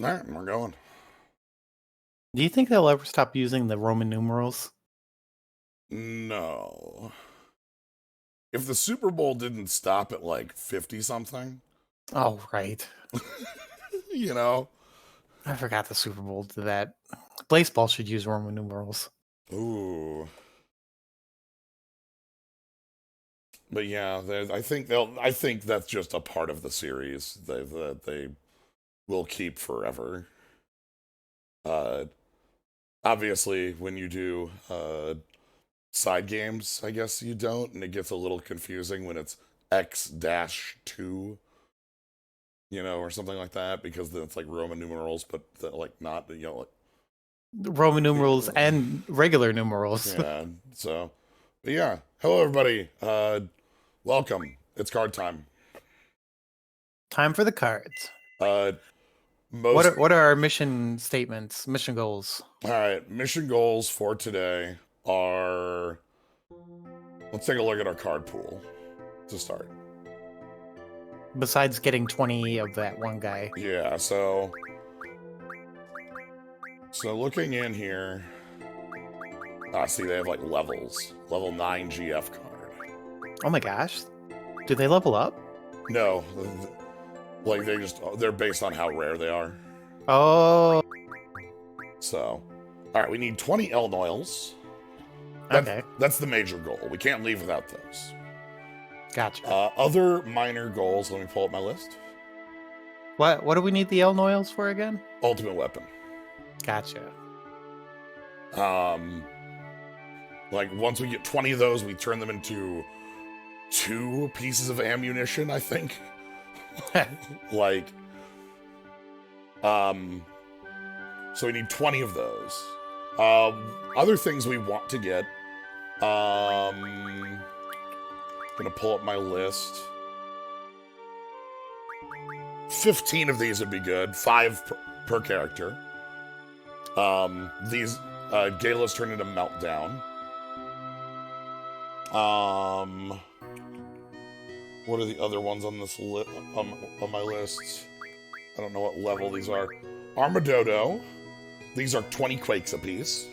All right, we're going. Do you think they'll ever stop using the Roman numerals? No. If the Super Bowl didn't stop at like 50 something, Oh, right. you know? I forgot the Super Bowl did that. Baseball should use Roman numerals. Ooh. But yeah, I think that's just a part of the series that they will keep forever. Uh Obviously when you do side games, I guess you don't, and it gets a little confusing when it's X dash 2, or something like that, because then it's like Roman numerals, but like not, Roman numerals and regular numerals. yeah. So, but yeah. Hello, everybody. Welcome. It's card time. Time for the cards. Uh, What most are what are our mission statements, mission goals? All right. Mission goals for today are. Let's take a look at our card pool to start. Besides getting 20 of that one guy. Yeah. So looking in here. See, they have like levels. Level 9 GF card. Oh my gosh. Do they level up? No, like they're based on how rare they are. Oh, So, all right, we need 20 L Noils. okay. That's the major goal. We can't leave without those. Gotcha. Other minor goals, let me pull up my list. What do we need the L Noils for again? Ultimate weapon. Gotcha. Like once we get 20 of those, we turn them into 2 pieces of ammunition, I think. Like, so we need 20 of those. Other things we want to get. Gonna pull up my list. 15 of these would be good. 5 per character. These Galas turn into Meltdown. What are the other ones on this on my list? I don't know what level these are. Armadodo. These are 20 quakes apiece.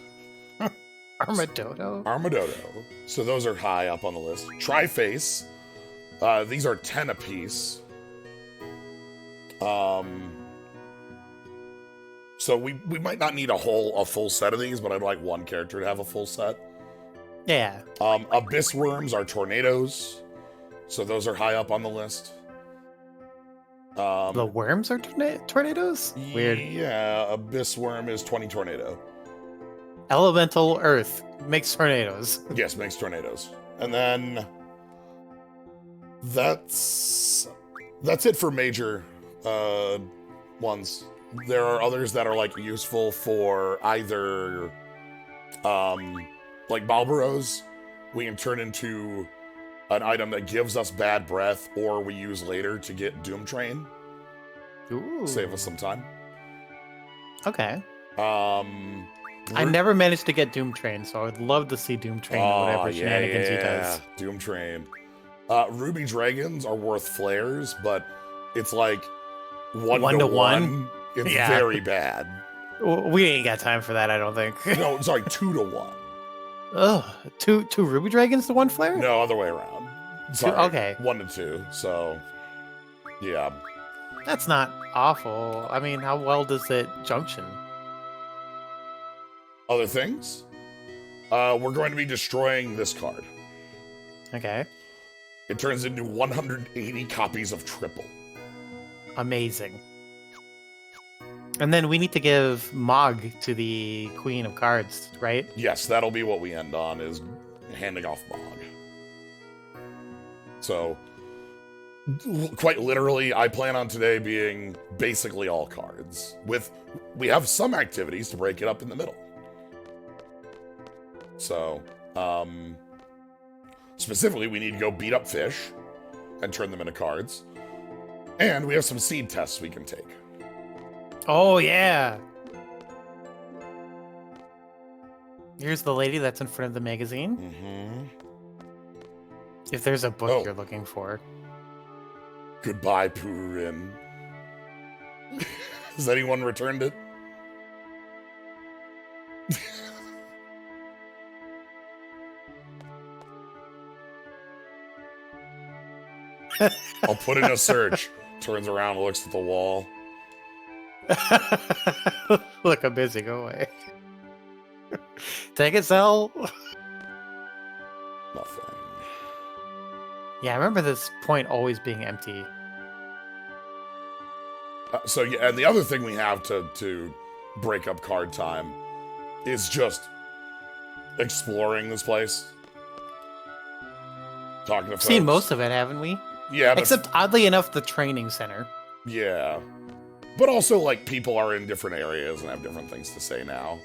Armadodo? Armadodo. So those are high up on the list. Triface. These are 10 apiece. So we might not need a full set of these, but I'd like one character to have a full set. Yeah. Abyss Worms are tornadoes. So those are high up on the list. The worms are tornadoes? Weird. Yeah, Abyss Worm is 20 tornado. Elemental Earth makes tornadoes. Yes, makes tornadoes. And then that's it for major ones. There are others that are like useful for either like Balboros. We can turn into an item that gives us bad breath, or we use later to get Doom Train. Ooh. Save us some time. Okay. I never managed to get Doom Train, so I would love to see Doom Train or whatever shenanigans he does. Doom Train. Ruby Dragons are worth flares, but it's like 1 to 1. It's very bad. We ain't got time for that, I don't think. No, sorry, 2 to 1. Ugh, two Ruby Dragons to 1 flare? No, other way around. Sorry, okay. 1 to 2. So, yeah. That's not awful. I mean, how well does it junction? Other things? We're going to be destroying this card. Okay. It turns into 180 copies of Triple. Amazing. And then we need to give Mog to the Queen of Cards, right? Yes, that'll be what we end on, is handing off Mog. So, quite literally, I plan on today being basically all cards. We have some activities to break it up in the middle. So, specifically, we need to go beat up fish and turn them into cards. And we have some seed tests we can take. Oh, yeah. Here's the lady that's in front of the magazine. Mm-hmm. If there's a book you're looking for. Goodbye, Purin. Has anyone returned it? I'll put in a search. Turns around, looks at the wall. Look, I'm busy. Go away. Take it, Cell. Nothing. Yeah, I remember this point always being empty. So yeah, and the other thing we have to break up card time is just exploring this place. Talking to folks. Seen most of it, haven't we? Yeah, except oddly enough, the training center. Yeah, but also like people are in different areas and have different things to say now.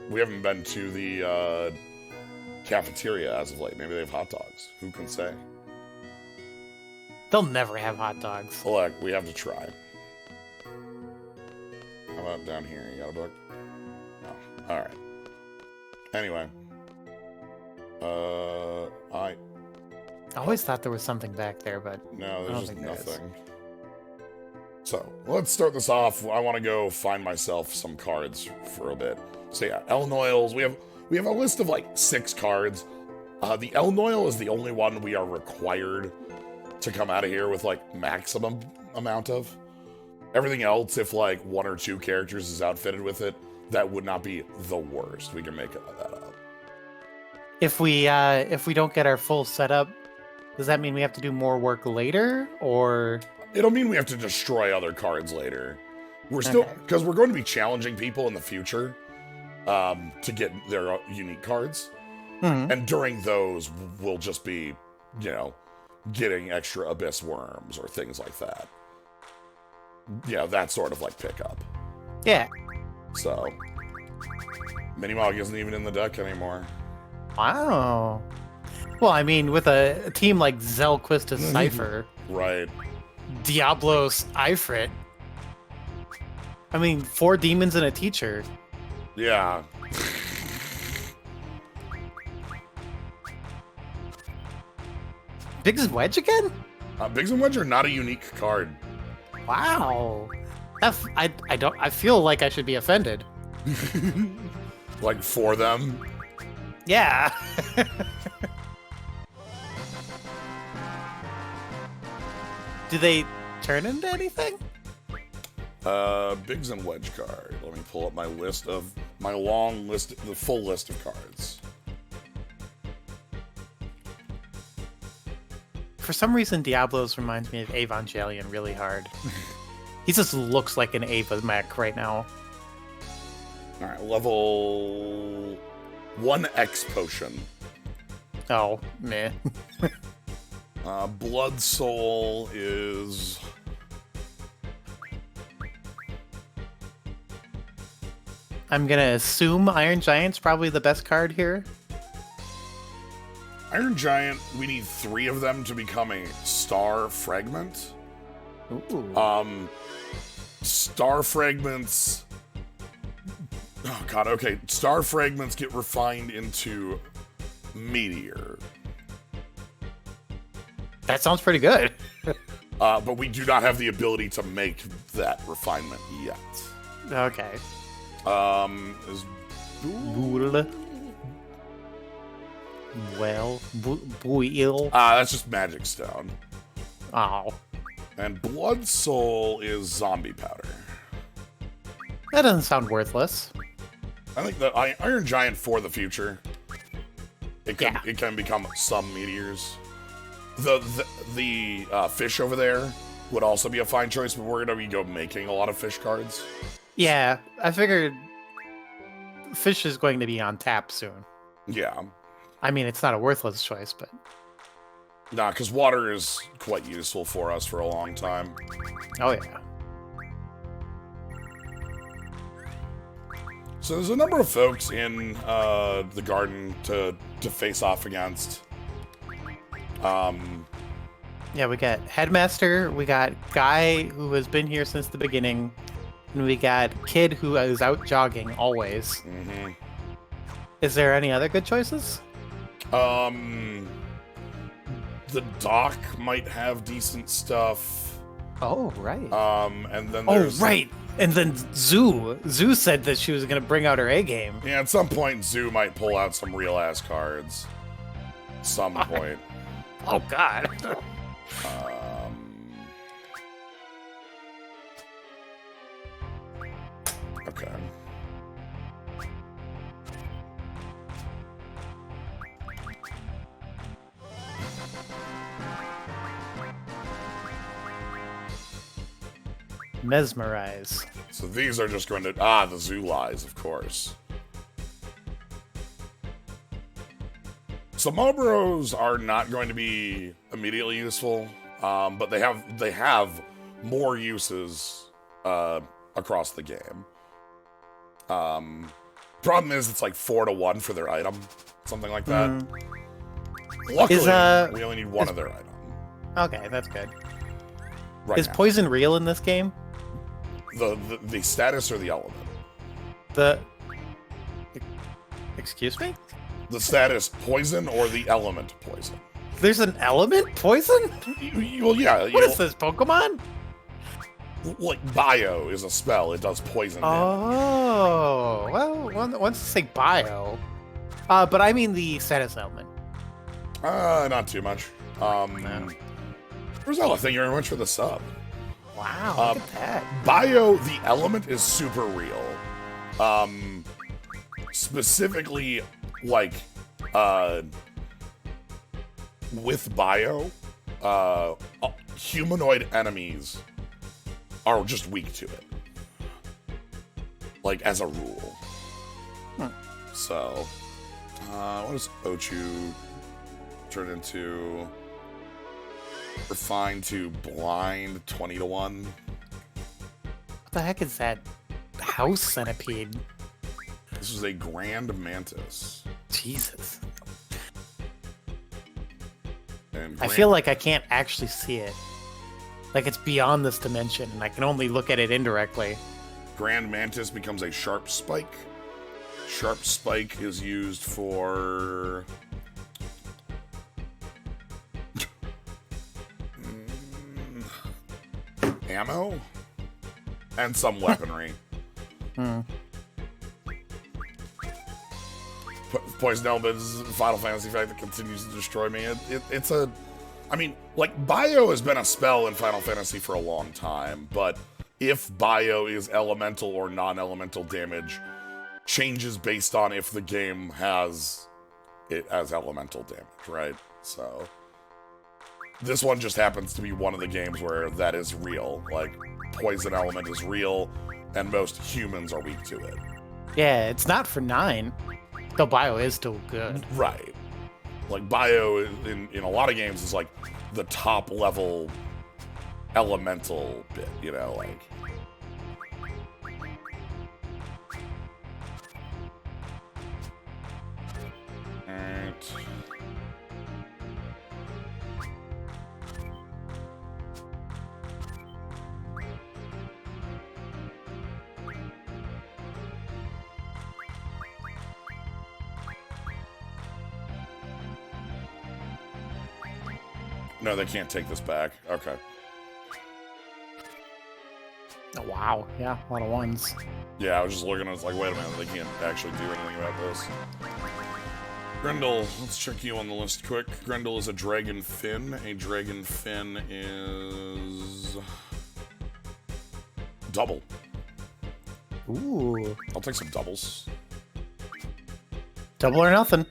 We haven't been to the cafeteria as of late. Maybe they have hot dogs. Who can say? They'll never have hot dogs. Look, we have to try. How about down here? You got a book? No. All right. Anyway. I always thought there was something back there, but no, there's just nothing. So, let's start this off. I want to go find myself some cards for a bit. So yeah, Elnoils. We have a list of like 6 cards. The Elnoil is the only one we are required to come out of here with like maximum amount of. Everything else, if like 1 or 2 characters is outfitted with it, that would not be the worst. We can make that up. If we don't get our full setup, does that mean we have to do more work later, or? It'll mean we have to destroy other cards later. We're still, because we're going to be challenging people in the future to get their unique cards. Mm-hmm. And during those, we'll just be, getting extra Abyss Worms or things like that. Yeah, that sort of like pickup. Yeah. So, Minimog isn't even in the deck anymore. Wow. Well, I mean, with a team like Zelquistus Cypher. Right. Diablos Ifrit. I mean, 4 demons and a teacher. Yeah. Biggs and Wedge again? Biggs and Wedge are not a unique card. Wow. I feel like I should be offended. Like for them? Yeah. Do they turn into anything? Biggs and Wedge card. Let me pull up my long list, the full list of cards. For some reason, Diablos reminds me of Evangelion really hard. He just looks like an Ava mech right now. Alright, level 1 X potion. Oh, meh. Blood Soul is... I'm gonna assume Iron Giant's probably the best card here. Iron Giant, we need 3 of them to become a Star Fragment. Ooh. Star Fragments... Oh god, okay. Star Fragments get refined into Meteor. That sounds pretty good. But we do not have the ability to make that refinement yet. Okay. Is Bull. Well, Buil. that's just Magic Stone. Oh. And Blood Soul is Zombie Powder. That doesn't sound worthless. I think that Iron Giant for the future. It can become some meteors. The fish over there would also be a fine choice, but we're gonna go making a lot of fish cards. Yeah, I figured fish is going to be on tap soon. Yeah. I mean, it's not a worthless choice, but... Nah, because water is quite useful for us for a long time. Oh, yeah. So there's a number of folks in the garden to face off against. Yeah, we got Headmaster, we got Guy, who has been here since the beginning, and we got Kid, who is out jogging always. Mm-hmm. Is there any other good choices? The Doc might have decent stuff. Oh, right. And then there's... Oh, right. And then Zoo said that she was going to bring out her A game. Yeah, at some point, Zoo might pull out some real-ass cards. Some point. Oh, God. Okay. Mesmerize. So these are just going to... Ah, the Zoo lies, of course. So Marlboros are not going to be immediately useful, but they have more uses across the game. Problem is, it's like 4-to-1 for their item, something like that. Luckily, we only need one of their item. Okay, that's good. Right is now. Poison real in this game? The status or the element? Excuse me? The status poison or the element poison? There's an element poison? Well, yeah. What is this, Pokemon? Like, bio is a spell. It does poison damage. Oh, well, once you say bio. But I mean the status element. Not too much. No. Rosella, thank you very much for the sub. Wow, look at that. Bio, the element, is super real. Specifically, like, with bio, humanoid enemies are just weak to it. Like, as a rule. So, what does Ochu turn into? Refined to blind 20-to-1. What the heck is that house centipede? This is a Grand Mantis. Jesus. And I feel like I can't actually see it. Like it's beyond this dimension, and I can only look at it indirectly. Grand Mantis becomes a Sharp Spike. Sharp Spike is used for... ammo? And some weaponry. Poison Element is a Final Fantasy fact that continues to destroy me. It's a... I mean, like, Bio has been a spell in Final Fantasy for a long time, but if Bio is elemental or non-elemental damage, changes based on if the game has it as elemental damage, right? So... this one just happens to be one of the games where that is real. Like, poison element is real, and most humans are weak to it. Yeah, it's not for 9. Though bio is still good. Right. Like, bio in a lot of games is like the top level elemental bit, you know, like... Alright. No, they can't take this back. Okay. Oh, wow. Yeah, a lot of ones. Yeah, I was just looking and it's like, wait a minute, they can't actually do anything about this. Grendel, let's check you on the list quick. Grendel is a Dragon Fin. A Dragon Fin is... double. Ooh. I'll take some doubles. Double or nothing.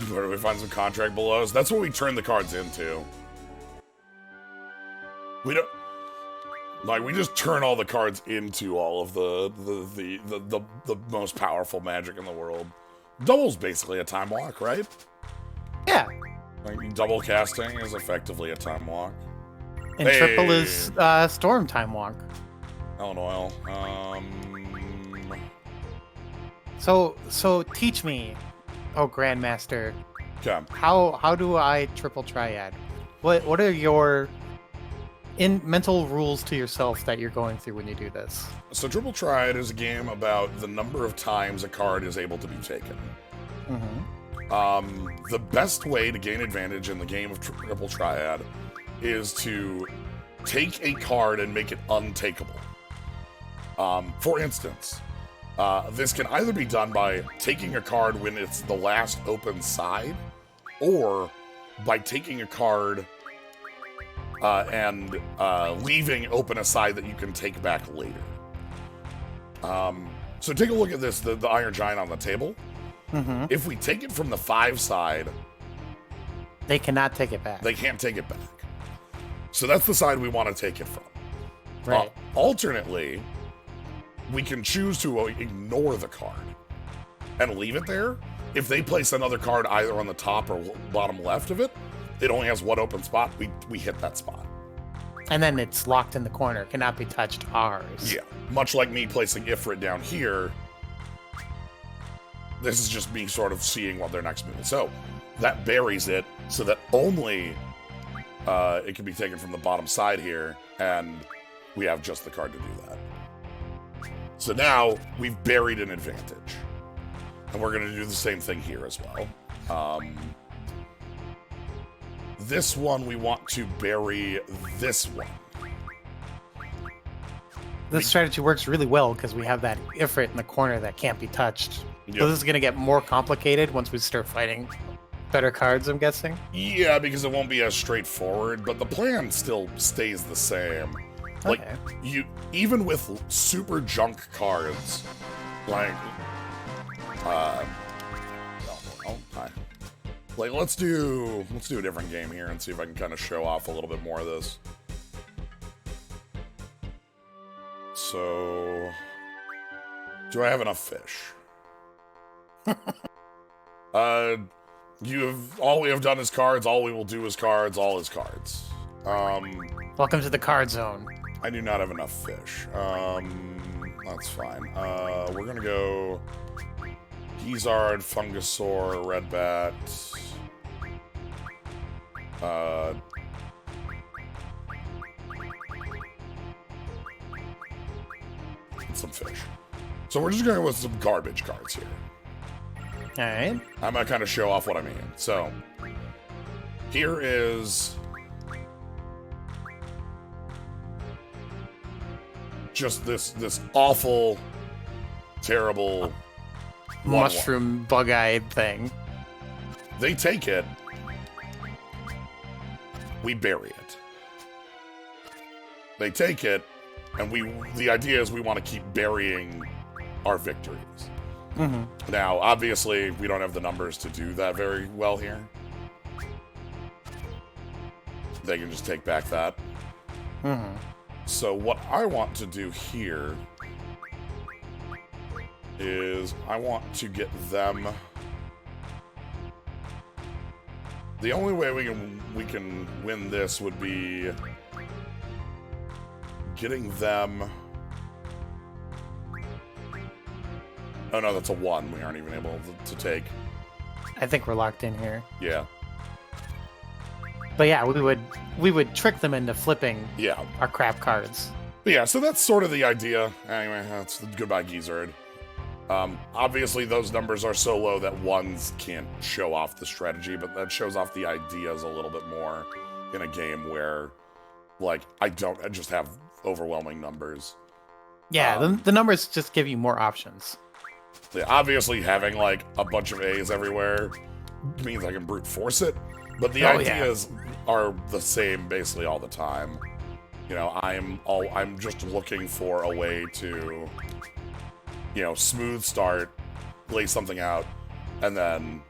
Where do we find some contract below? That's what we turn the cards into. We don't... like, we just turn all the cards into all of the most powerful magic in the world. Double's basically a time walk, right? Yeah. Like, double casting is effectively a time walk. And triple is storm time walk. Illinois. So teach me, oh Grandmaster. Okay. How do I triple triad? What are your mental rules to yourself that you're going through when you do this? So Triple Triad is a game about the number of times a card is able to be taken. Mm-hmm. The best way to gain advantage in the game of Triple Triad is to take a card and make it untakeable. For instance, this can either be done by taking a card when it's the last open side, or by taking a card and leaving open a side that you can take back later. So take a look at this, the Iron Giant on the table. Mm-hmm. If we take it from the 5 side... They cannot take it back. They can't take it back. So that's the side we want to take it from. Right. Alternately, we can choose to ignore the card and leave it there. If they place another card either on the top or bottom left of it, it only has one open spot, we hit that spot. And then it's locked in the corner, cannot be touched ours. Yeah, much like me placing Ifrit down here, this is just me sort of seeing what their next move is. So that buries it so that only it can be taken from the bottom side here, and we have just the card to do that. So now we've buried an advantage. And we're going to do the same thing here as well. This one, we want to bury this one. This strategy works really well because we have that Ifrit in the corner that can't be touched. Yep. So this is going to get more complicated once we start fighting better cards, I'm guessing. Yeah, because it won't be as straightforward, but the plan still stays the same. Like, Okay. even with super junk cards, like, hi. Like, let's do a different game here and see if I can kind of show off a little bit more of this. So, do I have enough fish? All we have done is cards, all we will do is cards, all is cards. Welcome to the card zone. I do not have enough fish. That's fine. We're gonna go Gizzard, Fungusaur, Redbat. And some fish. So we're just going with some garbage cards here. Alright. I'm gonna kind of show off what I mean. So, here is just this awful, terrible mushroom bug-eyed thing. They take it. We bury it. They take it, and the idea is we want to keep burying our victories. Mm-hmm. Now, obviously, we don't have the numbers to do that very well here. They can just take back that. Mm-hmm. So what I want to do here is I want to get them... The only way we can win this would be getting them... Oh no, that's a 1 we aren't even able to take. I think we're locked in here. Yeah. But yeah, we would trick them into flipping Yeah. our crap cards. But yeah, so that's sort of the idea. Anyway, that's the goodbye Gizzard. Obviously, those numbers are so low that ones can't show off the strategy, but that shows off the ideas a little bit more in a game where, like, I just have overwhelming numbers. Yeah, the numbers just give you more options. Yeah, obviously, having, like, a bunch of A's everywhere means I can brute force it, but the ideas are the same basically all the time. You know, I'm just looking for a way to, you know, smooth start, lay something out, and then,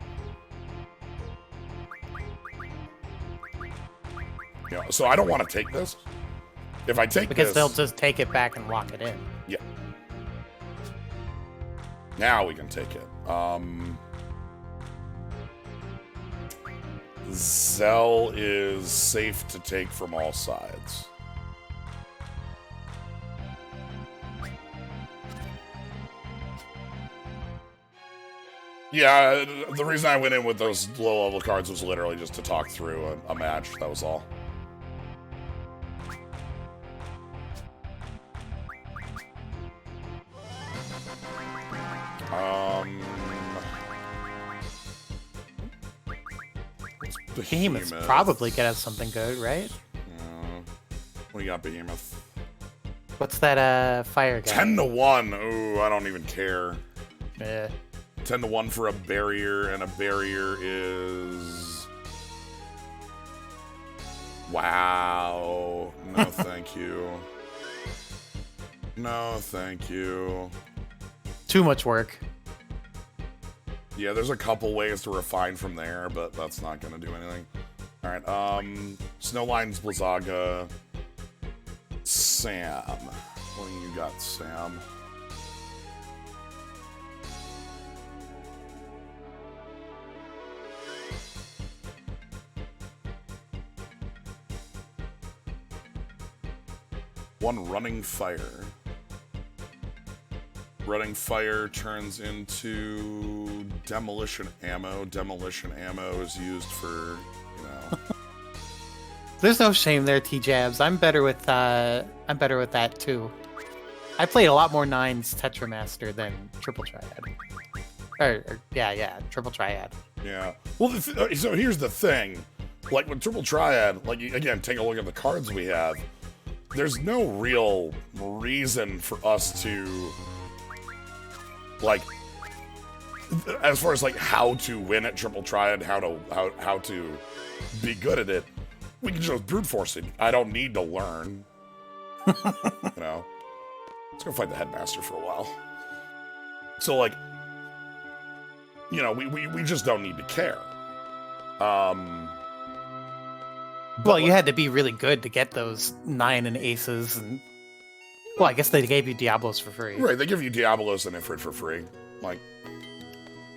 you know, so I don't want to take this. If I take because this... they'll just take it back and lock it in. Yeah. Now we can take it. Zell is safe to take from all sides. Yeah, the reason I went in with those low-level cards was literally just to talk through a match, that was all. Behemoths probably get us something good, right? We got Behemoth. What's that fire guy? 10-1. Ooh, I don't even care. Yeah. 10-1 for a barrier, and a barrier is... Wow. No, thank you. No, thank you. Too much work. Yeah, there's a couple ways to refine from there, but that's not going to do anything. Alright, Snowline's Blizzaga. Sam. What do you got, Sam? One Running Fire. Running Fire turns into Demolition Ammo. Demolition Ammo is used for, you know... There's no shame there, T-Jabs. I'm better with that too. I played a lot more 9s Tetramaster than Triple Triad. Yeah, Triple Triad. Yeah. Well, so here's the thing. Like, with Triple Triad, like, again, take a look at the cards we have. There's no real reason for us to, like, as far as, like, how to win at Triple Triad, how to be good at it, we can just brute force it. I don't need to learn. You know? Let's go fight the headmaster for a while. So, like, you know, we just don't need to care. Well, you had to be really good to get those 9 and aces, and well, I guess they gave you Diablos for free. Right, they give you Diablos and Ifrit for free. Like,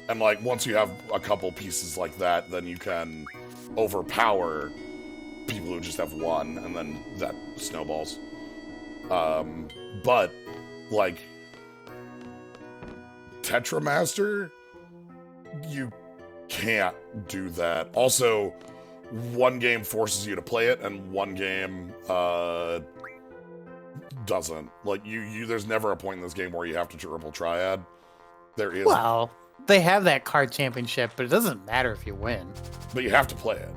and like once you have a couple pieces like that, then you can overpower people who just have one, and then that snowballs. But like Tetramaster, you can't do that. Also, one game forces you to play it, and one game doesn't. Like there's never a point in this game where you have to Triple Triad. There is. Well, they have that card championship, but it doesn't matter if you win. But you have to play it.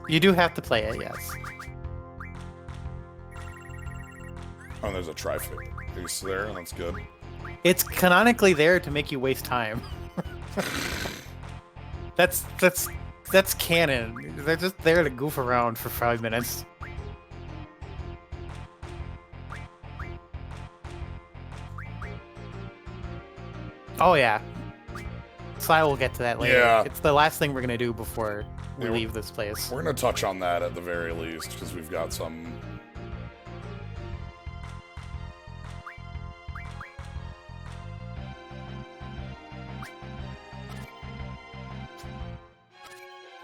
You do have to play it, yes. Oh, there's a Tri-Face there. That's good. It's canonically there to make you waste time. That's canon. They're just there to goof around for 5 minutes. Oh yeah. Sai will get to that later. Yeah. It's the last thing we're gonna do before we leave this place. We're gonna touch on that at the very least, because we've got some...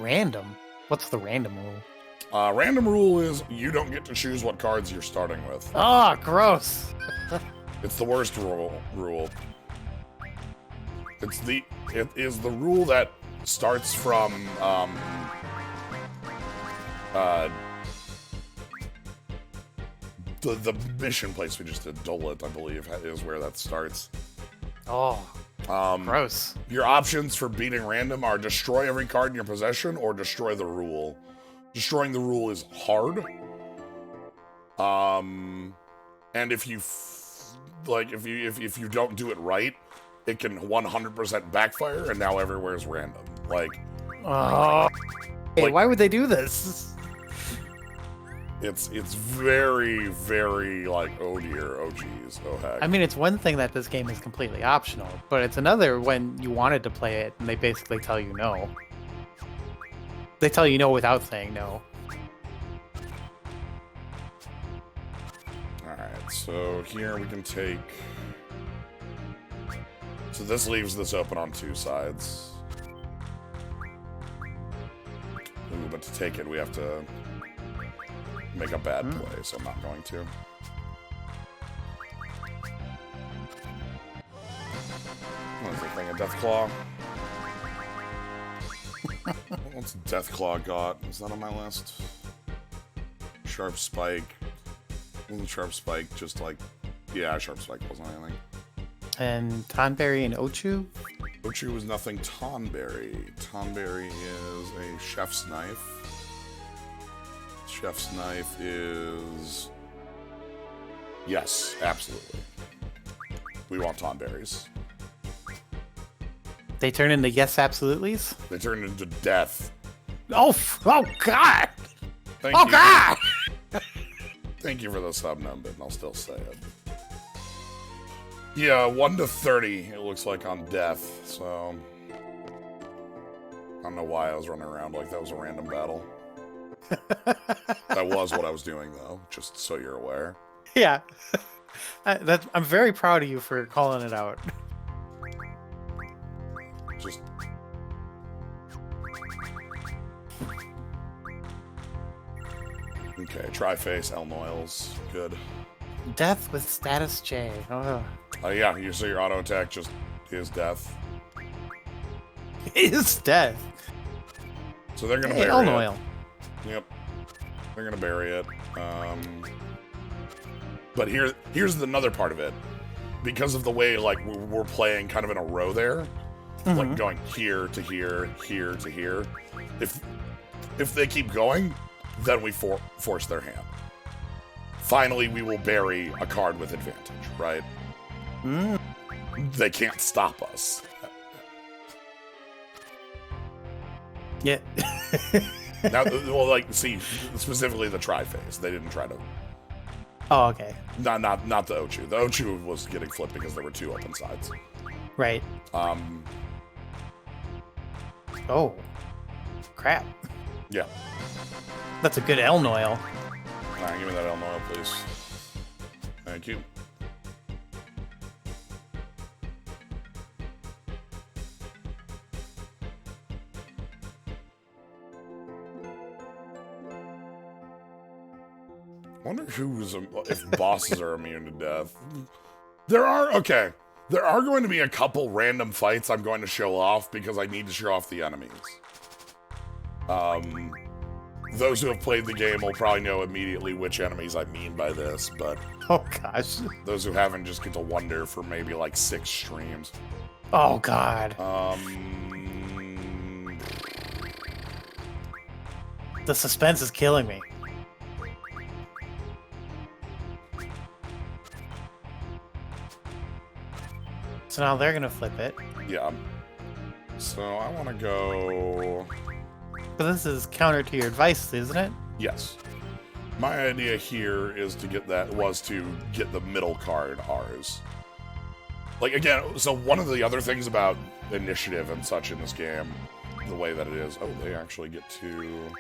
Random? What's the random rule? Random rule is you don't get to choose what cards you're starting with. Oh, gross. It's the worst rule. It is the rule that starts from the mission place we just did. Dolet, I believe, is where that starts. Oh, gross. Your options for beating random are destroy every card in your possession or destroy the rule. Destroying the rule is hard. And if you if you don't do it right, it can 100% backfire, and now everywhere is random. Like, hey, like, why would they do this? It's very, very like, oh dear, oh geez, oh heck. I mean, it's one thing that this game is completely optional, but it's another when you wanted to play it and they basically tell you no. They tell you no without saying no. Alright, so here we can take... So this leaves this open on 2 sides. Ooh, but to take it, we have to make a bad play, so I'm not going to. What is the thing, a Deathclaw? What's Deathclaw got? Is that on my list? Sharp Spike. Wasn't Sharp Spike just like... Yeah, Sharp Spike wasn't anything. And Tonberry and Ochu? Ochu is nothing. Tonberry. Tonberry is a Chef's Knife. Chef's Knife is Yes, absolutely. We want Tonberries. They turn into yes, absolutelys. They turn into death. Oh, oh God! Thank Oh you. God! Thank you for the sub number, and I'll still say it. Yeah, 1 to 30, it looks like on death, so... I don't know why I was running around like that was a random battle. That was what I was doing, though, just so you're aware. Yeah. I'm very proud of you for calling it out. Just... Okay, Tri-Face, Elnoils, good. Death with status J. Oh. Yeah, you see your auto attack just is death. Is death. So they're gonna Hey, bury Elnoil. it. Yep. They're gonna bury it. But here's another part of it. Because of the way like we're playing kind of in a row there, like going here to here, here to here. If they keep going, then we force their hand. Finally, we will bury a card with advantage, right? They can't stop us. Yeah. Now, well, like, see, specifically the Tri-Phase. They didn't try to... Oh, okay. Not the Ochu. The Ochu was getting flipped because there were 2 open sides. Right. Oh. Crap. Yeah. That's a good Elnoil. Alright, give me that Elnoil, please. Thank you. I wonder if bosses are immune to death. There are going to be a couple random fights I'm going to show off because I need to show off the enemies. Those who have played the game will probably know immediately which enemies I mean by this, but Oh, gosh. those who haven't just get to wonder for maybe like 6 streams. Oh, God. The suspense is killing me. So now they're gonna flip it. Yeah. So I want to go... But this is counter to your advice, isn't it? Yes. My idea here is to get the middle card ours. Like, again, so one of the other things about initiative and such in this game, the way that it is... Oh, they actually get to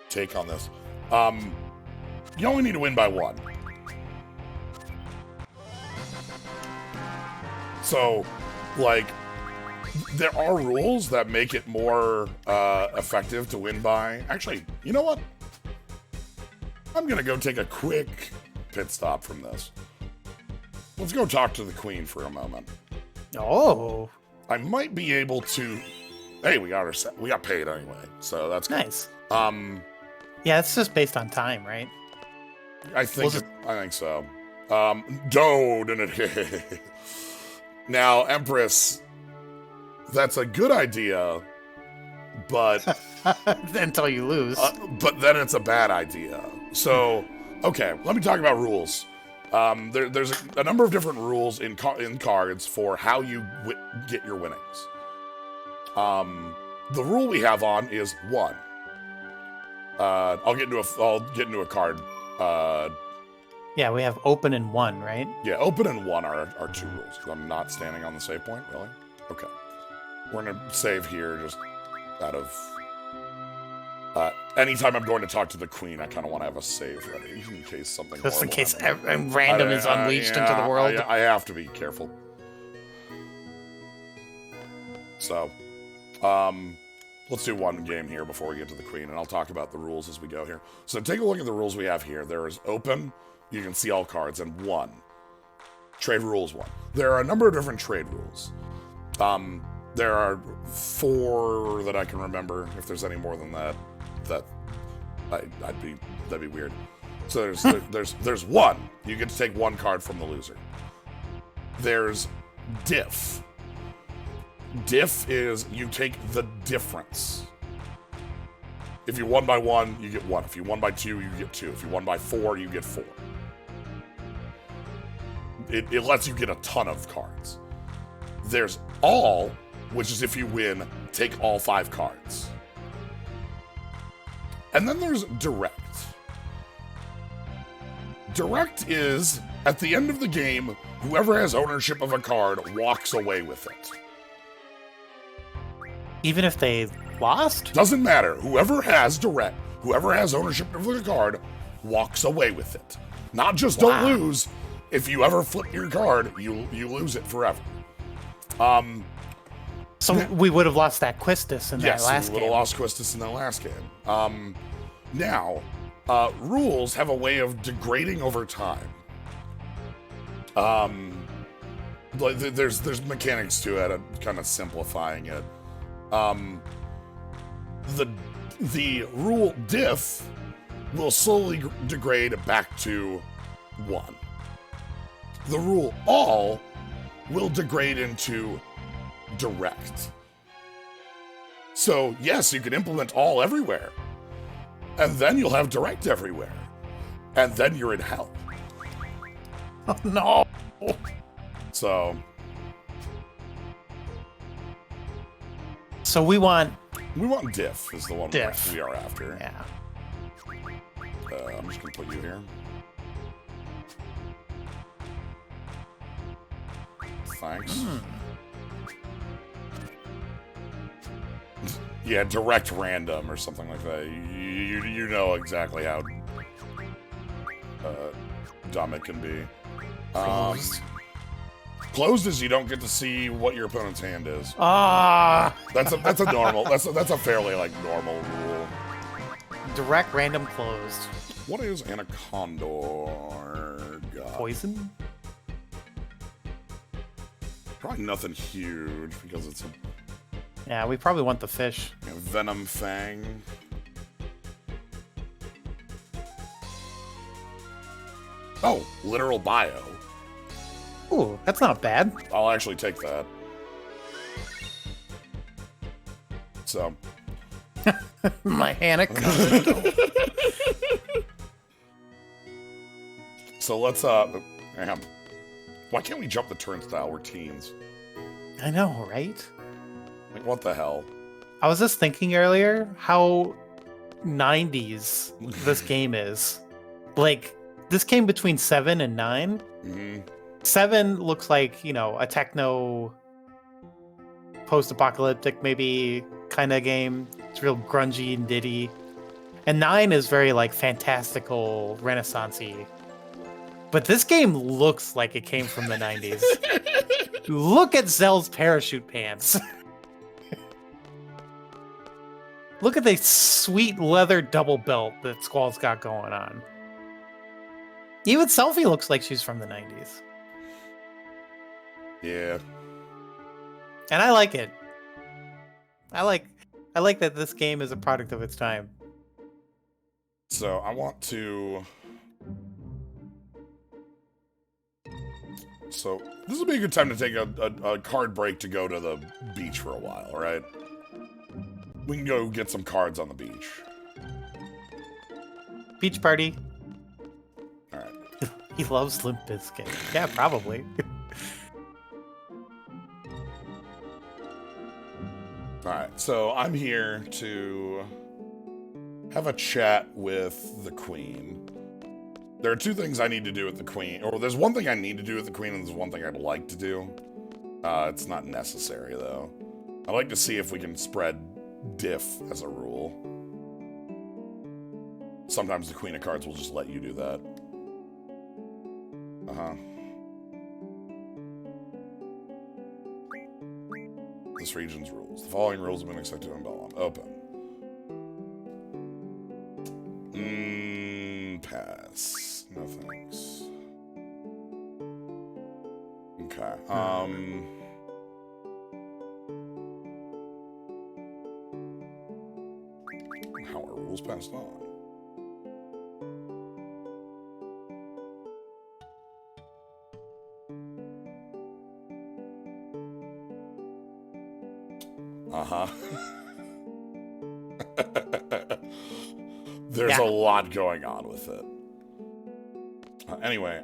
take on this. You only need to win by 1. So, like, there are rules that make it more effective to win by... Actually, you know what? I'm gonna go take a quick pit stop from this. Let's go talk to the queen for a moment. Oh. I might be able to... Hey, we got paid anyway, so that's good. Nice. Yeah, it's just based on time, right? I think so. Now, Empress, that's a good idea, but... Until you lose. But then it's a bad idea. So, okay, let me talk about rules. There's a number of different rules in cards for how you get your winnings. The rule we have on is 1. I'll get into a card. Yeah, we have open and 1, right? Yeah, open and 1 are 2 rules. I'm not standing on the save point, really? Okay. We're gonna save here just out of... anytime I'm going to talk to the queen, I kind of want to have a save ready in case something Just in case happens. random is unleashed into the world. I have to be careful. So, let's do one game here before we get to the queen, and I'll talk about the rules as we go here. So take a look at the rules we have here. There is open, you can see all cards, and 1. Trade rules 1. There are a number of different trade rules. There are 4 that I can remember. If there's any more than that, that'd be weird. So there's 1. You get to take 1 card from the loser. There's diff. Diff is you take the difference. If you won by 1, you get 1. If you won by 2, you get 2. If you won by 4, you get 4. it lets you get a ton of cards. There's all, which is if you win, take all 5 cards. And then there's direct. Direct is, at the end of the game, whoever has ownership of a card walks away with it. Even if they lost? Doesn't matter. Whoever has ownership of the card, walks away with it. Not just don't lose. If you ever flip your card, you lose it forever. So we would have lost that Quistis in that last game. Yes, we would have lost Quistis in that last game. Now, rules have a way of degrading over time. Like there's mechanics to it, and kind of simplifying it. The rule diff will slowly degrade back to 1. The rule all will degrade into direct. So yes, you can implement all everywhere, and then you'll have direct everywhere, and then you're in hell. Oh no! So we want diff is the one diff. we are after. Yeah. I'm just gonna put you here. Thanks. Yeah, direct random or something like that. You know exactly how dumb it can be. Closed is you don't get to see what your opponent's hand is. That's a normal. That's a fairly like normal rule. Direct random closed. What is Anaconda? Poison? Probably nothing huge because it's a Yeah, we probably want the fish. Venom Fang. Oh, literal bio. Ooh, that's not bad. I'll actually take that. So. My anaconda. So let's, why can't we jump the turnstile? We're teens. I know, right? Like, what the hell? I was just thinking earlier how 90s this game is. Like, this came between 7 and 9. Mm-hmm. 7 looks like, a techno post-apocalyptic maybe kind of game. It's real grungy and ditty. And 9 is very like fantastical, renaissance-y. But this game looks like it came from the 90s. Look at Zell's parachute pants. Look at the sweet leather double belt that Squall's got going on. Even Selfie looks like she's from the 90s. Yeah. And I like it. I like that this game is a product of its time. So I want to... So this would be a good time to take a card break to go to the beach for a while, right? We can go get some cards on the beach. Beach party. All right. He loves Limp Bizkit. Yeah, probably. Alright, so I'm here to have a chat with the Queen. There are 2 things I need to do with the Queen. Or there's one thing I need to do with the Queen, and there's one thing I'd like to do. It's not necessary, though. I'd like to see if we can spread diff as a rule. Sometimes the Queen of Cards will just let you do that. This region's rules. The following rules have been accepted in Belmont. Open. Pass. No thanks. Okay. How are rules passed on? There's a lot going on with it. Anyway,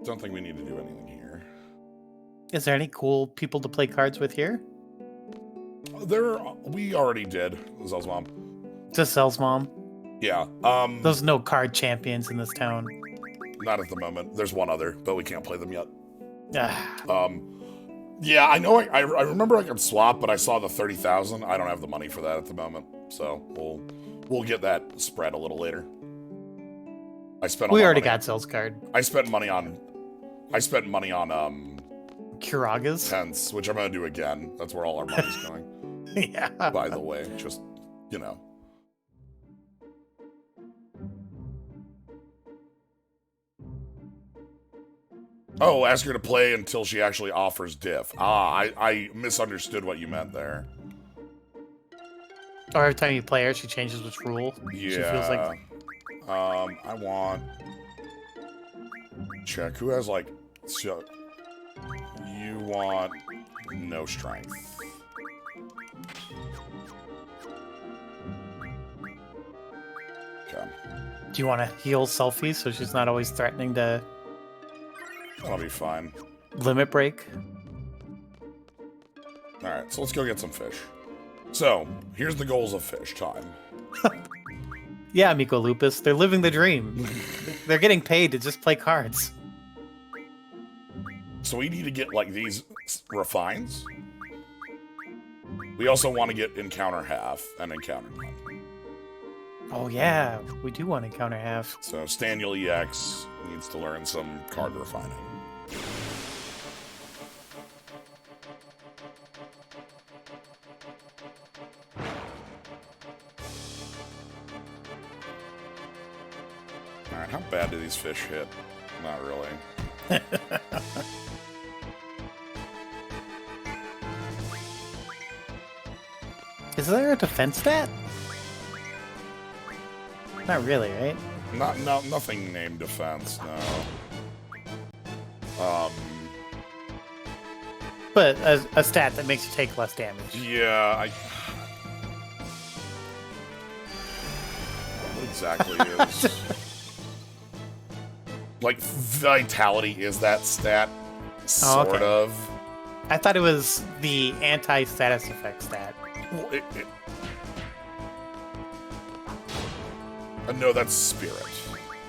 don't think we need to do anything here. Is there any cool people to play cards with here? We already did. Zell's mom. Just Cell's mom. Yeah. There's no card champions in this town. Not at the moment. There's one other, but we can't play them yet. Ah. Yeah, I know. I remember I could swap, but I saw the 30,000. I don't have the money for that at the moment, so we'll get that spread a little later. I spent. We already got Cell's card. I spent money on Kuragas. Pence, which I'm gonna do again. That's where all our money's going. Yeah. By the way, just you know. Oh, ask her to play until she actually offers diff. I misunderstood what you meant there. Or every time you play her, she changes which rule. Yeah. She feels like... I want... Check. Who has, like... So, you want no strength. Okay. Do you want to heal Selfie so she's not always threatening to... That'll be fine. Limit break? Alright, so let's go get some fish. So, here's the goals of fish time. Yeah, Miko Lupus, they're living the dream. They're getting paid to just play cards. So we need to get, like, these refines. We also want to get encounter half and encounter none. Oh yeah, we do want encounter half. So Staniel EX needs to learn some card refining. Alright, how bad do these fish hit? Not really. Is there a defense stat? Not really, right? Nothing named defense, no. But a stat that makes you take less damage. Yeah, what exactly is... Like, vitality is that stat? Sort okay. of. I thought it was the anti-status effect stat. Well, no, that's spirit.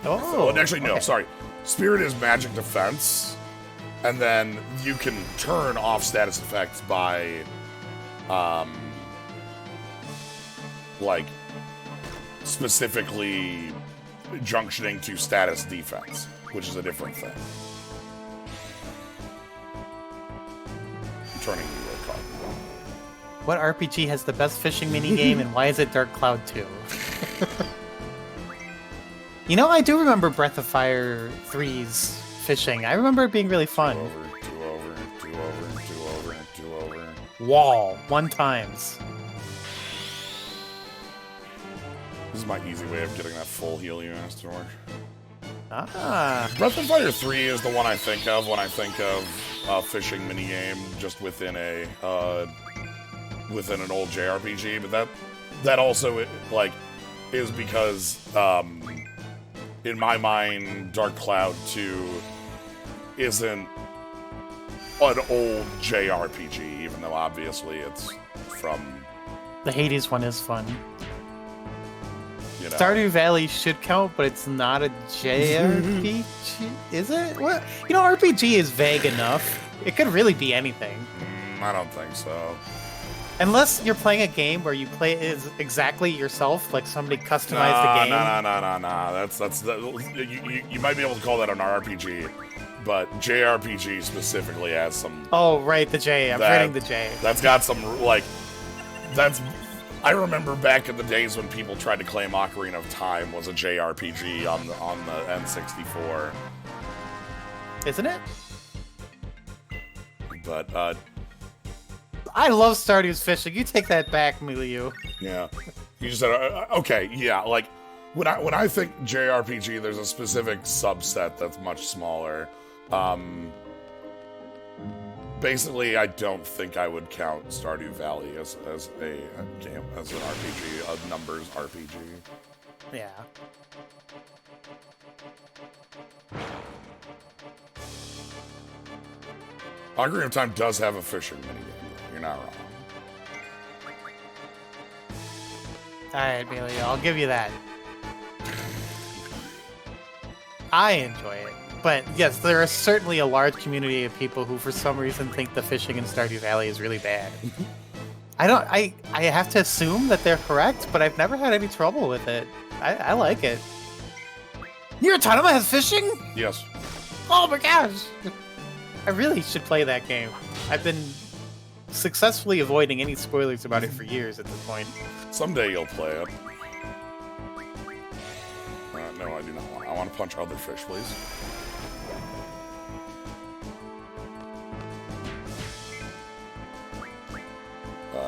Oh, Well, actually, no, okay. sorry. Spirit is magic defense, and then you can turn off status effects by, like, specifically junctioning to status defense, which is a different thing. I'm turning you a card. What RPG has the best fishing minigame and why is it Dark Cloud 2? You know, I do remember Breath of Fire 3's fishing. I remember it being really fun. Two over. Wall, 1 times. This is my easy way of getting that full heal you asked for. Ah. Breath of Fire 3 is the one I think of when I think of a fishing minigame just within an old JRPG, but that also, like, is because, in my mind, Dark Cloud 2 isn't an old JRPG, even though obviously it's from... The Hades one is fun. You know. Stardew Valley should count, but it's not a JRPG, is it? What? You know, RPG is vague enough. It could really be anything. I don't think so. Unless you're playing a game where you play as exactly yourself, like somebody customized the game. No. You might be able to call that an RPG, but JRPG specifically has some... Oh, right, the J. I'm forgetting the J. That's got some, like... I remember back in the days when people tried to claim Ocarina of Time was a JRPG on the N64. Isn't it? But, I love Stardew's fishing. You take that back, Milieu. yeah. You just said, okay, yeah, like, when I think JRPG, there's a specific subset that's much smaller. Basically, I don't think I would count Stardew Valley as a game, as an RPG, a numbers RPG. Yeah. Ocarina of Time does have a fishing minigame. You're not wrong. Alright, Amelia, I'll give you that. I enjoy it. But yes, there is certainly a large community of people who for some reason think the fishing in Stardew Valley is really bad. I have to assume that they're correct, but I've never had any trouble with it. I like it. Nier Automata has fishing? Yes. Oh my gosh! I really should play that game. I've been successfully avoiding any spoilers about it for years at this point. Someday you'll play it. No, I do not want. I want to punch other fish, please.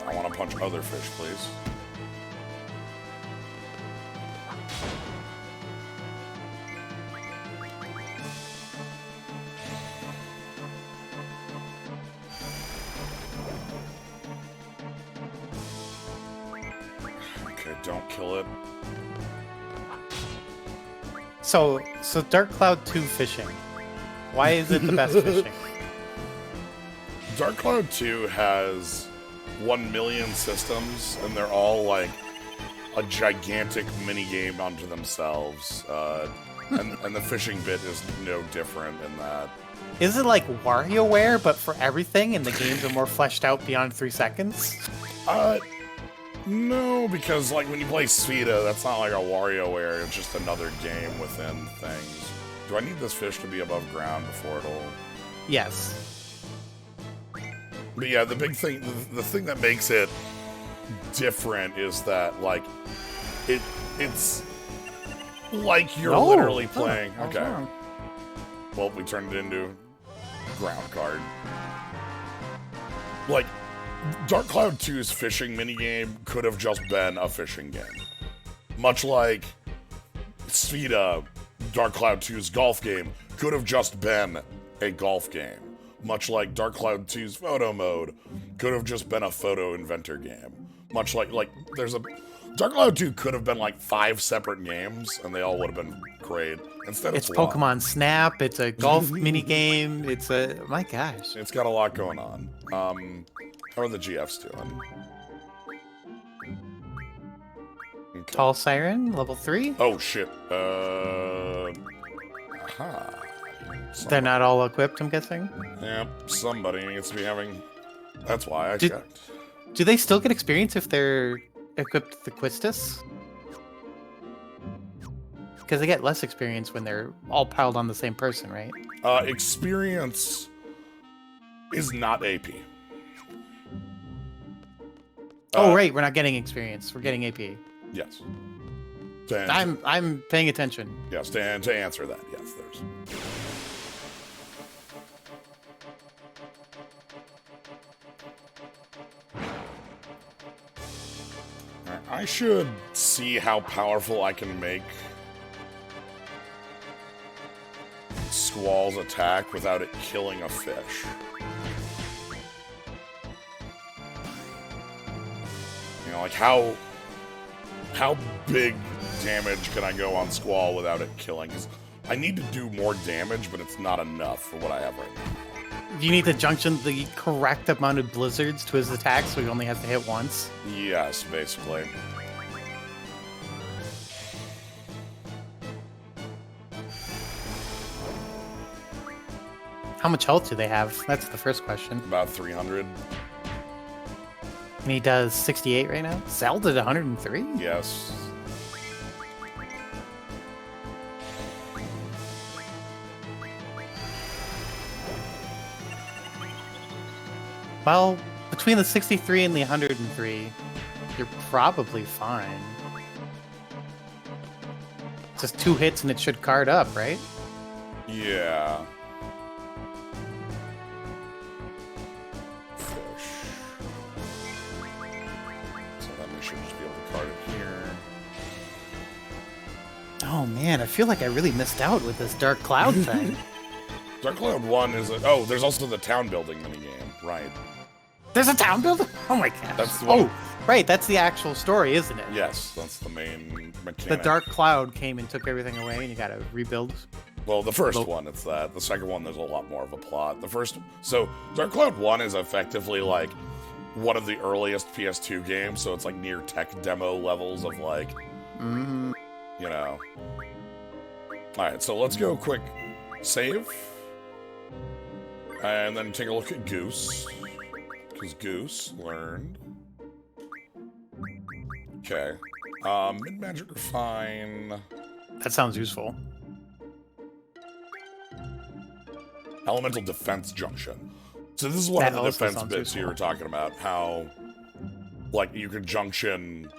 I want to punch other fish, please. Okay, don't kill it. So Dark Cloud 2 fishing. Why is it the best fishing? Dark Cloud 2 has 1 million systems, and they're all like a gigantic mini game unto themselves. And the fishing bit is no different in that. Is it like WarioWare, but for everything, and the games are more fleshed out beyond 3 seconds? No, because like when you play Spheda, that's not like a WarioWare, it's just another game within things. Do I need this fish to be above ground before it'll... Yes. But yeah, the big thing, the thing that makes it different is that, like, it's like you're literally playing... Okay. Well, we turned it into ground card. Like, Dark Cloud 2's fishing minigame could have just been a fishing game. Much like Spheda, Dark Cloud 2's golf game could have just been a golf game. Much like Dark Cloud 2's photo mode could have just been a photo inventor game. Much like there's a... Dark Cloud 2 could have been like 5 separate games, and they all would have been great. Instead, it's Pokemon Snap, it's a golf minigame, it's a... My gosh. It's got a lot going on. How are the GFs doing? Okay. Tall Siren, level 3? Oh, shit. They're not all equipped, I'm guessing? Yep, somebody needs to be having... That's why I checked. Do they still get experience if they're equipped with the Quistis? Because they get less experience when they're all piled on the same person, right? Experience is not AP. Oh, right, we're not getting experience. We're getting AP. Yes. I'm paying attention. Yes, to answer that, yes, there's... I should see how powerful I can make Squall's attack without it killing a fish. You know, like how big damage can I go on Squall without it killing? 'Cause I need to do more damage, but it's not enough for what I have right now. You need to junction the correct amount of blizzards to his attack, so he only has to hit once? Yes, basically. How much health do they have? That's the first question. About 300. And he does 68 right now? Zelda to 103? Yes. Well, between the 63 and the 103, you're probably fine. Just 2 hits and it should card up, right? Yeah. Fish. So then we should just be able to card it here. Oh man, I feel like I really missed out with this Dark Cloud thing. Dark Cloud 1 is a... Oh, there's also the town building minigame. Right. There's a town builder? Oh my gosh. That's the one. Oh, right, that's the actual story, isn't it? Yes, that's the main mechanic. The Dark Cloud came and took everything away and you gotta rebuild. Well, the first Nope. one, it's that. The second one, there's a lot more of a plot. So Dark Cloud 1 is effectively like one of the earliest PS2 games, so it's like near tech demo levels of like, Mm. you know. Alright, so let's go quick save. And then take a look at Goose. Because Goose learned. Okay. Mid-Magic Refine. That sounds useful. Elemental Defense Junction. So this is one That of the also defense sounds bits you useful. were talking about, how like you could junction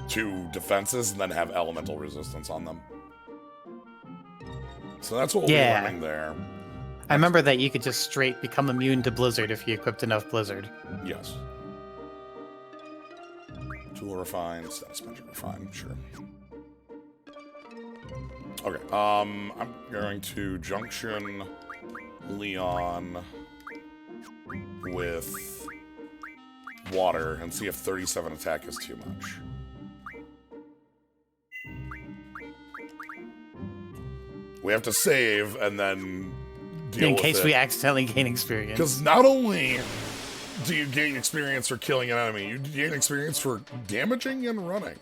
two defenses and then have elemental resistance on them. So that's what we'll Yeah. be learning there. I remember that you could just straight become immune to Blizzard if you equipped enough Blizzard. Yes. Tool Refine, Status Magic Refine, sure. Okay, I'm going to junction Leon with water and see if 37 attack is too much. We have to save and then deal In with case it. we accidentally gain experience. Because not only do you gain experience for killing an enemy, you gain experience for damaging and running.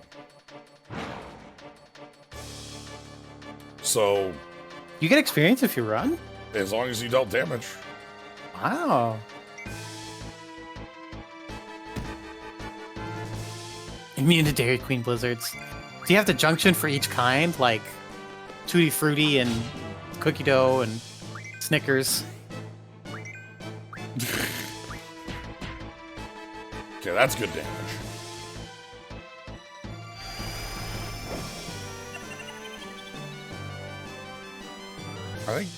So, You get experience if you run? as long as you dealt damage. Wow. Immune to Dairy Queen Blizzards. Do you have the junction for each kind? Like Tutti Frutti and Cookie Dough and Snickers? Okay, that's good damage. I think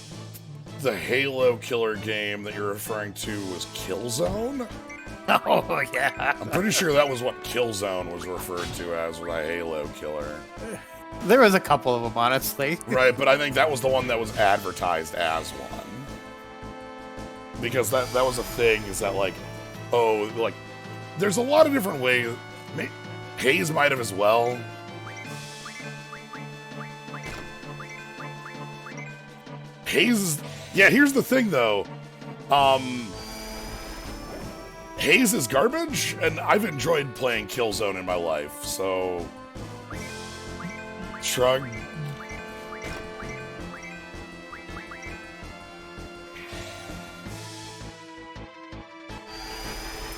the Halo killer game that you're referring to was Killzone? Oh, yeah. I'm pretty sure that was what Killzone was referred to as, with a Halo killer. There was a couple of them, honestly. Right, but I think that was the one that was advertised as one. Because that was a thing, is that like, oh, like, there's a lot of different ways. Hayes might have as well. Hayes, yeah, here's the thing though. Hayes is garbage, and I've enjoyed playing Killzone in my life, so... Shrug.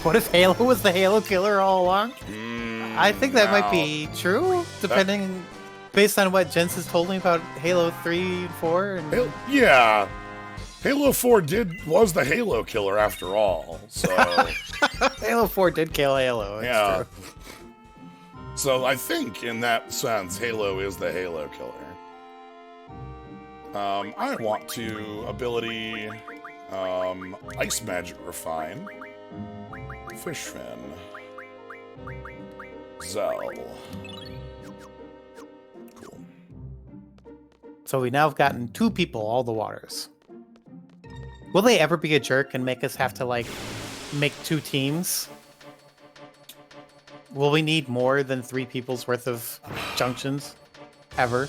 What if Halo was the Halo killer all along? I think that might no. be true, depending, based on what Jens has told me about Halo 3 and 4. And... Yeah. Halo 4 was the Halo killer after all, so... Halo 4 did kill Halo. It's yeah. true. So I think, in that sense, Halo is the Halo killer. I want to ability Ice Magic Refine, Fish Fin, Zell. Cool. So we now have gotten 2 people all the waters. Will they ever be a jerk and make us have to, like, make 2 teams? Will we need more than 3 people's worth of junctions? Ever?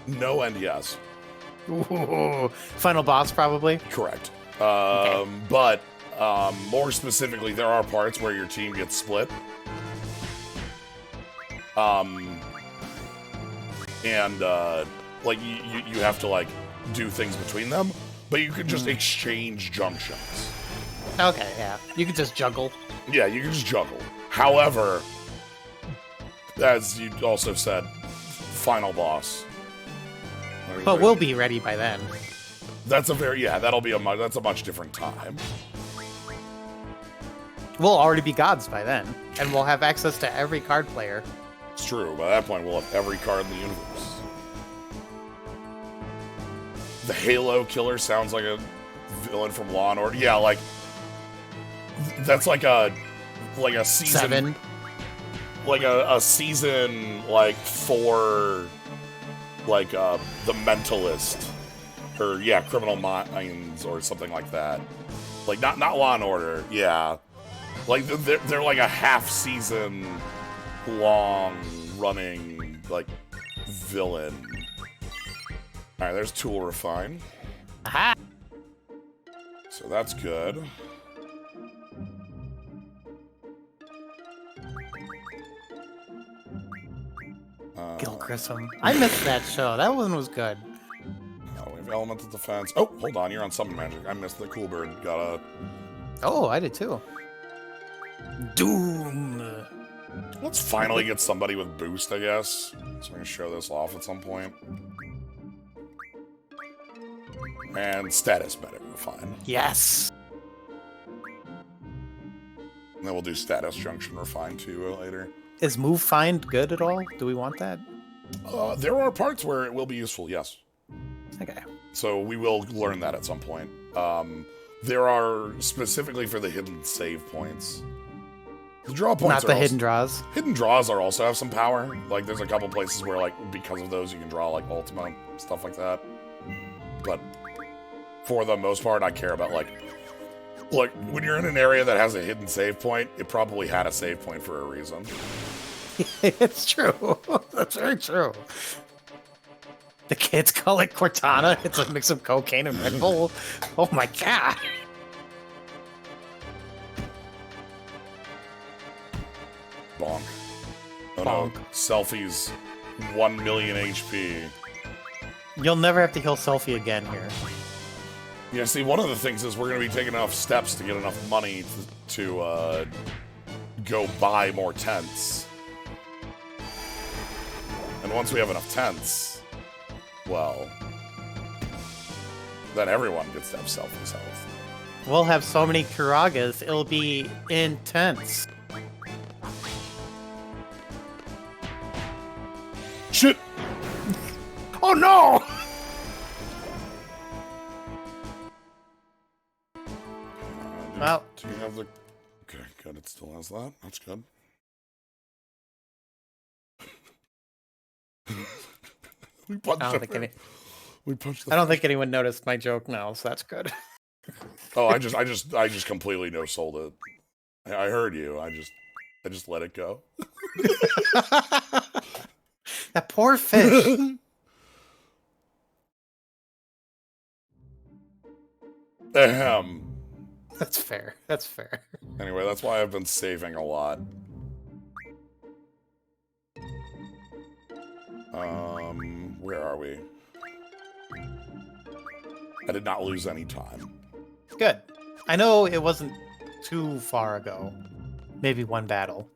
No and yes. Ooh, final boss, probably? Correct. Okay. But more specifically, there are parts where your team gets split. And like you have to like do things between them, but you can just exchange junctions. Okay, yeah. You could just juggle. Yeah, you can just juggle. However, as you also said, final boss. But we'll be ready by then. That's a very that'll be that's a much different time. We'll already be gods by then, and we'll have access to every card player. It's true. By that point, we'll have every card in the universe. The Halo killer sounds like a villain from Law and Order. Yeah, like that's like a season 7. like a season like 4 like the Mentalist or Criminal Minds or something like that. Like not Law and Order. Yeah. Like they're like a half season long running like villain. Alright, there's Tool Refine. Aha! So that's good. Gil Grissom. I missed that show. That one was good. We have Elemental Defense. Oh, hold on, you're on Summon Magic. I missed the Cool Bird. Gotta... Oh, I did too. Doom! Let's finally get somebody with boost, I guess. So we can show this off at some point. And status better, refine. Yes! And then we'll do status junction refine too later. Is move find good at all? Do we want that? There are parts where it will be useful, yes. Okay. So we will learn that at some point. There are specifically for the hidden save points. The draw points Not the hidden draws. Hidden draws are also have some power. Like there's a couple places where like because of those you can draw like ultimate stuff like that. But for the most part, I care about like when you're in an area that has a hidden save point, it probably had a save point for a reason. It's true. That's very true. The kids call it Cortana. It's a mix of cocaine and Red Bull. Oh my god. Bonk. Oh Bonk. no. Selfie's 1 million HP. You'll never have to heal Selfie again here. Yeah, see, one of the things is we're going to be taking enough steps to get enough money to go buy more tents. And once we have enough tents, well, then everyone gets to have Selfie's health. We'll have so many Kiragas, it'll be intense. Shit! Oh no! Well, do you have the... Okay, good, it still has that. That's good. We punched I don't think anyone noticed my joke now, so that's good. Oh, I just completely no-sold it. I heard you. I just let it go. That poor fish. Ahem. That's fair. That's fair. Anyway, that's why I've been saving a lot. Where are we? I did not lose any time. Good. I know it wasn't too far ago. Maybe one battle.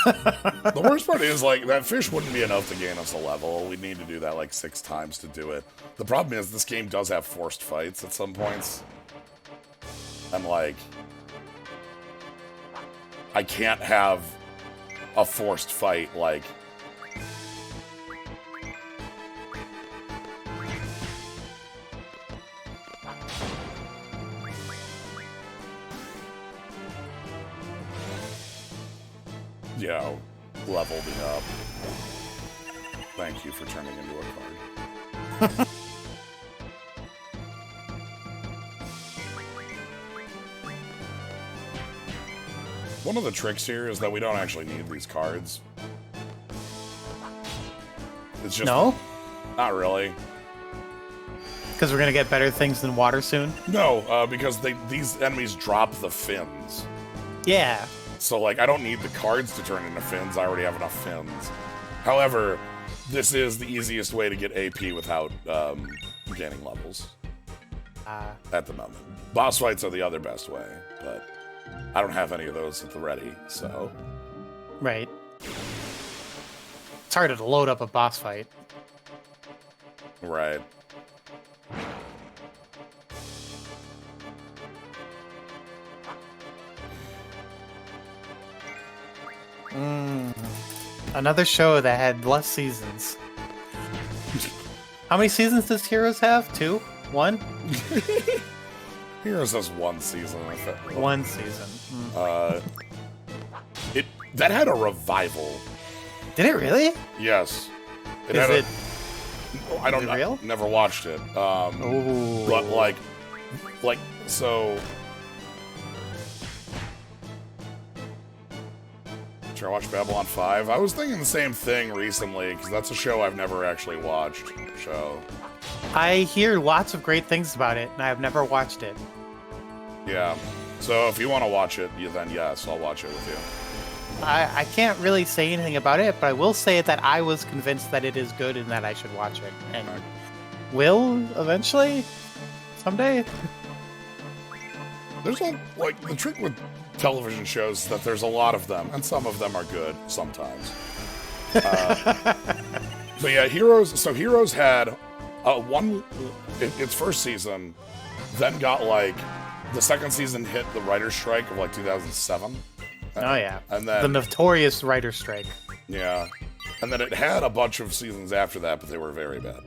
The worst part is, like, that fish wouldn't be enough to gain us a level. We'd need to do that, like, 6 times to do it. The problem is, this game does have forced fights at some points. And, like, I can't have a forced fight, like... Yo, level me up. Thank you for turning into a card. One of the tricks here is that we don't actually need these cards. It's just... No? Not really. Because we're going to get better things than water soon? No, because these enemies drop the fins. Yeah. So, like, I don't need the cards to turn into fins. I already have enough fins. However, this is the easiest way to get AP without gaining levels. At the moment. Boss fights are the other best way, but I don't have any of those at the ready, so... Right. It's harder to load up a boss fight. Right. Another show that had less seasons. How many seasons does Heroes have? 2? 1? Heroes has 1 season. I think. 1 season. That had a revival. Did it really? Yes. Is I don't it know. real? Never watched it. Ooh. But like so. after I watched Babylon 5. I was thinking the same thing recently, because that's a show I've never actually watched. So, I hear lots of great things about it, and I have never watched it. yeah. So if you want to watch it, then yes, I'll watch it with you. I can't really say anything about it, but I will say that I was convinced that it is good and that I should watch it. And will eventually? Someday? There's like, the trick with television shows is that there's a lot of them, and some of them are good sometimes. But yeah, Heroes had its first season, then got like, the second season hit the writer's strike of like 2007. Oh yeah, and then the notorious writer's strike. Yeah, and then it had a bunch of seasons after that, but they were very bad.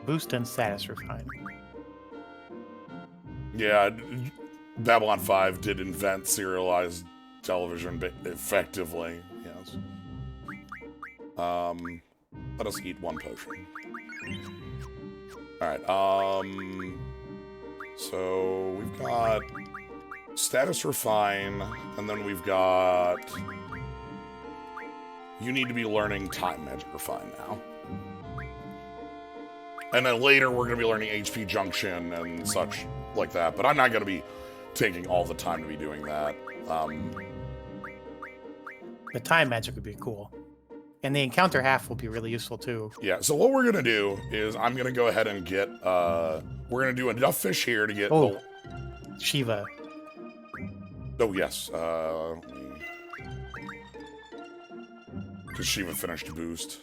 Boost and status refine. Yeah, Babylon 5 did invent serialized television effectively. Yes. Let us eat one potion. All right. So we've got status refine, and then we've got. You need to be learning time magic refine now. And then later we're going to be learning HP junction and such like that. But I'm not going to be taking all the time to be doing that. The time magic would be cool. And the encounter half will be really useful too. Yeah, so what we're going to do is I'm going to go ahead and get... we're going to do enough fish here to get... Oh, Shiva. Oh, yes. Because Shiva finished a boost.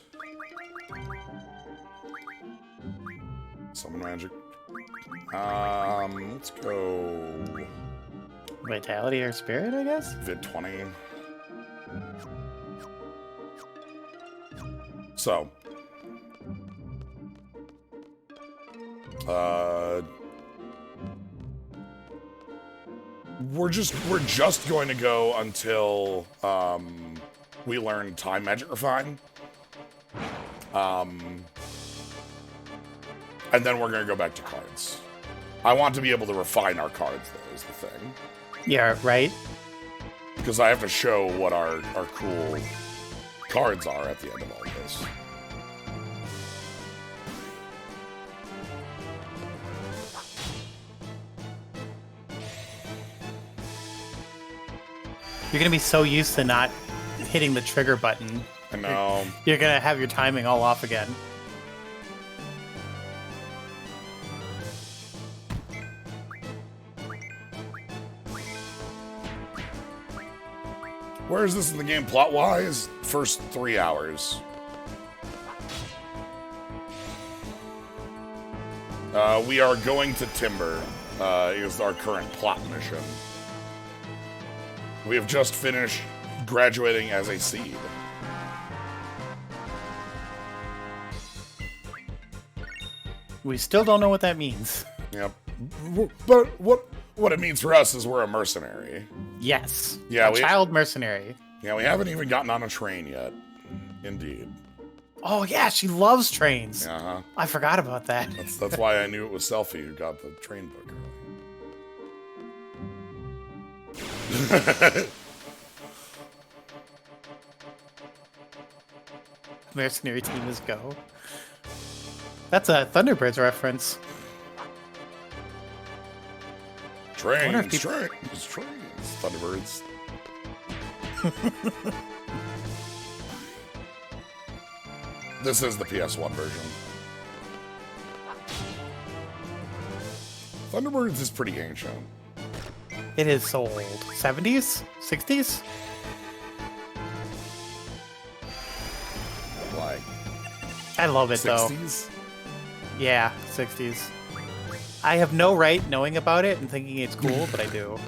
Summon magic. Let's go... Vitality or spirit, I guess? VIII 20. So... we're just going to go until we learn time magic refine. And then we're going to go back to cards. I want to be able to refine our cards, though, is the thing. Yeah, right? Because I have to show what our cool cards are at the end of all this. You're going to be so used to not hitting the trigger button. I know. You're going to have your timing all off again. Where is this in the game plot-wise? First 3 hours. We are going to Timber, is our current plot mission. We have just finished graduating as a seed. We still don't know what that means. Yep. But what it means for us is we're a mercenary. Yes. Yeah, a child mercenary. Yeah, we haven't even gotten on a train yet. Indeed. Oh yeah, she loves trains. Uh-huh. I forgot about that. That's why I knew it was Selfie who got the train book early. Mercenary team is go. That's a Thunderbirds reference. Trains, Thunderbirds. This is the PS1 version. Thunderbirds is pretty ancient. It is so old. 70s? 60s? Like, I love it 60s? though. Yeah, 60s. I have no right knowing about it and thinking it's cool, but I do.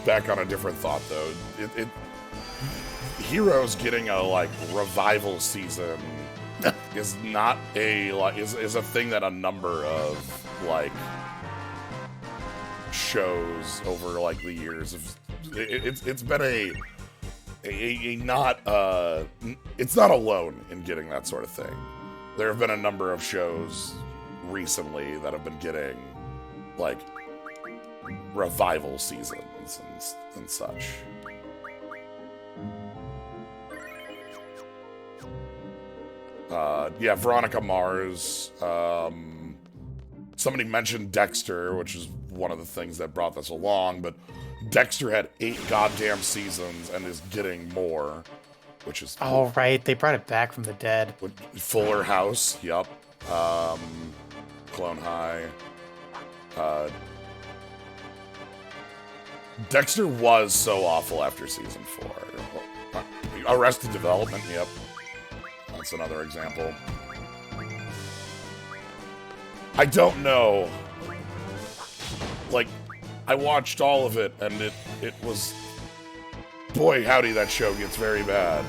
Back on a different thought though, Heroes getting a like revival season is not a like is a thing that a number of like shows over like the years of it's been not it's not alone in getting that sort of thing. There have been a number of shows recently that have been getting like revival seasons and such. Yeah, Veronica Mars. Somebody mentioned Dexter, which is one of the things that brought this along, but Dexter had 8 goddamn seasons and is getting more, which is Oh, right. They brought it back from the dead. Fuller House, yep. Clone High. Dexter was so awful after season 4. Arrested Development, yep. That's another example. I don't know. Like, I watched all of it, and it was... Boy, howdy, that show gets very bad.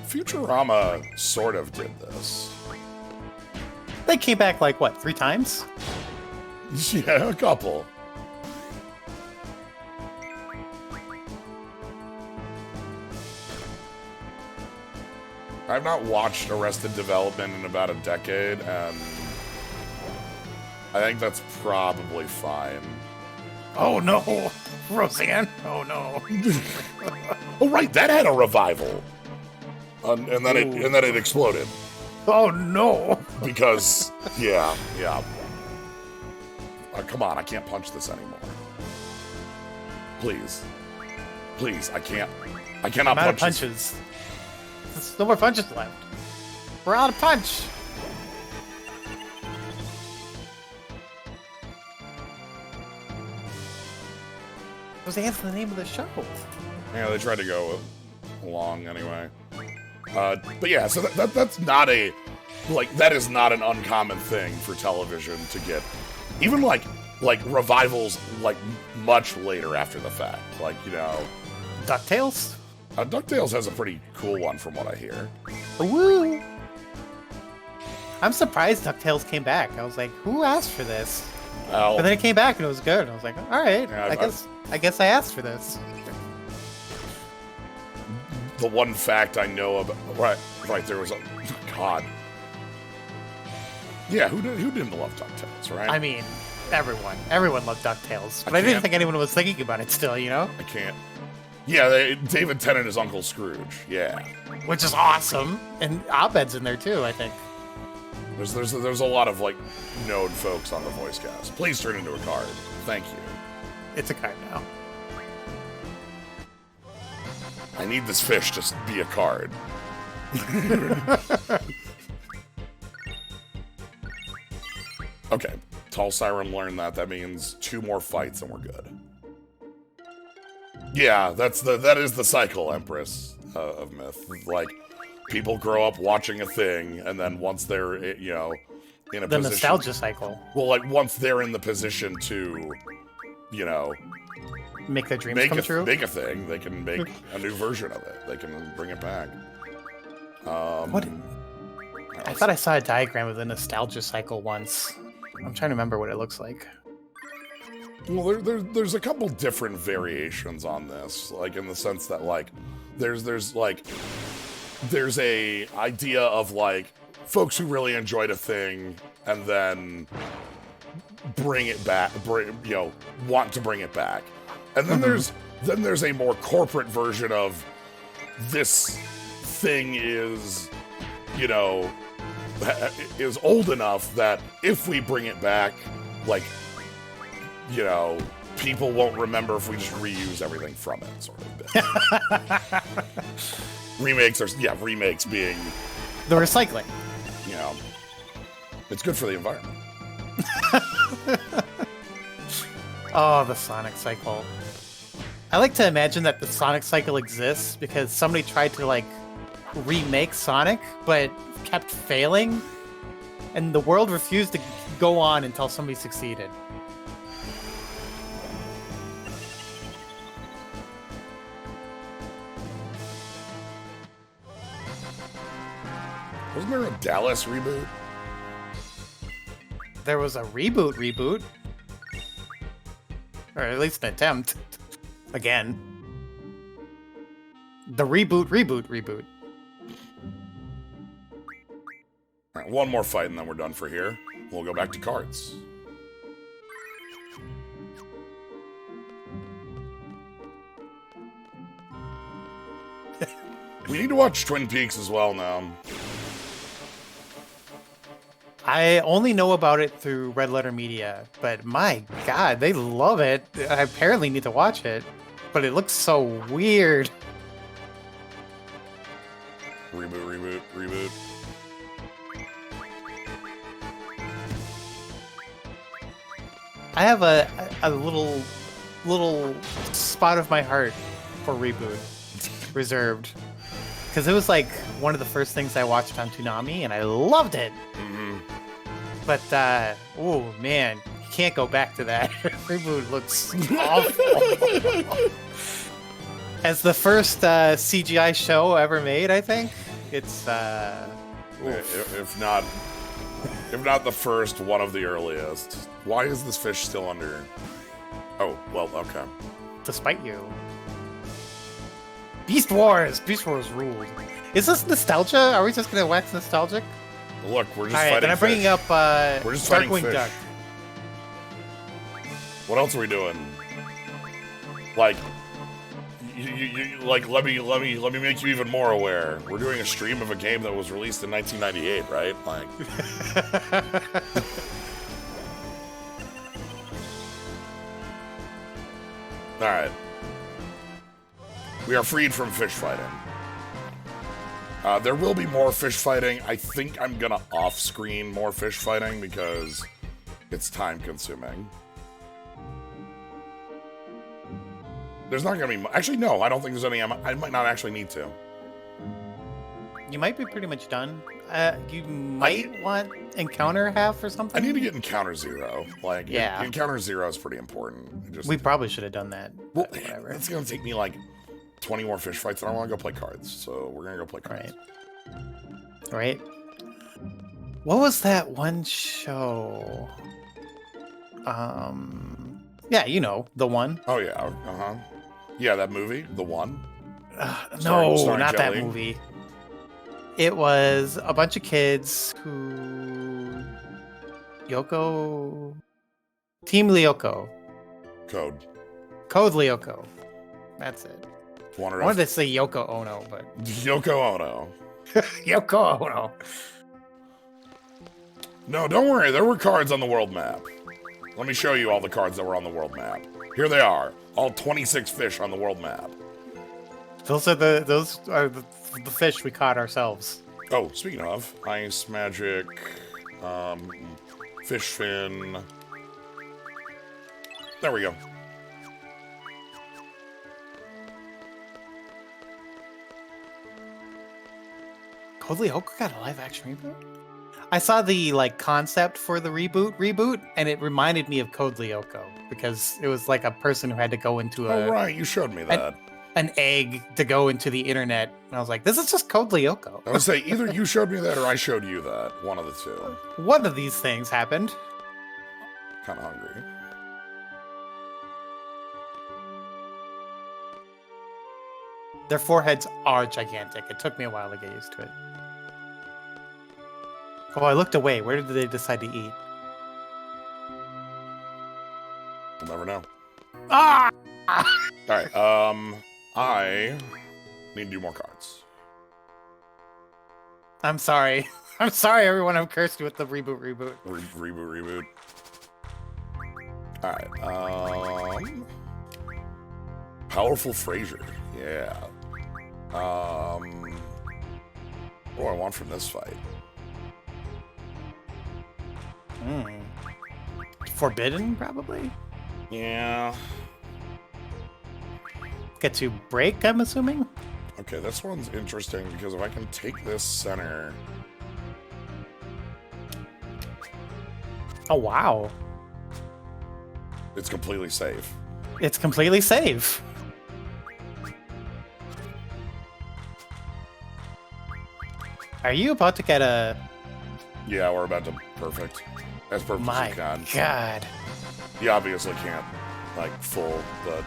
Futurama sort of did this. They came back like, what, 3 times? Yeah, a couple. I've not watched Arrested Development in about a decade, and I think that's probably fine. Oh no, Roseanne! Oh no! Oh right, that had a revival, and then it exploded. Oh no! Because yeah. Come on, I can't punch this anymore. Please, I cannot I'm out of punch this. punches. There's no more punches left. We're out of punch. Roseanne's the name of the show. Yeah, they tried to go along anyway. But yeah, so that's not a that is not an uncommon thing for television to get, even like revivals much later after the fact. Like, you know, DuckTales. DuckTales has a pretty cool one from what I hear. Woo! I'm surprised DuckTales came back. I was like, who asked for this? Well, But then it came back and it was good. I was like, all right, Yeah, I guess I asked for this. the one fact I know about right there was a God. Yeah, who didn't love DuckTales, right? I mean, everyone loved DuckTales, but I didn't think anyone was thinking about it still, you know? I can't. Yeah, David Tennant is Uncle Scrooge. Yeah, Which is awesome, and Abed's in there too, I think. there's a lot of known folks on the voice cast. Please turn into a card. Thank you. It's a card now. I need this fish to be a card. Okay, Tall Siren learned that. That means 2 more fights and we're good. Yeah, that is the cycle, Empress, of myth. Like, people grow up watching a thing, and then once they're in a The position, nostalgia cycle. well, once they're in the position to, Make their dreams come true. make a thing, they can make a new version of it. They can bring it back. What? I thought I saw a diagram of the nostalgia cycle once. I'm trying to remember what it looks like. Well, there's a couple different variations on this, in the sense that there's a idea of folks who really enjoyed a thing and then bring it back, want to bring it back, and then there's a more corporate version of this thing is old enough that if we bring it back, people won't remember if we just reuse everything from it, sort of thing. Remakes being The recycling. It's good for the environment. Oh, the Sonic cycle. I like to imagine that the Sonic cycle exists because somebody tried to remake Sonic, but kept failing, and the world refused to go on until somebody succeeded. Wasn't there a Dallas reboot? there was a reboot. Or at least an attempt. Again. The reboot. All right, one more fight and then we're done for here. We'll go back to cards. We need to watch Twin Peaks as well now. I only know about it through Red Letter Media, but my god, they love it. I apparently need to watch it, but it looks so weird. Reboot. I have a little spot of my heart for Reboot reserved. Because it was like one of the first things I watched on Toonami, and I loved it. Mm-hmm. But, oh man, you can't go back to that. Reboot looks awful. As the first CGI show ever made, I think, it's, if not the first, one of the earliest. Why is this fish still under? Oh, well, okay. Despite you. Beast Wars ruled. Is this nostalgia? Are we just gonna wax nostalgic? Look, we're just All right, fighting then I'm bringing fish. up We're just fighting Darkwing fish. Duck. What else are we doing? Like, like let me make you even more aware. We're doing a stream of a game that was released in 1998, right? Like. All right. We are freed from fish fighting. There will be more fish fighting. I think I'm gonna off-screen more fish fighting because it's time-consuming. There's not gonna be... Actually, no, I don't think there's any... I might not actually need to. You might be pretty much done. You might want Encounter half or something? I need to get Encounter 0. Like, yeah. Encounter 0 is pretty important. We probably should have done that. Well, whatever. It's gonna take me, like, 20 more fish fights, and I want to go play cards. So we're gonna go play cards. Right. What was that one show? Yeah, you know, The One. Oh, yeah. Uh-huh. Yeah, that movie, The One. No, starring not Jelly. that movie. It was a bunch of kids who... Team Lyoko. Code Lyoko. That's it. I Wanted wanted to say Yoko Ono, but... Yoko Ono. Yoko Ono. No, don't worry. There were cards on the world map. Let me show you all the cards that were on the world map. Here they are. All 26 fish on the world map. Those are the fish we caught ourselves. Oh, speaking of, Ice Magic, Fish Fin. There we go. Code Lyoko got a live action reboot? I saw the concept for the reboot, and it reminded me of Code Lyoko because it was like a person who had to go into Oh, right, you showed me that. an egg to go into the internet, and I was like, this is just Code Lyoko. I would say either you showed me that or I showed you that. One of the two. One of these things happened. Kind of hungry. Their foreheads are gigantic. It took me a while to get used to it. Oh, I looked away. Where did they decide to eat? We'll never know. Ah! Alright, I need to do more cards. I'm sorry. I'm sorry, everyone. I've cursed you with the reboot. Reboot. Alright, Powerful Fraser. Yeah. What do I want from this fight? Forbidden, probably? Yeah. Get to break, I'm assuming? Okay, this one's interesting because if I can take this center... Oh, wow. It's completely safe. It's completely safe. Are you about to get a... Yeah, we're about to... Perfect. as perfect as My you can. God. You obviously can't, like, full, but...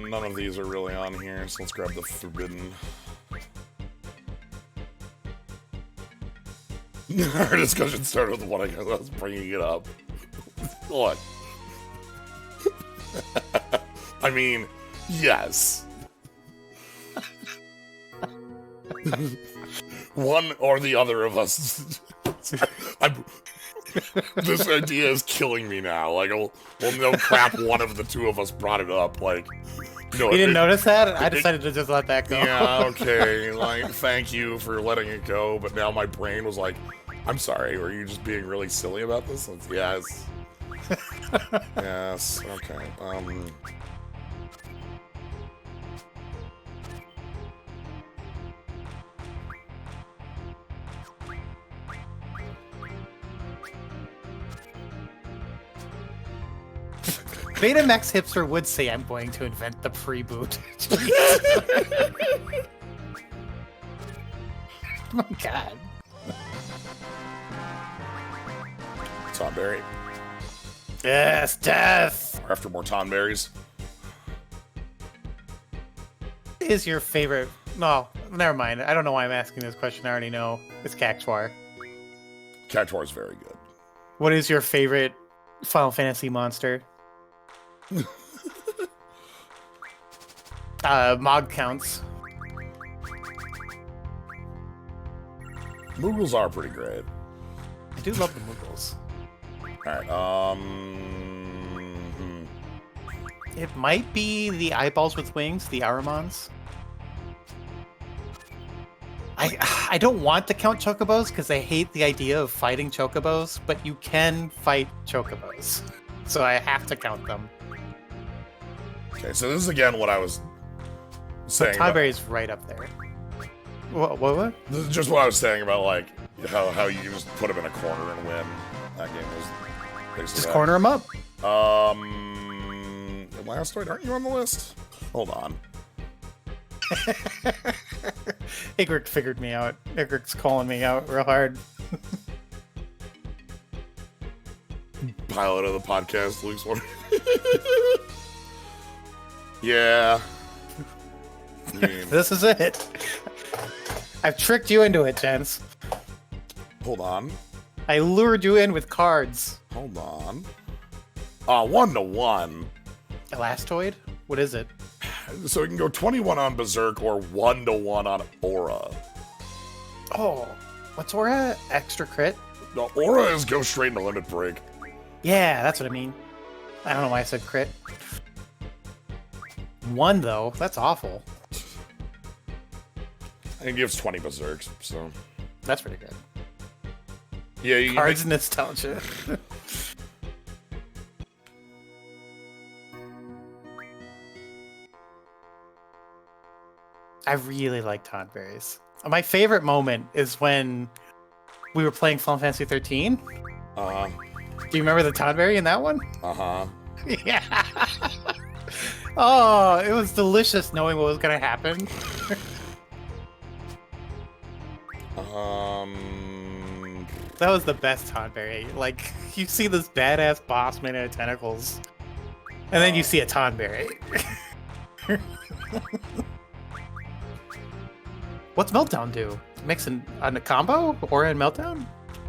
None of these are really on here, so let's grab the forbidden. Our discussion started with what I was bringing it up. What? I mean, yes. One or the other of us. This idea is killing me now. Like, well, no crap, one of the two of us brought it up. Like, You didn't notice that? I decided to just let that go. Yeah, okay. Like, thank you for letting it go, but now my brain was like, I'm sorry, were you just being really silly about this? Yes. Yes, okay. Betamax hipster would say I'm going to invent the pre-boot. Oh my God. Tonberry. Yes, death! After more Tonberries. What is your favorite... No, never mind. I don't know why I'm asking this question. I already know. It's Cactuar. Cactuar is very good. What is your favorite Final Fantasy monster? Mod counts. Moogles are pretty great. I do love the Moogles. Alright, It might be the eyeballs with wings, the Aramons. I don't want to count Chocobos because I hate the idea of fighting Chocobos, but you can fight Chocobos. So I have to count them. Okay, so this is again what I was saying. Tonberry's right up there. What? This is just what I was saying about, like, how you just put him in a corner and win. That game was basically Just that. corner him up. Blastoid, aren't you on the list? Hold on. Igric figured me out. Igric's calling me out real hard. Pilot of the podcast, Luke's one. Yeah. I mean, This is it. I've tricked you into it, gents. hold on. I lured you in with cards. Hold on. 1-to-1. Elastoid? What is it? So you can go 21 on Berserk or 1-to-1 on Aura. Oh, what's Aura? Extra crit? No, Aura is go straight into Limit Break. Yeah, that's what I mean. I don't know why I said crit. 1, though. That's awful. And it gives 20 Berserks, so... That's pretty good. Yeah, you Cards nostalgia. I really like Tonberries. My favorite moment is when we were playing Final Fantasy 13. Uh-huh. Do you remember the Tonberry in that one? Uh-huh. Yeah. Oh, it was delicious knowing what was going to happen. That was the best Tonberry. Like, you see this badass boss made out of tentacles, and then you see a Tonberry. What's Meltdown do? Mix in on a combo or in Meltdown?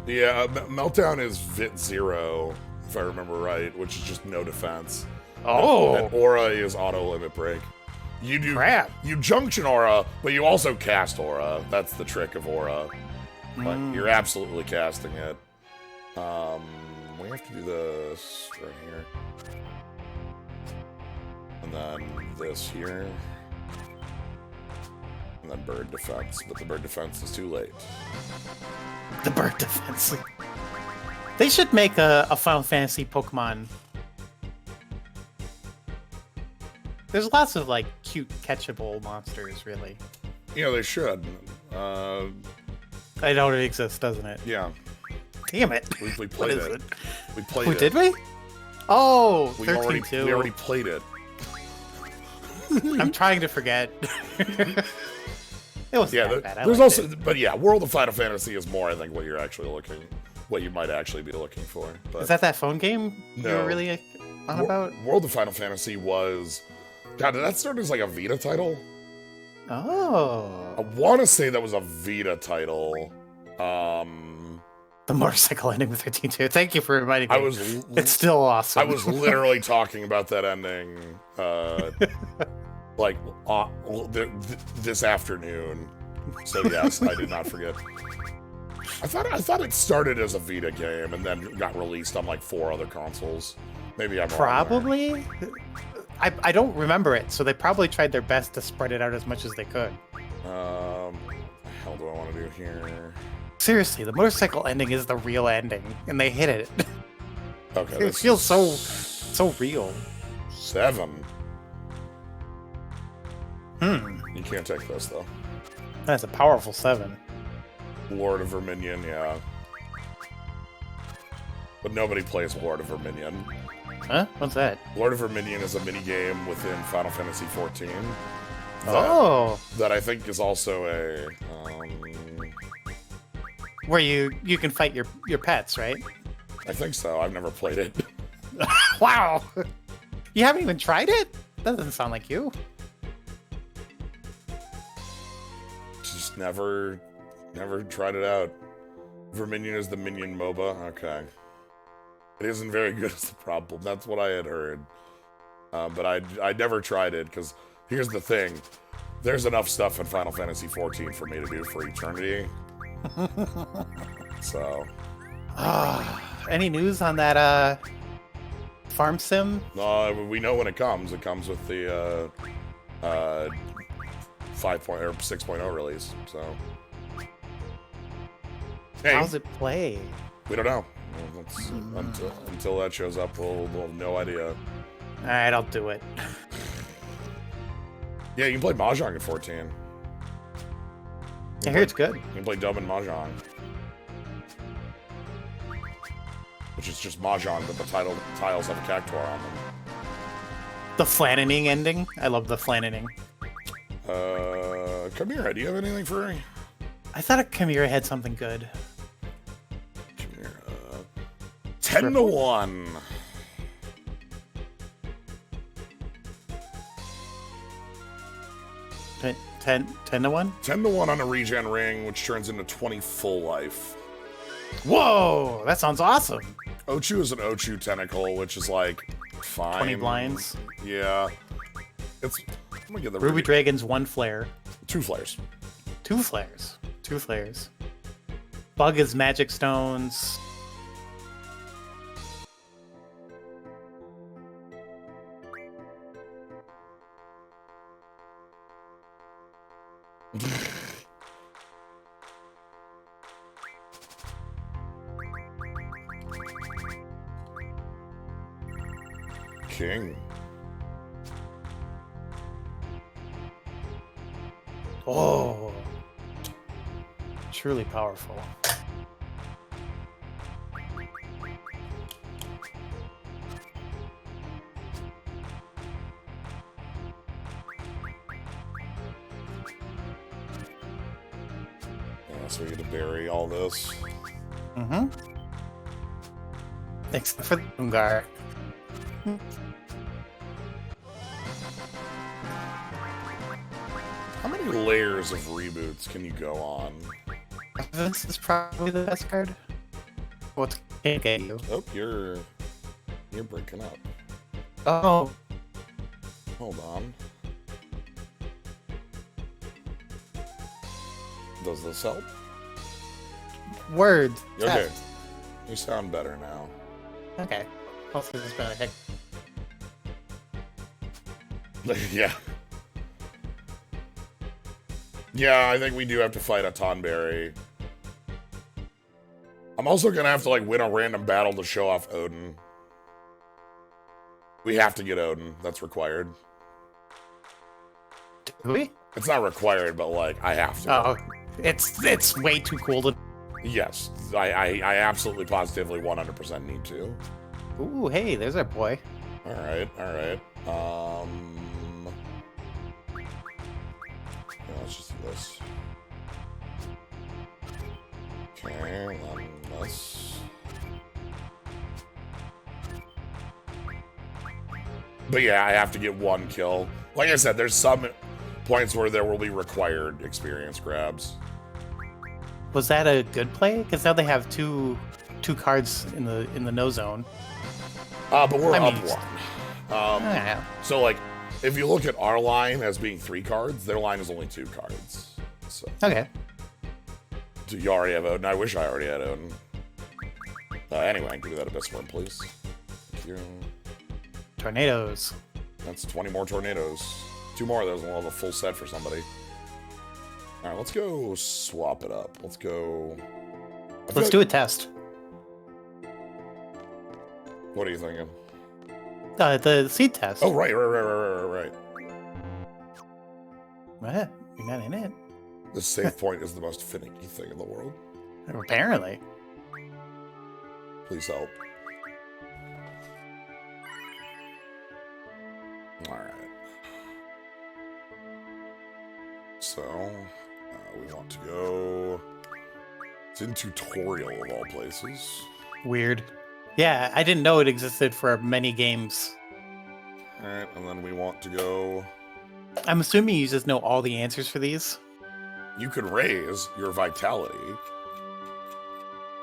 Yeah, Meltdown is VIII, if I remember right, which is just no defense. Oh, And Aura is auto limit break. You do crap! You junction Aura, but you also cast Aura. That's the trick of Aura. But you're absolutely casting it. We have to do this right here. And then this here. And then bird defense, but the bird defense is too late. The bird defense. They should make a Final Fantasy Pokemon. There's lots of like cute catchable monsters, really. Yeah, they should. I know it exists, doesn't it? Yeah. Damn it. We What played is it. it? We played Oh, it. did we? Oh, We 13 already, too. we already played it. I'm trying to forget. It wasn't Yeah, that bad. I there's liked also, it. but yeah, World of Final Fantasy is more, I think, what you might actually be looking for. But Is that phone game you No. were really on about? World of Final Fantasy was, God, did that start as like a Vita title? I Oh, want to say that was a Vita title. the motorcycle ending with 13-2. Thank you for reminding me. I was It's still awesome. I was literally talking about that ending, like this afternoon. So yes, I did not forget. I thought it started as a Vita game and then got released on like 4 other consoles. Maybe I'm wrong there. Probably. I don't remember it, so they probably tried their best to spread it out as much as they could. What the hell do I want to do here? Seriously, the motorcycle ending is the real ending, and they hit it. Okay, It feels so real. 7. Hmm. You can't take this though. That's a powerful 7. Lord of Verminion, yeah. But nobody plays Lord of Verminion. Huh? What's that? Lord of Verminion is a minigame within Final Fantasy XIV. That I think is also a... Where you can fight your pets, right? I think so. I've never played it. Wow! You haven't even tried it? That doesn't sound like you. Just never tried it out. Verminion is the minion MOBA? Okay. It isn't very good as the problem. That's what I had heard. But I never tried it, because here's the thing. There's enough stuff in Final Fantasy XIV for me to do for eternity. So... Any news on that farm sim? we know when it comes. It comes with the 6.0 release, so... Hey, How's it play? we don't know. Until that shows up, we'll have no idea. Alright, I'll do it. Yeah, you can play Mahjong in 14. I hear it's good. You can play Dub and Mahjong. Which is just Mahjong, but the tiles have a cactuar on them. The flannening ending? I love the flannening. Chimera, do you have anything for me? I thought a Chimera had something good. Chimera. 10-1. Ten to 1? 10-1 on a regen ring, which turns into 20 full life. Whoa! That sounds awesome. Ochu is an Ochu tentacle, which is like fine. 20 blinds. Yeah. I'm gonna get the Ruby Dragon's 1 flare. 2 flares. 2 flares. 2 flares. Bug is magic stones. King. Oh. Truly powerful. Yeah, so we get to bury all this. Mm-hmm. Except for the Ungar. How many layers of reboots can you go on? This is probably the best card. What's gonna get you? Oh, you're breaking up. Oh, Hold on. Does this help? word. Okay. Test. You sound better now. Okay. Hopefully this has been a heck. Yeah. Yeah, I think we do have to fight a Tonberry. I'm also gonna have to like win a random battle to show off Odin. We have to get Odin. That's required. Do we? It's not required, but like I have to. Oh, it's way too cool to. Yes, I absolutely positively 100% need to. Ooh, hey, there's our boy. All right, all right. let's just do this. Okay, let's... But yeah, I have to get 1 kill. Like I said, there's some points where there will be required experience grabs. Was that a good play? Because now they have two cards in the no zone. But we're up mean, 1. Yeah. So like, if you look at our line as being 3 cards, their line is only 2 cards. So Okay. do you already have Odin? I wish I already had Odin. Anyway, give me that Abyss Worm, please. Thank you. Tornadoes. That's 20 more tornadoes. 2 more of those, and we'll have a full set for somebody. All right, let's go swap it up. Let's go. Let's do a test. What are you thinking? The seed test. Oh, right. What? You're not in it? The save point is the most finicky thing in the world. Apparently. Please help. All right. So, we want to go... It's in tutorial of all places. Weird. Yeah, I didn't know it existed for many games. All right, and then we want to go... I'm assuming you just know all the answers for these You could raise your vitality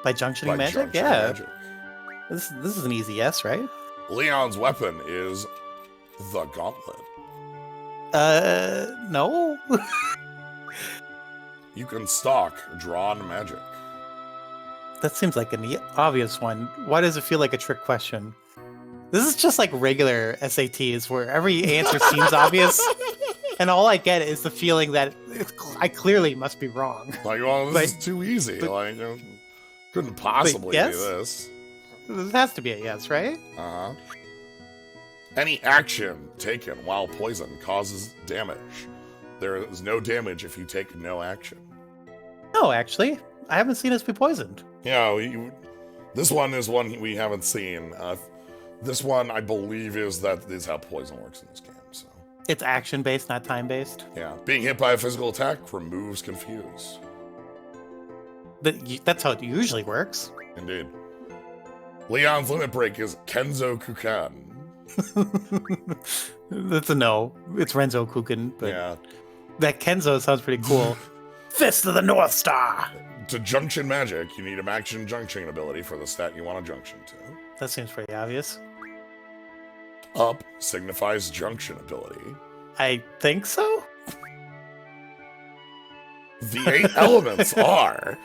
by junctioning by magic. junction Yeah, magic. this is an easy yes, right? Leon's weapon is the gauntlet. No. You can stalk drawn magic. That seems like an obvious one. Why does it feel like a trick question? This is just like regular SATs where every answer seems obvious, and all I get is the feeling that I clearly must be wrong. Like, well, this is too easy. Like, couldn't possibly yes? be this. This has to be a yes, right? Uh-huh. Any action taken while poison causes damage. There is no damage if you take no action. No, actually, I haven't seen us be poisoned. Yeah, this one is one we haven't seen. This one, I believe, is how poison works in this game. So It's action-based, not time-based. yeah, being hit by a physical attack removes confuse. That's how it usually works. Indeed. Leon's limit break is Kenzo Kukan. That's a no. It's Renzo Kuken, but Yeah. that Kenzo sounds pretty cool. Fist of the North Star! To junction magic, you need a action junction ability for the stat you want to junction to. That seems pretty obvious. Up signifies junction ability. I think so? The 8 elements are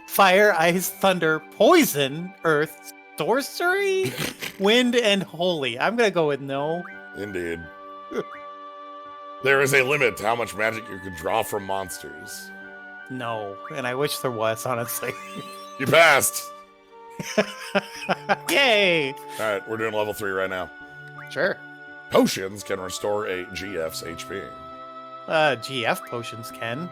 Fire, ice, thunder, poison, earth, sorcery, wind, and holy. I'm gonna go with no. Indeed. There is a limit to how much magic you can draw from monsters. No. And I wish there was, honestly. You passed! Yay! Alright, we're doing level 3 right now. Sure. Potions can restore a GF's HP. GF potions can.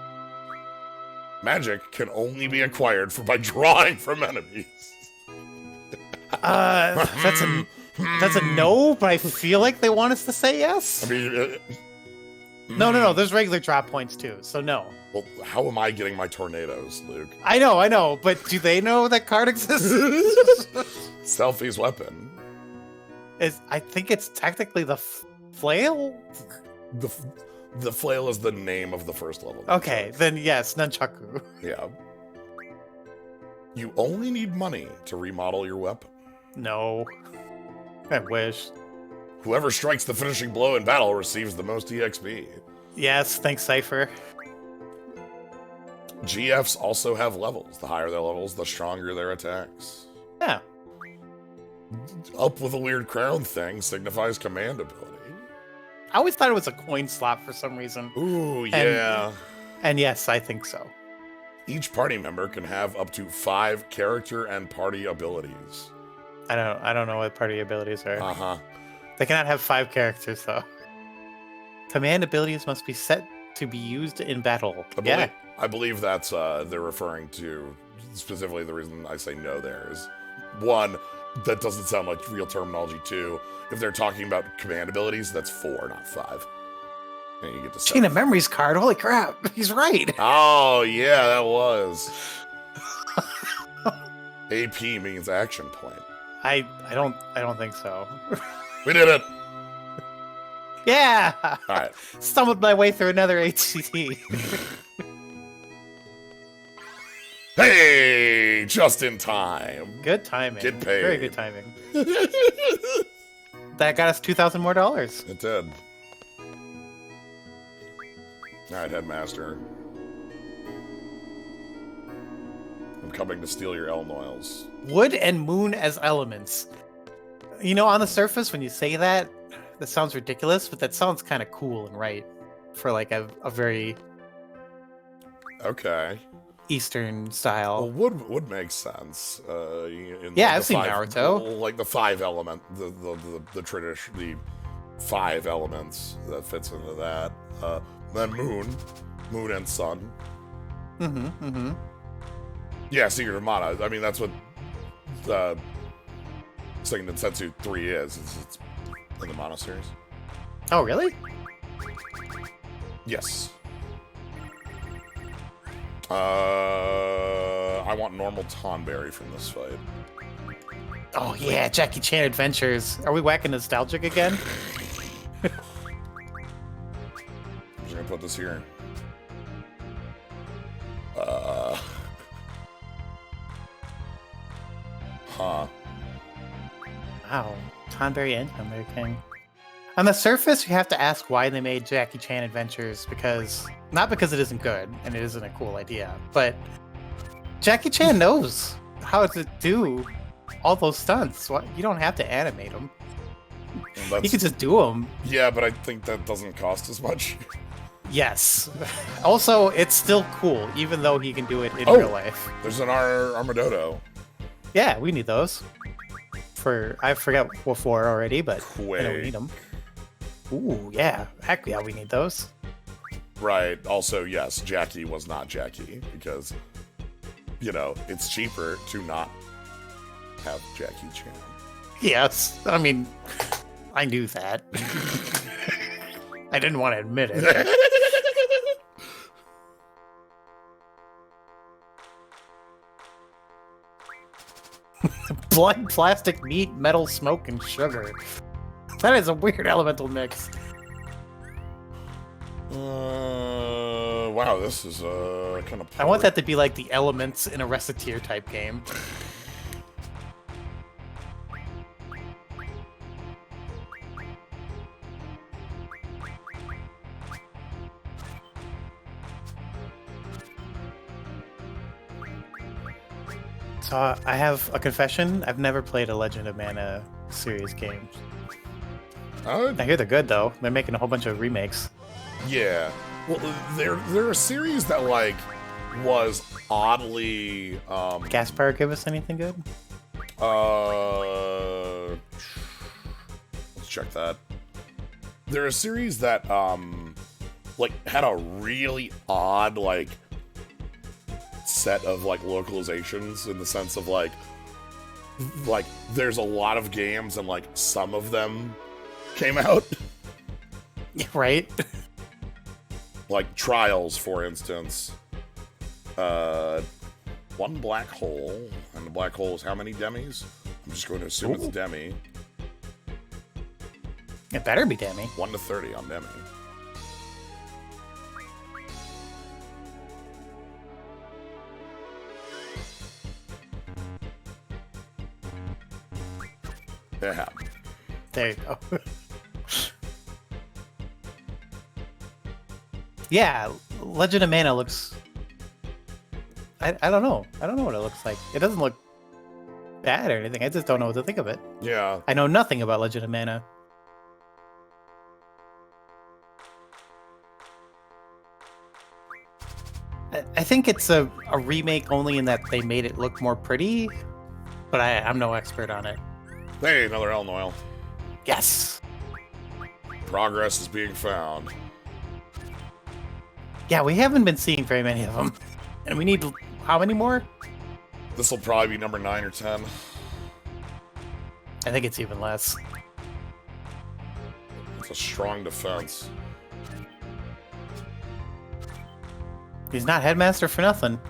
Magic can only be acquired by drawing from enemies. That's a no, but I feel like they want us to say yes. I mean, No. There's regular drop points too, so no. well, how am I getting my tornadoes, Luke? I know, but do they know that card exists? Selfie's weapon. I think it's technically the flail. The flail is the name of the first level. Okay, then yes, nunchaku. Yeah. You only need money to remodel your weapon. No. I wish. Whoever strikes the finishing blow in battle receives the most EXP. Yes, thanks, Cypher. GFs also have levels. The higher their levels, the stronger their attacks. Yeah. Up with a weird crown thing signifies command ability. I always thought it was a coin slot for some reason. Ooh, yeah. And yes, I think so. Each party member can have up to 5 character and party abilities. I don't know what party abilities are. Uh-huh. They cannot have 5 characters though. Command abilities must be set to be used in battle. I believe that's they're referring to specifically the reason I say no there is 1, that doesn't sound like real terminology. 2, if they're talking about command abilities, that's 4, not 5. And you get to Chain of Memories card. Holy crap! He's right. Oh yeah, that was. AP means action point. I don't think so. We did it. Yeah. All right. Stumbled my way through another HCT. Hey, just in time. Good timing. Get paid. Very good timing. That got us $2,000 more. It did. All right, Headmaster. I'm coming to steal your Elnoils. Wood and moon as elements. You know, on the surface, when you say that, that sounds ridiculous, but that sounds kind of cool and right for like a very Okay. Eastern style. Well, would make sense. Yeah, I've seen Naruto. Like the 5 element, the tradition, the 5 elements that fits into that. Then moon and sun. Yeah, Secret of Mana. I mean, that's what Second Densetsu 3 is. It's in the Mana series. Oh, really? Yes. I want normal Tonberry from this fight. Oh yeah, Jackie Chan Adventures. Are we whacking nostalgic again? I'm just gonna put this here. Huh. Wow, Tonberry and Tonberry King. On the surface, you have to ask why they made Jackie Chan Adventures, because not because it isn't good and it isn't a cool idea, but Jackie Chan knows how to do all those stunts. You don't have to animate them. You can just do them. Yeah, but I think that doesn't cost as much. Yes. Also, it's still cool, even though he can do it in real life. There's an Armadodo. Yeah, we need those. I forgot what for already, but I know we need them. Ooh, yeah. Heck yeah, we need those. Right. Also, yes, Jackie was not Jackie, because, you know, it's cheaper to not have Jackie Chan. Yes. I mean, I knew that. I didn't want to admit it. Blood, plastic, meat, metal, smoke, and sugar. That is a weird elemental mix. Wow, this is kind of. I want that to be like the elements in a Reciteer type game. So I have a confession. I've never played a Legend of Mana series game. I hear they're good though. They're making a whole bunch of remakes. Yeah. Well, they're a series that like was oddly. Gaspar, give us anything good? Let's check that. They're a series that like had a really odd like set of like localizations, in the sense of like there's a lot of games and like some of them came out. Right. Like Trials, for instance. One black hole, and the black hole is how many demis? I'm just going to assume it's demi. It better be demi. 1 to 30 on demi. Yeah. There you go. Yeah, Legend of Mana looks... I don't know. I don't know what it looks like. It doesn't look bad or anything. I just don't know what to think of it. Yeah. I know nothing about Legend of Mana. I think it's a remake only in that they made it look more pretty, but I'm no expert on it. Hey, another Elnoil. Yes! Progress is being found. Yeah, we haven't been seeing very many of them. And we need... how many more? This will probably be number 9 or 10. I think it's even less. It's a strong defense. He's not headmaster for nothing.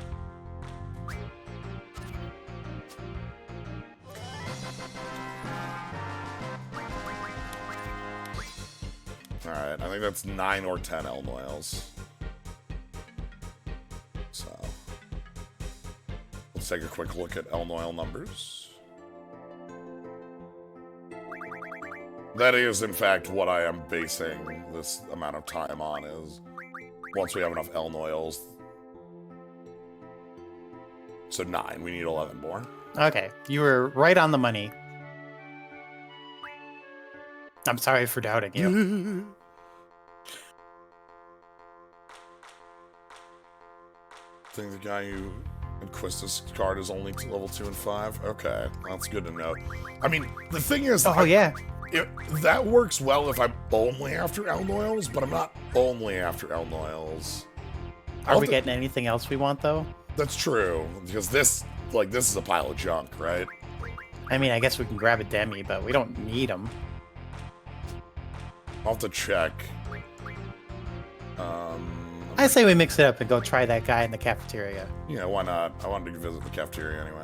Alright, I think that's 9 or 10 Elnoils. So, let's take a quick look at Elnoil numbers. That is, in fact, what I am basing this amount of time on, is once we have enough Elnoils. So 9, we need 11 more. Okay, you were right on the money. I'm sorry for doubting you. I think the guy who enquists this card is only to level 2 and 5. Okay, that's good to know. I mean, the thing is, Yeah. That works well if I'm only after Elnoils, but I'm not only after Elnoils. Are we getting anything else we want, though? That's true, because this is a pile of junk, right? I mean, I guess we can grab a Demi, but we don't need them. I'll have to check. I say we mix it up and go try that guy in the cafeteria. Yeah, why not? I wanted to visit the cafeteria anyway.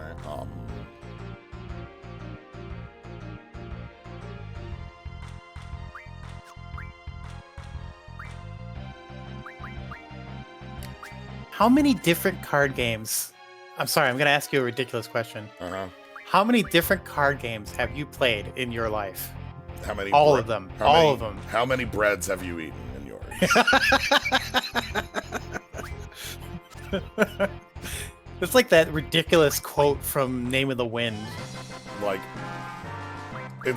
How many different card games? I'm sorry, I'm going to ask you a ridiculous question. Uh-huh. How many different card games have you played in your life? How many? All of them. All of them. How many breads have you eaten in yours? It's like that ridiculous quote from Name of the Wind. Like,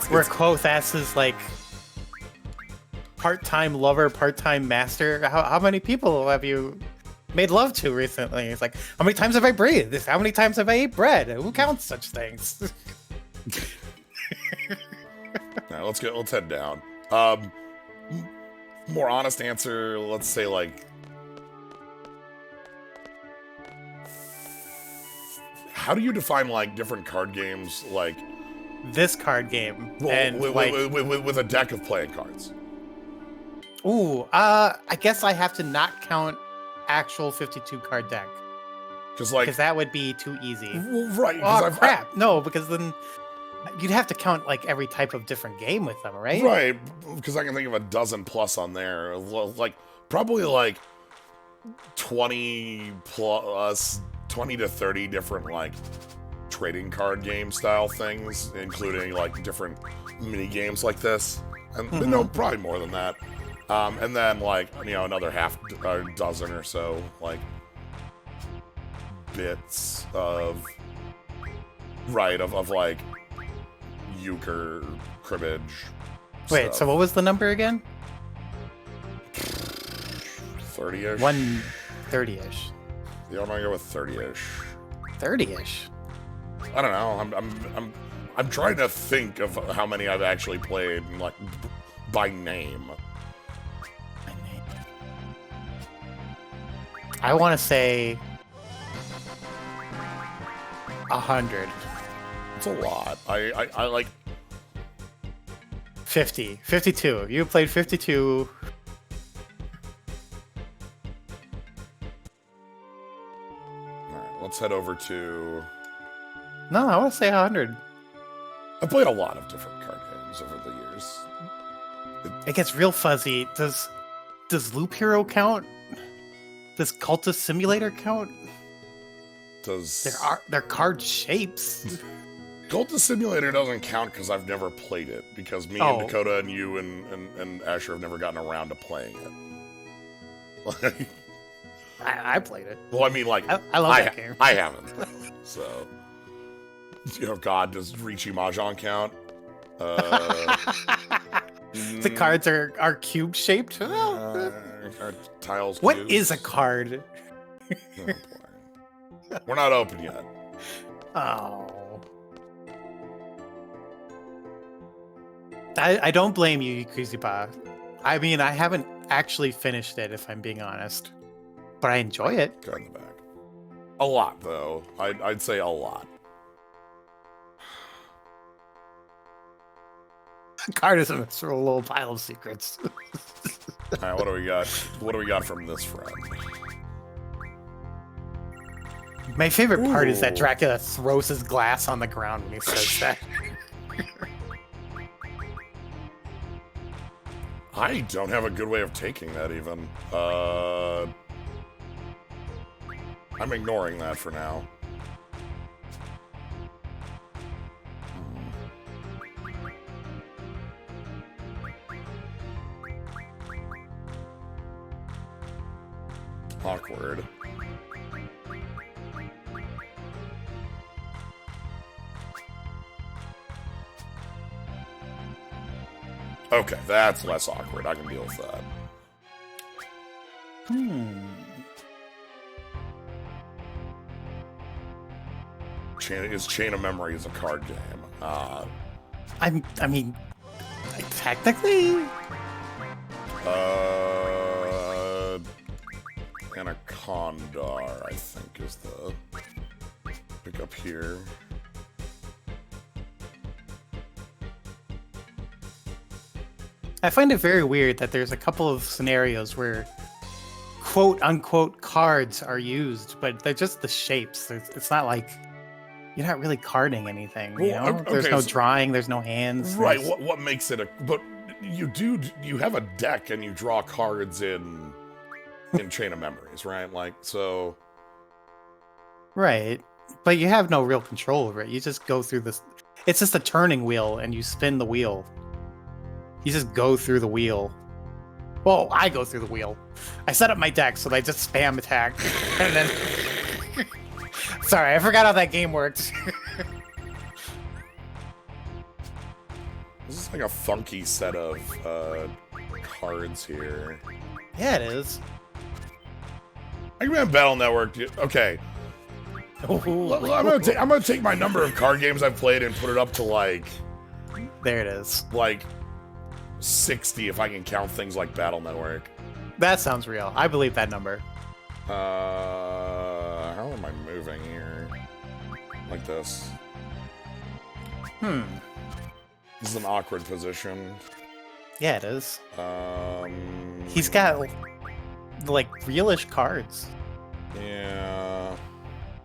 where Quoth asks his, like, part-time lover, part-time master, how many people have you made love to recently? It's like, how many times have I breathed? How many times have I ate bread? Who counts such things? Now, let's head down. More honest answer, let's say, like, how do you define, like, different card games, like this card game? Well, and with a deck of playing cards. Ooh, I guess I have to not count actual 52 card deck. Because that would be too easy. Well, right. Oh, crap. No, because then you'd have to count, like, every type of different game with them, right? Right, because I can think of a dozen plus on there. Like, probably, like, 20 to 30 different, like, trading card game style things, including, like, different mini games like this. And no, probably more than that. And then, like, you know, another dozen or so, like, bits of like, euchre, cribbage. Wait, stuff. So what was the number again? 30-ish? 130-ish. Yeah, I'm gonna go with 30-ish. 30-ish? I don't know. I'm trying to think of how many I've actually played, like, by name. I want to say 100. It's a lot. I like 50. 52. You played 52. Alright, let's head over to... No, I want to say 100. I've played a lot of different card games over the years. It gets real fuzzy. Does Loop Hero count? Does Cultist Simulator count? They're card shapes. Cultist Simulator doesn't count because I've never played it. Because me and Dakota and you and Asher have never gotten around to playing it. Like, I played it. Well, I mean, like, I love that game. I haven't. So, you know, God, does Ricci Mahjong count? The cards are cube shaped. Are tiles what cubes? is a card? Oh, boy. We're not open yet. Oh. I don't blame you, Krizipa. I mean, I haven't actually finished it, if I'm being honest. But I enjoy it. Go in the back. A lot, though. I'd say a lot. Card is a little pile of secrets. Alright, what do we got? What do we got from this friend? My favorite part is that Ooh. Dracula throws his glass on the ground when he says that. I don't have a good way of taking that even. I'm ignoring that for now. Awkward. Okay, that's less awkward. I can deal with that. Chain of Memory is a card game. I mean, technically, Anacondar, I think, is the pick up here. I find it very weird that there's a couple of scenarios where quote-unquote cards are used, but they're just the shapes. It's not like you're not really carding anything, you know? Okay, There's no drawing, there's no hands. Right, what makes it a... But you have a deck and you draw cards in Chain of Memories, right? Like, so... Right, but you have no real control over it. You just go through this... It's just a turning wheel, and you spin the wheel. You just go through the wheel. Well, I go through the wheel. I set up my deck so I just spam attack, and then... Sorry, I forgot how that game works. This is like a funky set of cards here. Yeah, it is. Angry Man Battle Network. Okay, I'm gonna take my number of card games I've played and put it up to like There it is. 60 if I can count things like Battle Network. That sounds real. I believe that number. How am I moving here? Like this. This is an awkward position. Yeah, it is. He's got like realish cards. Yeah.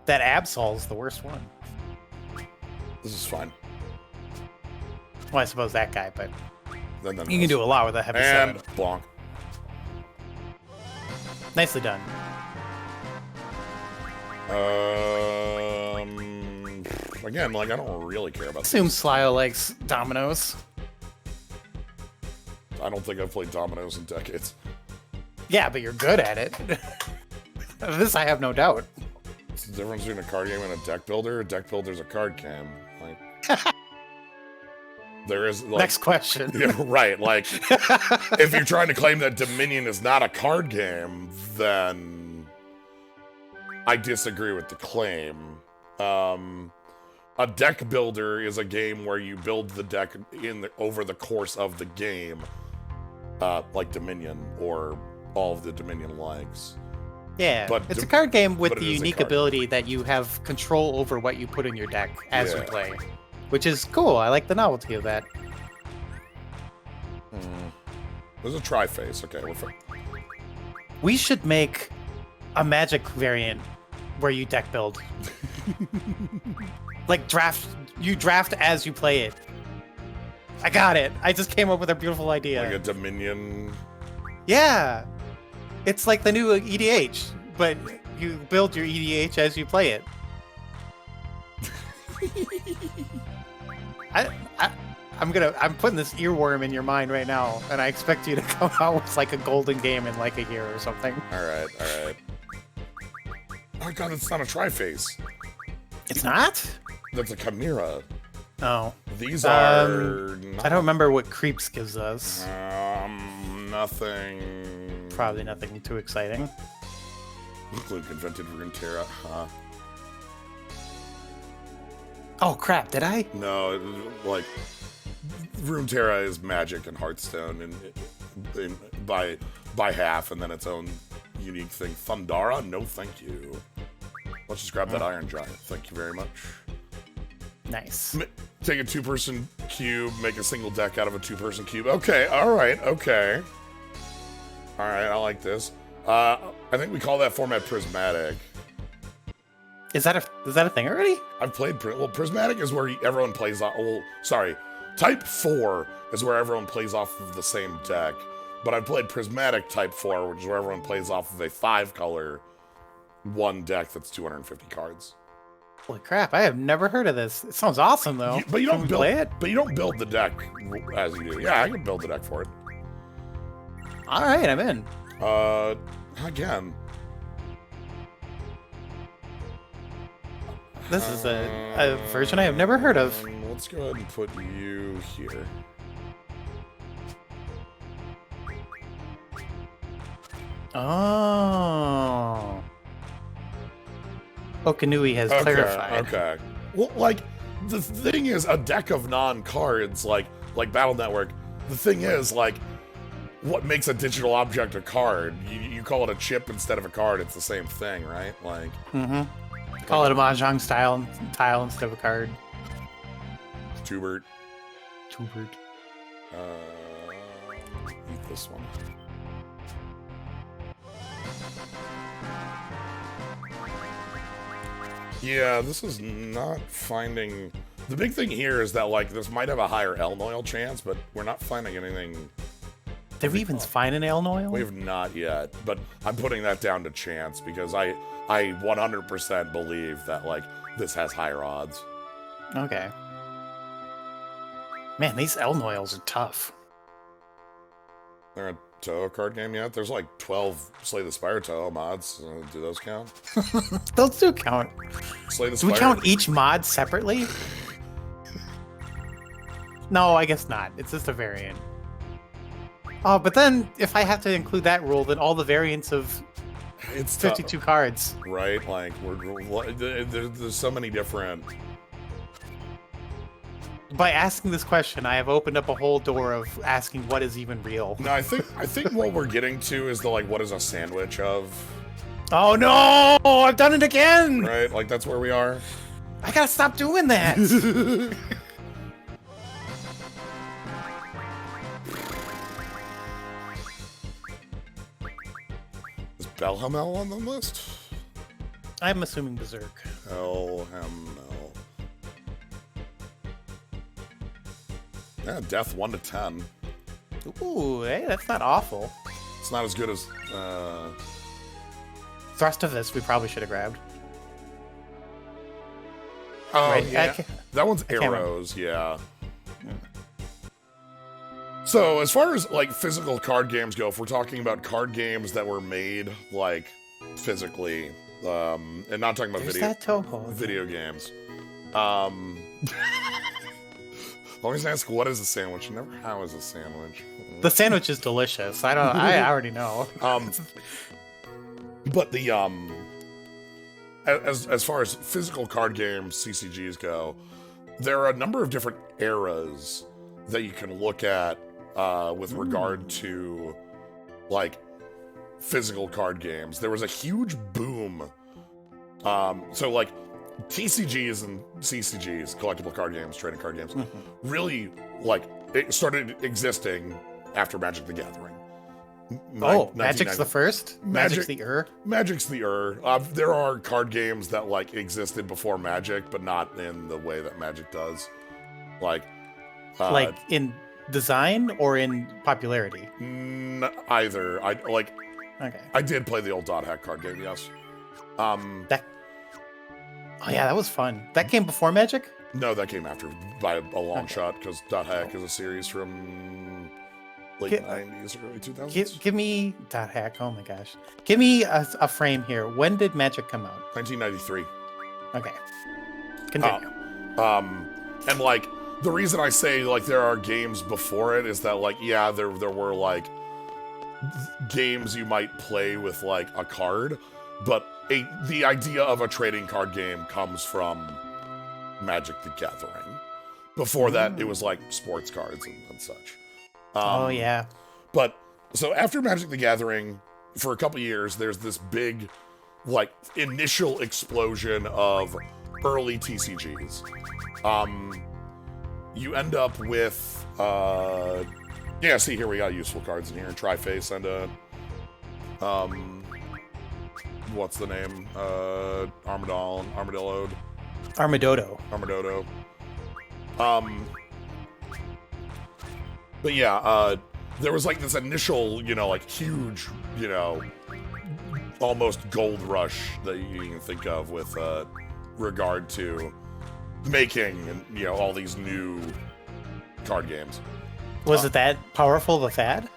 That Absol's the worst one. This is fine. Well, I suppose that guy, but Then you can do a lot with a heavy and seven. bonk. Nicely done. Again, like I don't really care about. Assume Slyo likes dominoes. I don't think I've played dominoes in decades. Yeah, but you're good at it. This I have no doubt. What's the difference between a card game and a deck builder? A deck builder's a card game. Like there is like, Next question. Yeah, right. Like if you're trying to claim that Dominion is not a card game, then I disagree with the claim. A deck builder is a game where you build the deck over the course of the game, like Dominion or all of the Dominion legs. Yeah, But it's a card game with but the it is a unique card. ability that you have control over what you put in your deck as you Yeah. play, which is cool. I like the novelty of that. There's a tri-face. Okay, we're fine. We should make a Magic variant where you deck build. Like you draft as you play it. I got it. I just came up with a beautiful idea. Like a Dominion. Yeah. It's like the new EDH, but you build your EDH as you play it. I'm putting this earworm in your mind right now, and I expect you to come out with like a golden game in like a year or something. All right. Oh god, that's not a tri-face. It's not? That's a Chimera. Oh. These are not, I don't remember what Creeps gives us. nothing. Probably nothing too exciting. Luke invented Runeterra, huh? Oh crap, did I? No, like Runeterra is Magic and Hearthstone, and by half, and then its own unique thing. Thundara, no, thank you. Let's just grab that Iron Giant. Thank you very much. Nice. Take a two-person cube, make a single deck out of a two-person cube. Okay, all right, okay. All right, I like this. I think we call that format prismatic. Is that a thing already? I've played Prismatic is where everyone plays off. Well, sorry, Type 4 is where everyone plays off of the same deck. But I've played Prismatic Type 4, which is where everyone plays off of a 5-color one deck that's 250 cards. Holy crap! I have never heard of this. It sounds awesome though. But you Can don't we play it. But you don't build the deck as you do. Yeah, I can build the deck for it. All right, I'm in. Again. This is a version I have never heard of. Let's go ahead and put you here. Oh. Okanui has clarified. Okay. Well, like, the thing is, a deck of non-cards, like Battle Network, the thing is, like, what makes a digital object a card? You call it a chip instead of a card, it's the same thing, right? Like... Mm-hmm. Call it a mahjong tile instead of a card. Tubert. Tubert. Eat this one. Yeah, this is not finding... The big thing here is that, like, this might have a higher Elnoil chance, but we're not finding anything... Did we even find an Elnoil? We have not yet, but I'm putting that down to chance because I 100% believe that, like, this has higher odds. Okay. Man, these Elnoils are tough. They're a Toho card game yet? There's like 12 Slay the Spire Toho mods. Do those count? Those do count. Slay the Do Spire... we count each mod separately? No, I guess not. It's just a variant. Oh, but then if I have to include that rule, then all the variants of It's 52 cards. Right? Like, there's so many different... By asking this question, I have opened up a whole door of asking what is even real. No, I think what we're getting to is the, like, what is a sandwich of? Oh no! I've done it again! Right? Like, that's where we are. I gotta stop doing that! Is Belhamel on the list? I'm assuming Berserk. Belhamel. Yeah, death 1 to 10. Ooh, hey, that's not awful. It's not as good as, Thrust of this we probably should have grabbed. Oh, Right, yeah. That one's can't remember. arrows, yeah. So, as far as, like, physical card games go, if we're talking about card games that were made, like, physically, and not talking about There's that Toho. video games, always ask, what is a sandwich? Never, how is a sandwich? The sandwich is delicious. I already know. But the, as far as physical card games, CCGs go, there are a number of different eras that you can look at with regard to, like, physical card games. There was a huge boom. So, like, TCGs and CCGs, collectible card games, trading card games, really, like, it started existing after Magic the Gathering. Magic's the first? Magic's the Magic's the there are card games that, like, existed before Magic, but not in the way that Magic does. Like in design or in popularity? Either. Okay. I did play the old Dot Hack card game, yes. Oh yeah, that was fun. That came before Magic? No, that came after by a long shot, because Dot Hack is a series from late 90s, early 2000s. Give me Dot Hack. Oh my gosh. Give me a frame here. When did Magic come out? 1993. Okay. Continue. And, like, the reason I say, like, there are games before it is that, like, yeah, there were, like, games you might play with, like, a card, but the idea of a trading card game comes from Magic the Gathering. Before that, it was, like, sports cards and such. Oh, yeah. But, so after Magic the Gathering, for a couple years, there's this big, like, initial explosion of early TCGs. You end up with, yeah, see, here we got useful cards in here. Tri-Face and what's the name? Armadillo. Armadodo. But yeah, there was like this initial, like huge, almost gold rush that you can think of with regard to making, all these new card games. Was it that powerful, the fad?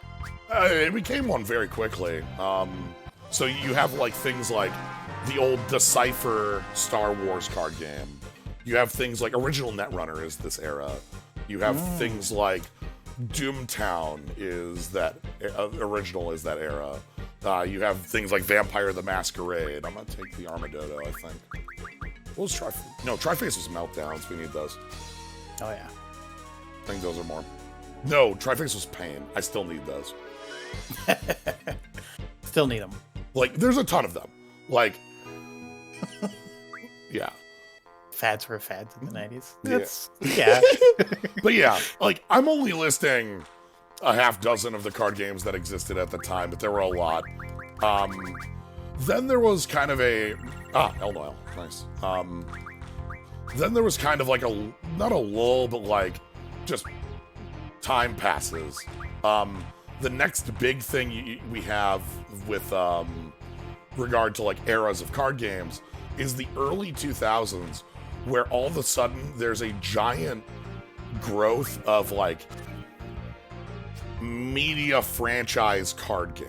It became one very quickly. So you have like things like the old Decipher Star Wars card game. You have things like original Netrunner is this era. You have things like Doomtown is that original is that era. You have things like Vampire the Masquerade. I'm gonna take the Armadodo, I think. What was Triface was Meltdowns. We need those. Oh yeah. I think those are more. No, Triface was Pain. I still need those. Still need them. Like, there's a ton of them. Like, yeah. Fads were fads in the 90s. Yeah. But yeah, like, I'm only listing a half dozen of the card games that existed at the time, but there were a lot. Then there was kind of a... Elnoil. Nice. Then there was kind of like not a lull, but like, just time passes. The next big thing we have with regard to like eras of card games is the early 2000s, where all of a sudden there's a giant growth of like media franchise card game.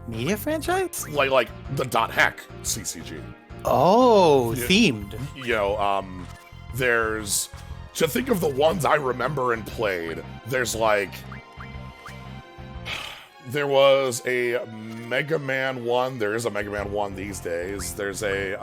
Media franchise? Like the .hack CCG. Oh, themed. There's, to think of the ones I remember and played, there's like, there was a Mega Man 1. There is a Mega Man 1 these days. There was a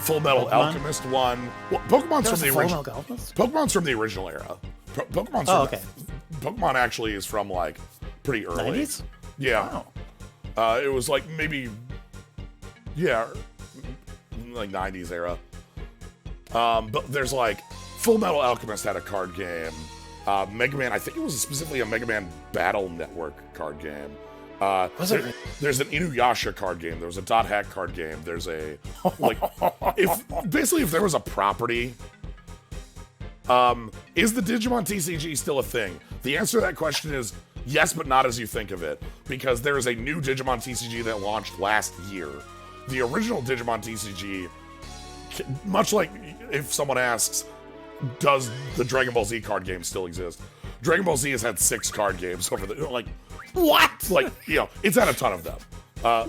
Full Metal Pokemon? Alchemist 1. Well, Pokemon's from the original. Pokemon's from the original era. Pokemon actually is from like pretty early. 90s? Yeah. Wow. It was like maybe, like 90s era. But there's like Full Metal Alchemist had a card game. Mega Man, I think it was specifically a Mega Man Battle Network card game. There's an Inuyasha card game. There was a .hack card game. There's a like, if there was a property, is the Digimon TCG still a thing? The answer to that question is yes, but not as you think of it, because there is a new Digimon TCG that launched last year. The original Digimon TCG, much like if someone asks, does the Dragon Ball Z card game still exist? Dragon Ball Z has had 6 card games over the, like, what? Like, it's had a ton of them.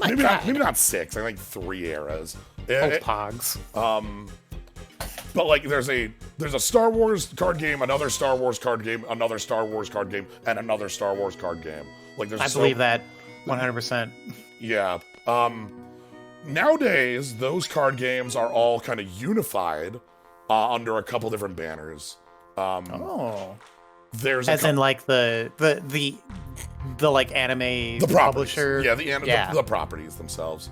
Maybe not 6, I think 3 eras. Pogs. But like there's a Star Wars card game, another Star Wars card game, another Star Wars card game, and another Star Wars card game. Like I believe that 100%. Yeah. Nowadays, those card games are all kind of unified under a couple different banners. There's in like the like anime the publisher. Yeah, the properties themselves.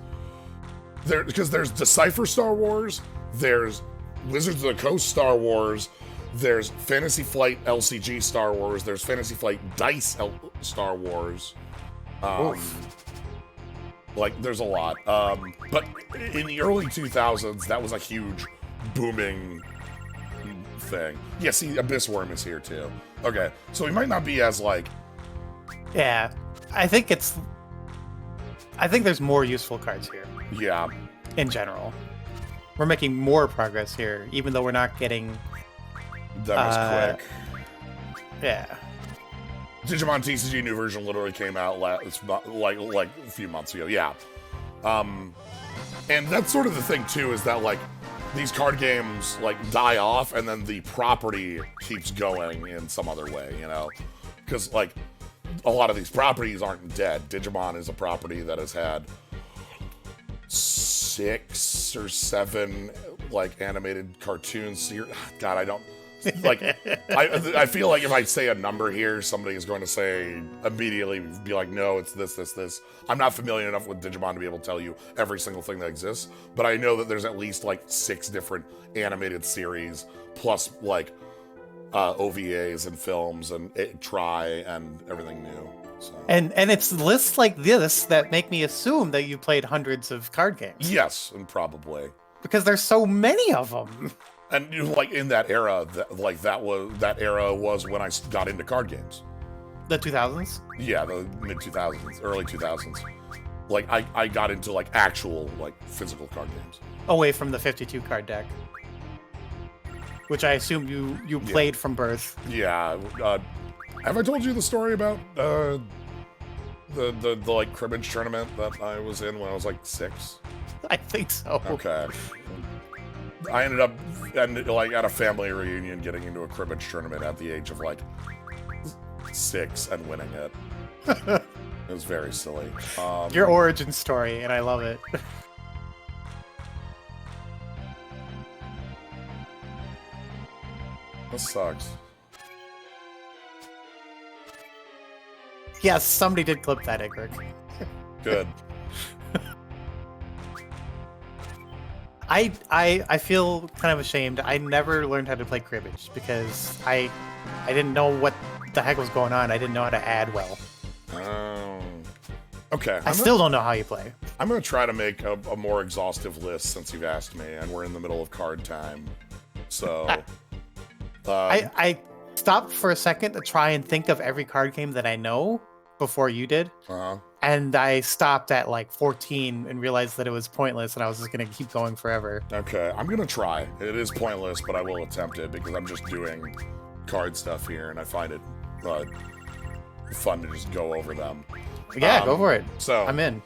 Because there's Decipher Star Wars, there's Wizards of the Coast Star Wars, there's Fantasy Flight LCG Star Wars, there's Fantasy Flight Dice Star Wars. Like, there's a lot. But in the early 2000s, that was a huge, booming thing. Yeah, see, Abyss Worm is here, too. Okay, so we might not be as, like... Yeah, I think there's more useful cards here. Yeah. In general. We're making more progress here, even though we're not getting... That was quick. Yeah. Digimon TCG new version literally came out like a few months ago. Yeah. And that's sort of the thing too, is that like these card games like die off and then the property keeps going in some other way, because like a lot of these properties aren't dead. Digimon is a property that has had 6 or 7 like animated cartoons. God, I don't. Like, I feel like if I say a number here, somebody is going to say immediately, be like, no, it's this. I'm not familiar enough with Digimon to be able to tell you every single thing that exists, but I know that there's at least like 6 different animated series, plus like OVAs and films and try and everything new. So. And it's lists like this that make me assume that you played hundreds of card games. Yes, and probably because there's so many of them. And like in that era, that era was when I got into card games. The 2000s? Yeah, the mid 2000s, early 2000s. Like I got into like actual like physical card games. Away from the 52 card deck, which I assume you played from birth. Yeah. Have I told you the story about the like cribbage tournament that I was in when I was like 6? I think so. Okay. I ended up like at a family reunion getting into a cribbage tournament at the age of like 6 and winning it. It was very silly. Your origin story, and I love it. This sucks. Yes, somebody did clip that, Igric. Good. I feel kind of ashamed. I never learned how to play cribbage because I didn't know what the heck was going on. I didn't know how to add well. Okay. I still don't know how you play. I'm going to try to make a more exhaustive list since you've asked me, and we're in the middle of card time. So... I stopped for a second to try and think of every card game that I know before you did. And I stopped at like 14 and realized that it was pointless and I was just going to keep going forever. Okay, I'm going to try. It is pointless, but I will attempt it because I'm just doing card stuff here and I find it fun to just go over them. Yeah, go for it. So I'm in.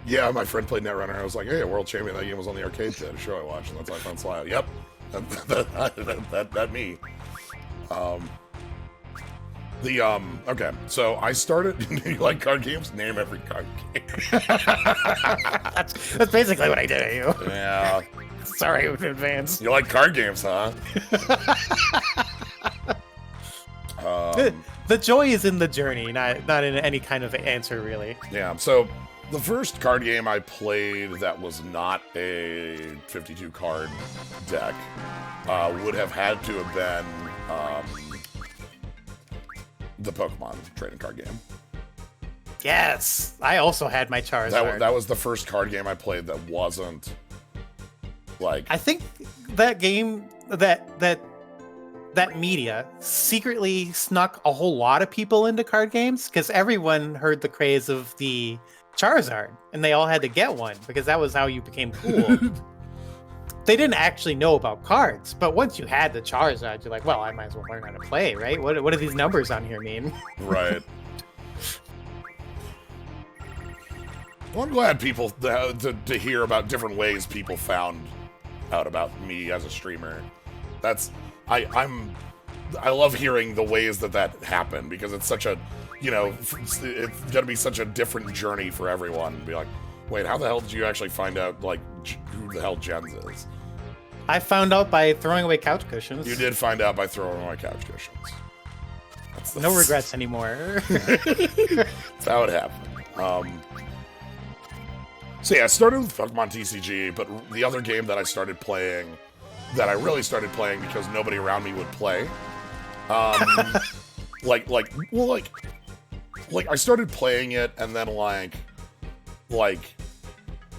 Yeah, my friend played Netrunner. I was like, hey, a world champion. That game was on the arcade pit, a show I watched, and that's how I found Sly out. Yep, that me. Okay, so I started. You like card games? Name every card game. That's basically what I did at you. Yeah. Sorry in advance. You like card games, huh? The joy is in the journey, not in any kind of answer, really. Yeah, so the first card game I played that was not a 52 card deck would have had to have been the Pokemon trading card game. Yes, I also had my Charizard. That was the first card game I played that wasn't like... I think that game, that media secretly snuck a whole lot of people into card games because everyone heard the craze of the Charizard and they all had to get one because that was how you became cool. They didn't actually know about cards, but once you had the Charizard, you're like, well, I might as well learn how to play, right? What do these numbers on here mean? Right. Well, I'm glad people to hear about different ways people found out about me as a streamer. I love hearing the ways that happened because it's such a, it's gonna be such a different journey for everyone. Be like, wait, how the hell did you actually find out like who the hell Jens is? I found out by throwing away couch cushions. You did find out by throwing away couch cushions. No regrets anymore. That's how it happened. So yeah, I started with Pokemon TCG, but the other game that I started playing, that I really started playing because nobody around me would play, I started playing it, and then like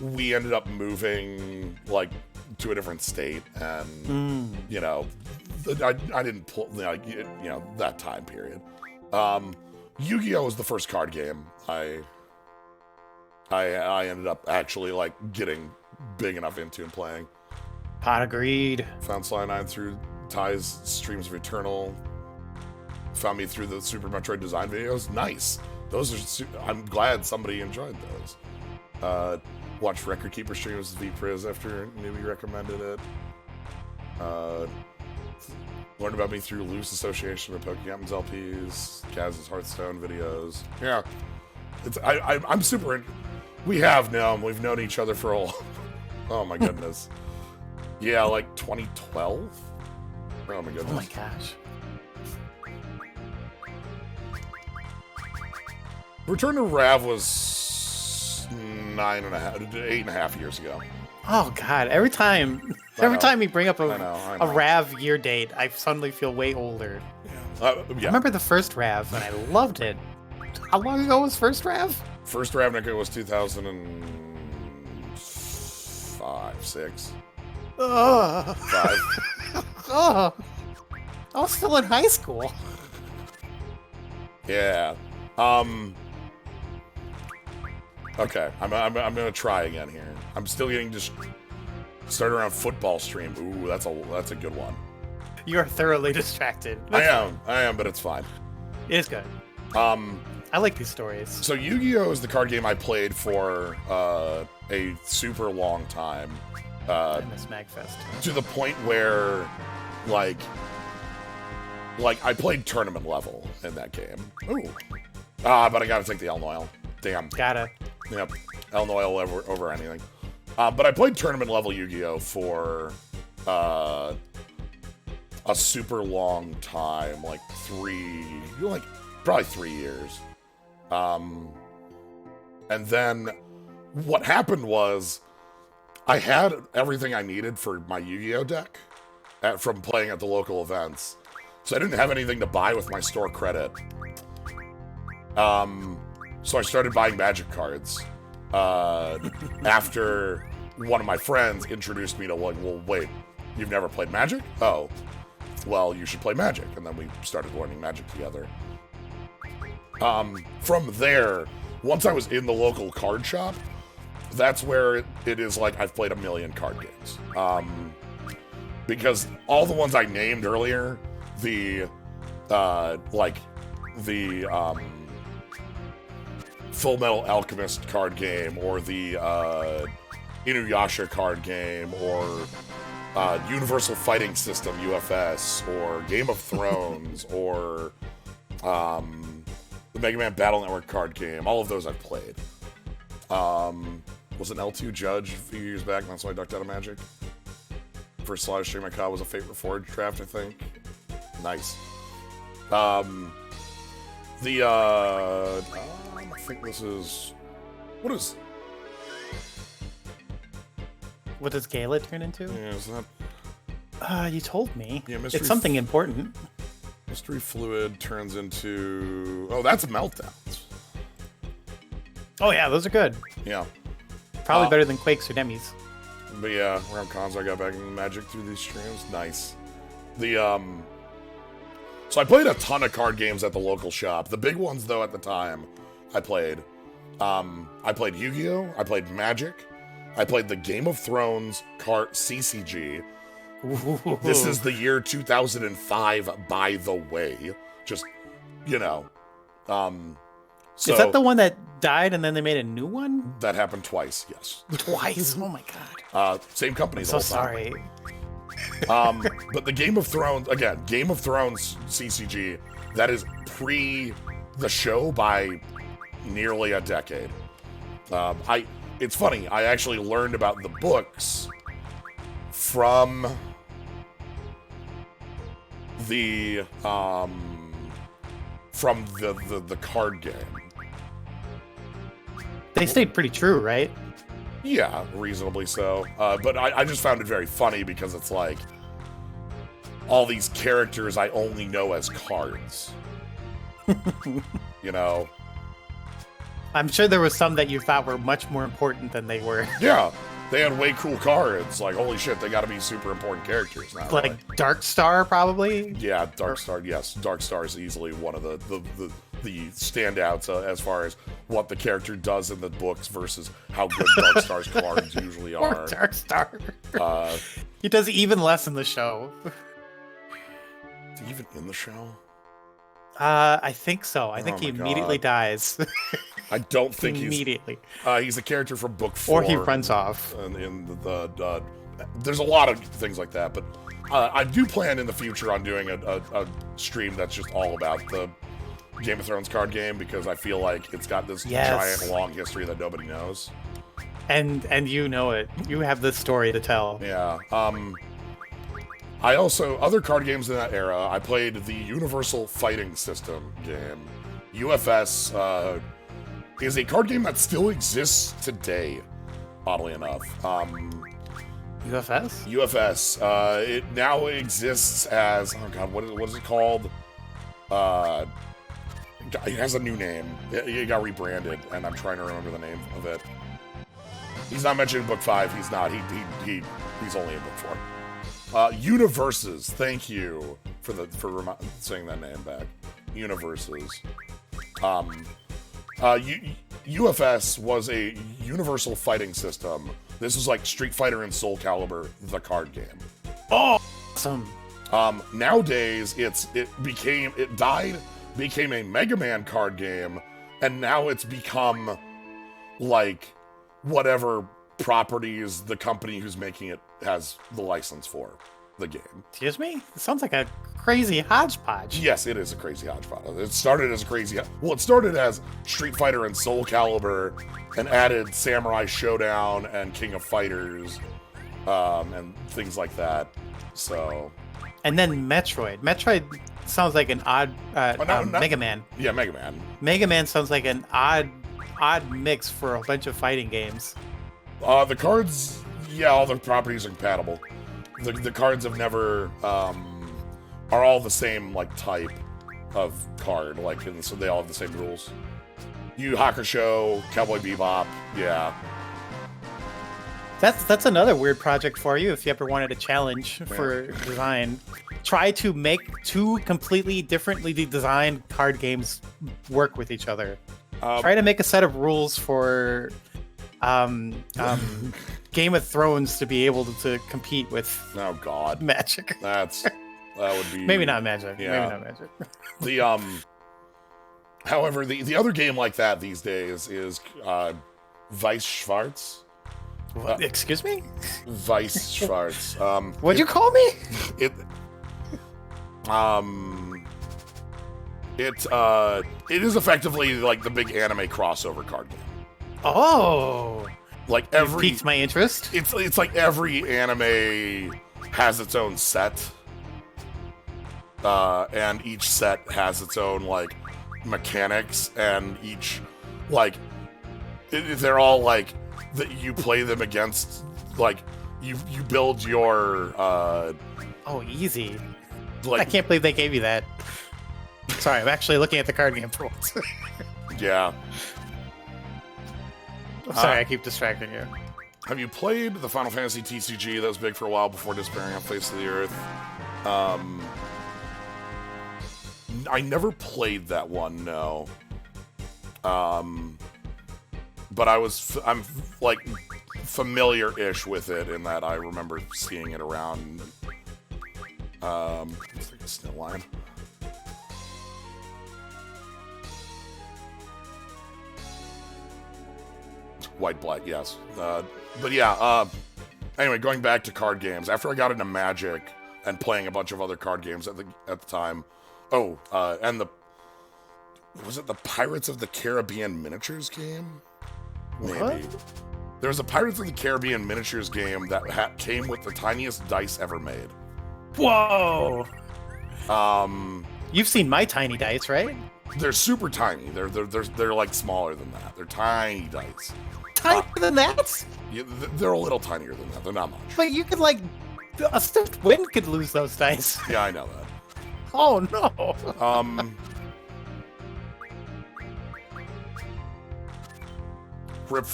we ended up moving like to a different state, and I didn't play that time period. Yu-Gi-Oh was the first card game I ended up actually like getting big enough into and playing. Pot agreed. Found Sly 9 through Ty's Streams of Eternal. Found me through the Super Metroid design videos. Nice. Those are. I'm glad somebody enjoyed those. Watched Record Keeper streams with VPriz after Newbie recommended it. Learned about me through Loose Association with Pokemon's LPs, Kaz's Hearthstone videos. Yeah, I'm super. We've known each other for oh my goodness. Yeah, like 2012. Oh my goodness. Oh my gosh. Return to Rav was 8.5 years ago. Oh God! Every time, I every know. time you bring up I know. a Rav year date, I suddenly feel way older. Yeah. I Yeah. remember the first Rav, and I loved it. How long ago was first Rav? First Ravnica was 2005, 6, Ugh. 5. Ugh. I was still in high school. Yeah. Okay, I'm gonna try again here. I'm still getting just started around football stream. Ooh, that's a good one. You are thoroughly distracted. I am, but it's fine. It is good. I like these stories. So Yu-Gi-Oh is the card game I played for a super long time. I miss Magfest. To the point where, like I played tournament level in that game. Ooh. But I gotta take the El Noil. Damn. Gotta. Yep. El Noil over anything. But I played tournament level Yu-Gi-Oh for a super long time, like probably 3 years. And then what happened was I had everything I needed for my Yu-Gi-Oh deck from playing at the local events. So I didn't have anything to buy with my store credit. So I started buying Magic cards. After one of my friends introduced me to, like, well, wait, you've never played Magic? Oh, well, you should play Magic. And then we started learning Magic together. From there, once I was in the local card shop, that's where it is like I've played a million card games. Because all the ones I named earlier, the Full Metal Alchemist card game, or the Inuyasha card game, or Universal Fighting System, UFS, or Game of Thrones, or the Mega Man Battle Network card game. All of those I've played. Was an L2 judge a few years back, and that's why I ducked out of Magic. First live stream I caught was a Fate Reforged draft, I think. Nice. I think this is... What does Gala turn into? Yeah, is that... You told me. Yeah, it's something important. Mystery Fluid turns into... Oh, that's Meltdowns. Oh yeah, those are good. Yeah. Probably better than Quakes or Demis. But yeah, around cons I got back into Magic through these streams. Nice. So I played a ton of card games at the local shop. The big ones, though, at the time, I played Yu-Gi-Oh! I played Magic. I played the Game of Thrones card CCG. Ooh. This is the year 2005, by the way. Just, you know. So is that the one that died and then they made a new one? that happened twice, yes. Twice? Oh my god. Same company the So whole time. sorry. But the Game of Thrones, again, Game of Thrones CCG, that is pre the show by nearly a decade. It's funny, I actually learned about the books from the card game. They stayed pretty true, right? Yeah, reasonably so. But I just found it very funny because it's like all these characters I only know as cards. You know? I'm sure there was some that you thought were much more important than they were. Yeah, they had way cool cards. Like, holy shit, they gotta be super important characters now. Like Dark Star, probably? Yeah, Dark Star, yes. Dark Star is easily one of the standouts as far as what the character does in the books versus how good Dark Star's cards usually Or are. Dark Star. Uh, He does even less in the show. even in the show? I think so. I think Oh he my immediately God. dies. I don't think immediately. he's a character from book 4. Or he runs off. And in the there's a lot of things like that, but I do plan in the future on doing a stream that's just all about the Game of Thrones card game, because I feel like it's got this Yes. giant long history that nobody knows. And you know it. You have this story to tell. Yeah. I also, other card games in that era, I played the Universal Fighting System game. UFS is a card game that still exists today, oddly enough. UFS? UFS. It now exists as, oh god, what is it called? It has a new name. It got rebranded, and I'm trying to remember the name of it. He's not mentioned in book 5. He's not. He's only in book 4. Universes. Thank you for saying that name back. Universes. UFS was a universal fighting system. This was like Street Fighter and Soul Calibur, the card game. Oh, awesome. Nowadays, it died, became a Mega Man card game, and now it's become like whatever properties the company who's making it has the license for the game. Excuse me? It sounds like a crazy hodgepodge. Yes, it is a crazy hodgepodge. It started as it started as Street Fighter and Soul Calibur, and added Samurai Showdown and King of Fighters, and things like that. So. And then Metroid. Metroid sounds like an odd Mega Man. Yeah, Mega Man. Mega Man sounds like an odd mix for a bunch of fighting games. The cards, yeah, all the properties are compatible. The cards have never are all the same like type of card, like, and so they all have the same rules. Yu Hakusho, Cowboy Bebop, yeah. That's another weird project for you if you ever wanted a challenge for design. Try to make two completely differently designed card games work with each other. Try to make a set of rules for Game of Thrones to be able to compete with Magic. That would be maybe not Magic. Yeah. Maybe not Magic. However, the other game like that these days is VIII Schwarz. Excuse me? VIII Schwarz. What'd you call me? It is effectively like the big anime crossover card game. Oh, like it piqued my interest. It's like every anime has its own set, and each set has its own like mechanics, and each like they're all like that you play them against, like you build your oh, easy. Like, I can't believe they gave you that. Sorry, I'm actually looking at the card game for once. Yeah. Sorry, I keep distracting you. Have you played the Final Fantasy TCG that was big for a while before disappearing off the face of the earth? I never played that one, no. But I'm like familiar-ish with it in that I remember seeing it around. It's like a snow line. White, black, yes. But yeah, anyway, going back to card games. After I got into Magic and playing a bunch of other card games at the time. And was it the Pirates of the Caribbean miniatures game? Maybe. What? There was a Pirates of the Caribbean miniatures game that came with the tiniest dice ever made. Whoa! You've seen my tiny dice, right? They're super tiny. They're like smaller than that. They're tiny dice. Tinier than that? Yeah, they're a little tinier than that. They're not much. But you could like a stiff wind could lose those dice. Yeah, I know that. Oh no.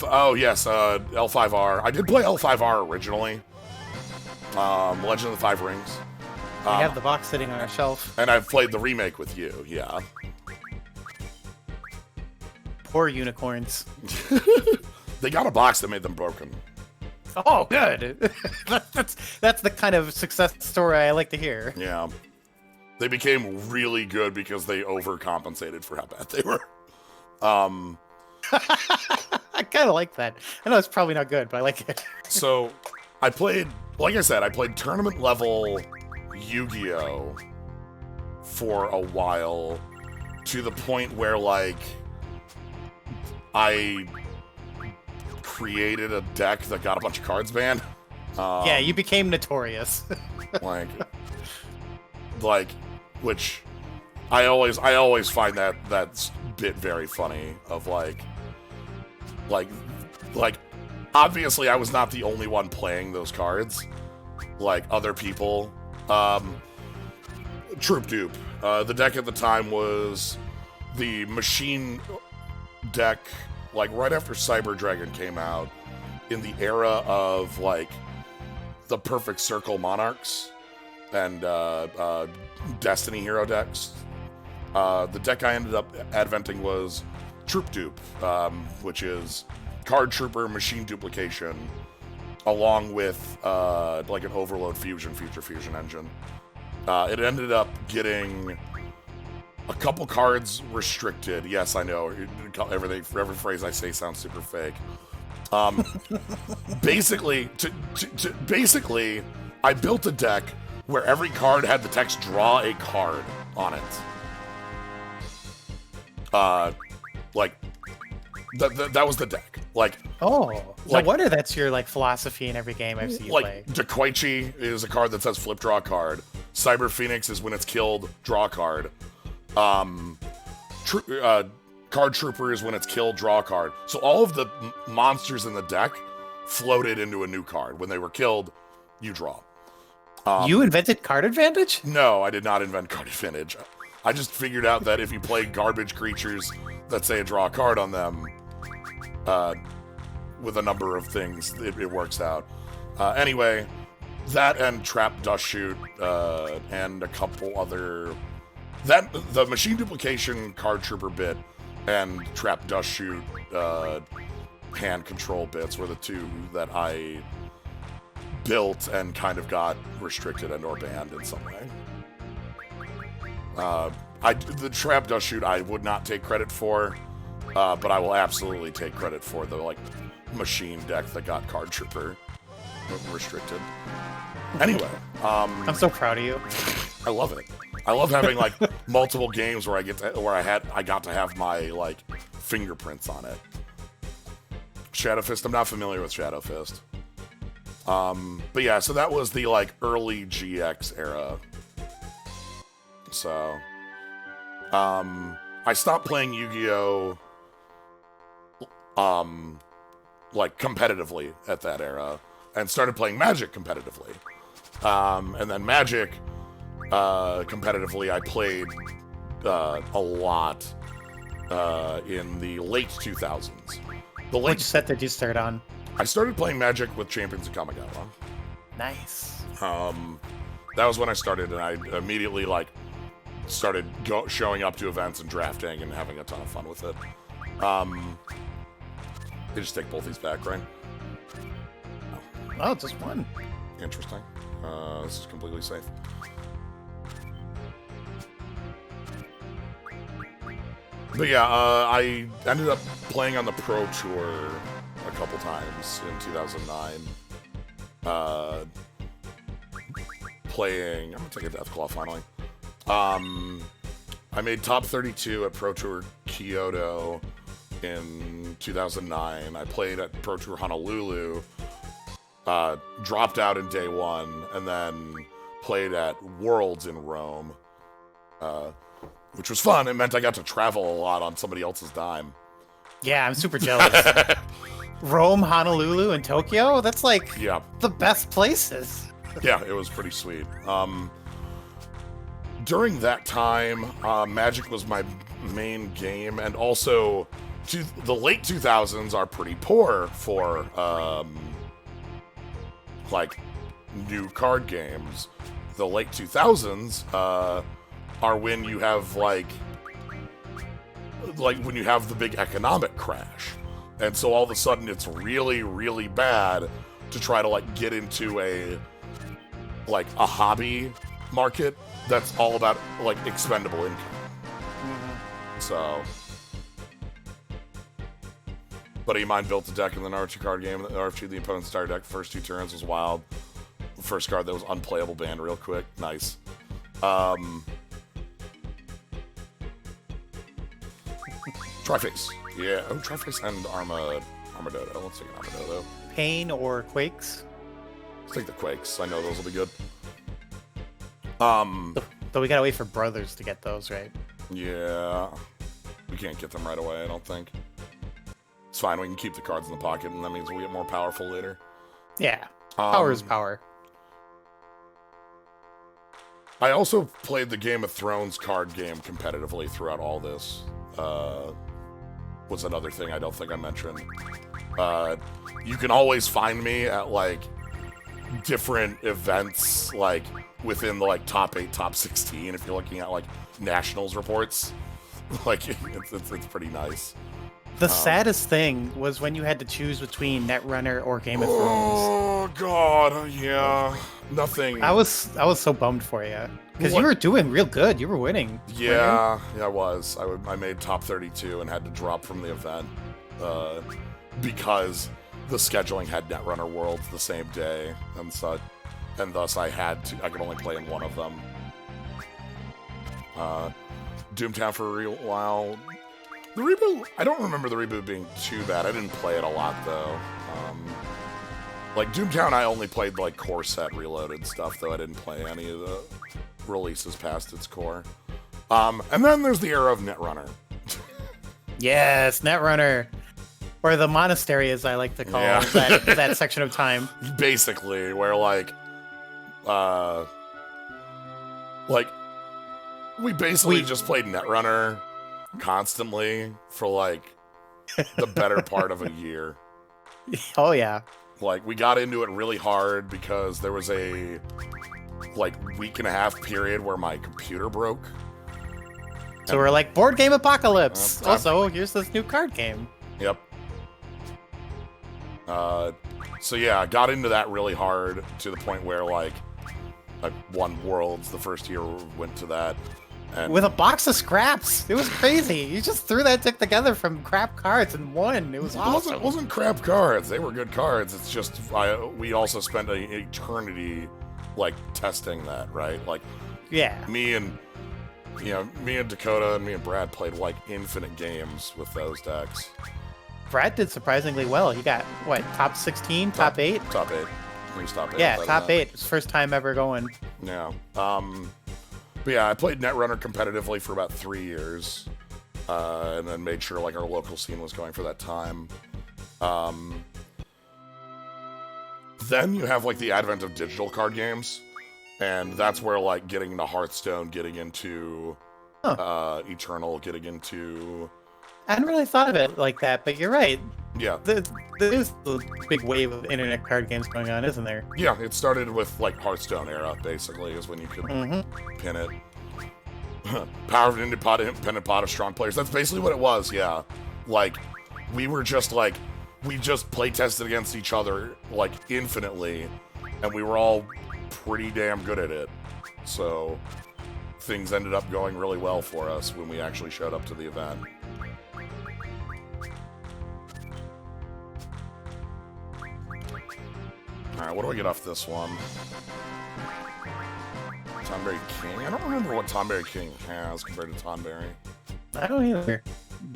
Oh yes, L5R. I did play L5R originally. Legend of the Five Rings. We have the box sitting on our shelf. And I've played the remake with you, yeah. Poor unicorns. They got a box that made them broken. Oh, good. That's the kind of success story I like to hear. Yeah. They became really good because they overcompensated for how bad they were. I kind of like that. I know it's probably not good, but I like it. So, I played tournament level Yu-Gi-Oh! For a while, to the point where, like, I created a deck that got a bunch of cards banned. Yeah, you became notorious. Which I always find that bit very funny of like obviously, I was not the only one playing those cards. Like, other people. Troop Dupe. The deck at the time was the machine deck, like, right after Cyber Dragon came out, in the era of, like, the Perfect Circle Monarchs and Destiny Hero decks. The deck I ended up adventing was Troop Dupe, which is Card Trooper Machine Duplication, along with like an Overload Fusion Future Fusion engine. It ended up getting a couple cards restricted. Yes, I know. Every phrase I say sounds super fake. Basically, basically, I built a deck where every card had the text "Draw a card" on it. Like that was the deck. Like, oh, no like, wonder that's your like philosophy in every game I've seen you play. Like, Dequaichi is a card that says flip draw card. Cyber Phoenix is when it's killed, draw a card. Card Trooper is when it's killed, draw a card. So all of the monsters in the deck floated into a new card. When they were killed, you draw. You invented card advantage? No, I did not invent card advantage. I just figured out that if you play garbage creatures that say draw a card on them, with a number of things, it works out. Anyway, that and Trap Dust Shoot, and a couple other... the Machine Duplication Card Trooper bit and Trap Dust Shoot hand control bits were the two that I built and kind of got restricted and or banned in some way. The Trap Dust Shoot I would not take credit for, but I will absolutely take credit for the like machine deck that got Card Trooper restricted. Anyway, I'm so proud of you. I love it. I love having like multiple games where I got to have my like fingerprints on it. Shadow Fist, I'm not familiar with Shadow Fist. But yeah, so that was the like early GX era. So, I stopped playing Yu-Gi-Oh! Like competitively at that era, and started playing Magic competitively. And then Magic, competitively, I played a lot in the late 2000s. Which set did you start on? I started playing Magic with Champions of Kamigawa. Nice. That was when I started, and I immediately like started showing up to events and drafting and having a ton of fun with it. They just take both these back, right? Oh, just one. Interesting. This is completely safe. But yeah, I ended up playing on the Pro Tour a couple times in 2009. I'm gonna take a Deathclaw finally. I made top 32 at Pro Tour Kyoto in 2009. I played at Pro Tour Honolulu, dropped out in day one, and then played at Worlds in Rome, which was fun. It meant I got to travel a lot on somebody else's dime. Yeah, I'm super jealous. Rome, Honolulu, and Tokyo? That's like the best places. Yeah, it was pretty sweet. During that time, Magic was my main game, and also the late 2000s are pretty poor for like new card games. The late 2000s are when you have like when you have the big economic crash, and so all of a sudden it's really, really bad to try to like get into a hobby market that's all about like expendable income. So, buddy of mine built a deck in the R2 card game. The RFG, the opponent's entire deck, first 2 turns was wild. The first card that was unplayable banned real quick. Nice. Triface. Yeah. Oh, Triface and Armadodo. Let's take an Armadodo. Pain or Quakes? Let's take the Quakes. I know those will be good. Though we gotta wait for Brothers to get those, right? Yeah. We can't get them right away, I don't think. It's fine. We can keep the cards in the pocket, and that means we'll get more powerful later. Yeah. Power is power. I also played the Game of Thrones card game competitively throughout all this. Was another thing I don't think I mentioned. You can always find me at, like, different events, like, within the, like, top 8, top 16, if you're looking at, like, nationals reports. Like, it's pretty nice. The saddest thing was when you had to choose between Netrunner or Game of Thrones. Oh, God, yeah. Nothing. I was so bummed for you. Because you were doing real good. You were winning. Yeah, I was. I made top 32 and had to drop from the event because the scheduling had Netrunner Worlds the same day, and thus I could only play in one of them. Doomtown for a while. The reboot, I don't remember the reboot being too bad. I didn't play it a lot, though. Like, Doomtown, I only played, like, core set reloaded stuff, though I didn't play any of the releases past its core. And then there's the era of Netrunner. Yes, Netrunner. Or the monastery, as I like to call that section of time. Basically, where, we basically just played Netrunner constantly for, like, the better part of a year. Oh, yeah. Like, we got into it really hard because there was a, like, week and a half period where my computer broke. So we're like, board game apocalypse. Also, here's this new card game. Yep. So yeah, I got into that really hard to the point where, like, I won Worlds the first year we went to that. And with a box of scraps. It was crazy. You just threw that deck together from crap cards and won. It was awesome. It wasn't crap cards. They were good cards. It's just we also spent an eternity, like, testing that, right? Like, yeah. Me and Dakota and me and Brad played, like, infinite games with those decks. Brad did surprisingly well. He got, what, top 16, top 8? Top 8. He was top 8. Yeah, top 8. His first time ever going. Yeah. But yeah, I played Netrunner competitively for about 3 years, and then made sure, like, our local scene was going for that time. Then you have, like, the advent of digital card games, and that's where, like, getting into Hearthstone, getting into Eternal, getting into... I hadn't really thought of it like that, but you're right. Yeah. There is a big wave of internet card games going on, isn't there? Yeah, it started with, like, Hearthstone era, basically, is when you could pin it. Power of an independent pot of strong players. That's basically what it was, yeah. Like, we were just, like, we just play tested against each other, like, infinitely, and we were all pretty damn good at it. So, things ended up going really well for us when we actually showed up to the event. Alright, what do I get off this one? Tonberry King? I don't remember what Tonberry King has compared to Tonberry. I don't either.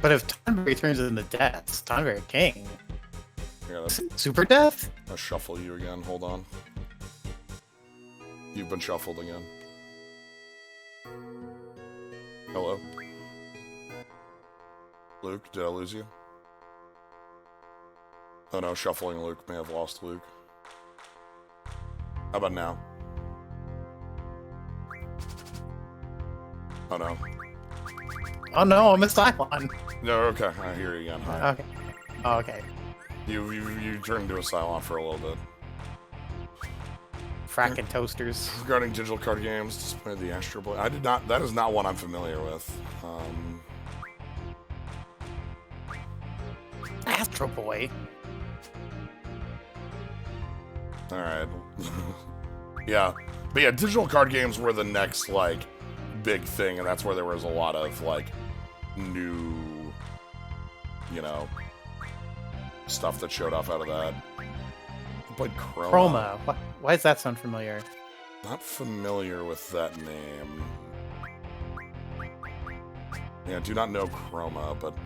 But if Tonberry turns into death, Tonberry King. Yeah, Super Death? I'll shuffle you again, hold on. You've been shuffled again. Hello? Luke, did I lose you? Oh no, shuffling Luke may have lost Luke. How about now? Oh no. Oh no, I'm a Cylon. No, okay, I hear you again. Hi. Okay. Oh, okay. You turned into a Cylon for a little bit. Fracking toasters. Regarding digital card games, display the Astro Boy. That is not one I'm familiar with. Astro Boy. Alright. Yeah. But yeah, digital card games were the next, like, big thing, and that's where there was a lot of, like, new, you know, stuff that showed off out of that. I played Chroma. Why does that sound familiar? Not familiar with that name. Yeah, I do not know Chroma, but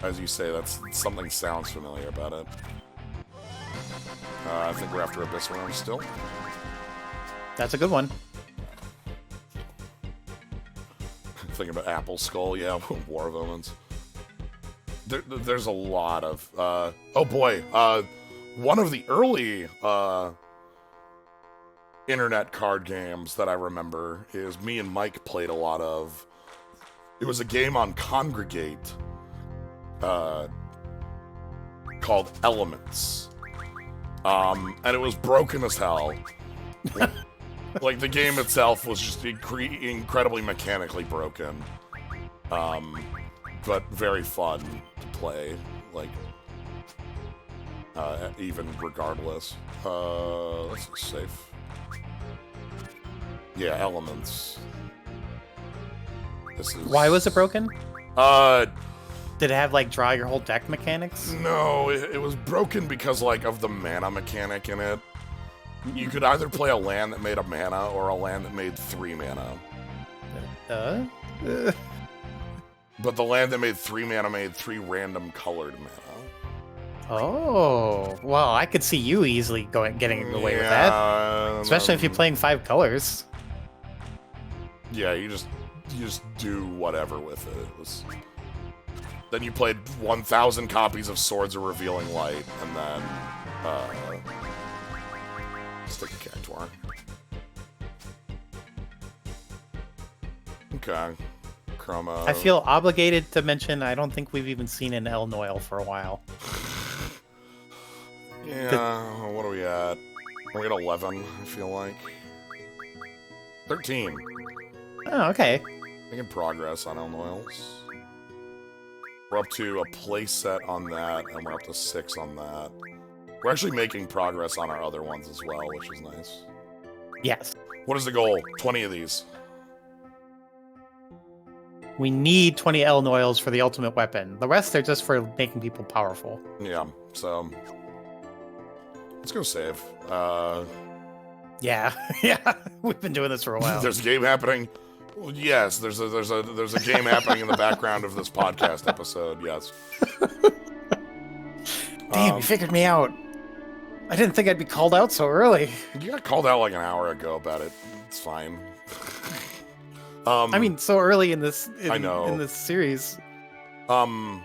as you say, that's something sounds familiar about it. I think we're after Abyss Worm still. That's a good one. Thinking about Apple Skull, yeah, War of Omens. there's a lot of oh boy, one of the early internet card games that I remember is me and Mike played a lot of. It was a game on Congregate called Elements. And it was broken as hell. Like, the game itself was just incredibly mechanically broken. But very fun to play. Like, even regardless. Let's be safe. Yeah, Elements. This is... Why was it broken? Did it have, like, draw your whole deck mechanics? No, it was broken because, like, of the mana mechanic in it. You could either play a land that made a mana or a land that made 3 mana. But the land that made 3 mana made 3 random colored mana. Oh, well, I could see you easily getting away with that. Especially if you're playing 5 colors. Yeah, you just do whatever with it. It was... Then you played 1,000 copies of Swords of Revealing Light, and then, stick a Cactuar. Okay. Chroma. I feel obligated to mention I don't think we've even seen an El Noil for a while. Yeah, what are we at? We're at 11, I feel like. 13. Oh, okay. Making progress on El Noils. We're up to a playset on that, and we're up to 6 on that. We're actually making progress on our other ones as well, which is nice. Yes. What is the goal? 20 of these. We need 20 El Noils for the ultimate weapon. The rest are just for making people powerful. Yeah, so... Let's go save. Yeah, yeah. We've been doing this for a while. There's a game happening. Well, yes, there's a game happening in the background of this podcast episode. Yes. Damn, you figured me out. I didn't think I'd be called out so early. You got called out like an hour ago about it. It's fine. I mean, so early in this. I know. In this series. Trying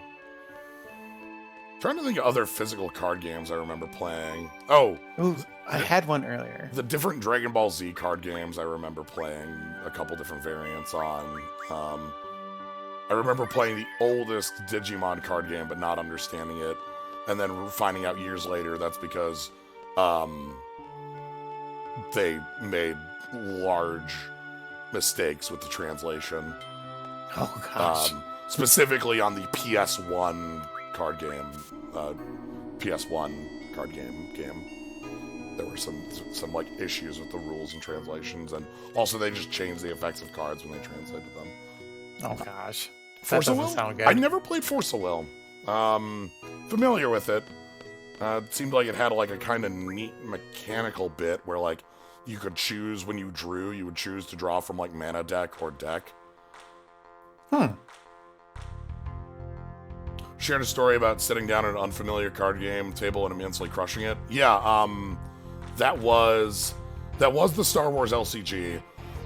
to think of other physical card games I remember playing. Oh, ooh, I had one earlier. The different Dragon Ball Z card games I remember playing a couple different variants on. I remember playing the oldest Digimon card game but not understanding it, and then finding out years later that's because they made large mistakes with the translation. Oh gosh. Specifically on the PS1 card game, PS1 card game. There were some like issues with the rules and translations, and also they just changed the effects of cards when they translated them. Oh gosh, Force that of doesn't Will? sound good. I never played Force of Will. Familiar with it. It seemed like it had like a kind of neat mechanical bit where like you could choose when you drew, you would choose to draw from like mana deck or deck. Shared a story about sitting down at an unfamiliar card game table and immensely crushing it. Yeah, that was the Star Wars LCG.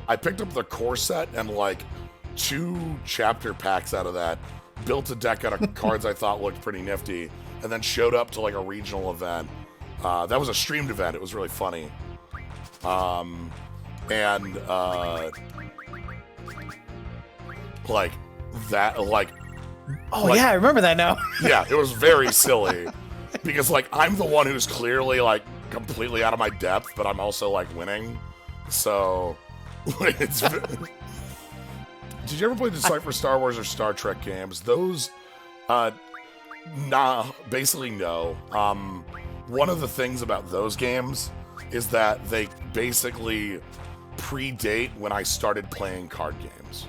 I picked up the core set and like 2 chapter packs out of that, built a deck out of cards I thought looked pretty nifty, and then showed up to like a regional event. That was a streamed event. It was really funny. Like that, like. Oh, like, yeah, I remember that now. Yeah, it was very silly. Because, like, I'm the one who's clearly, like, completely out of my depth, but I'm also, like, winning. So, it's... Did you ever play Decipher Star Wars or Star Trek games? Those, nah, basically no. One of the things about those games is that they basically predate when I started playing card games.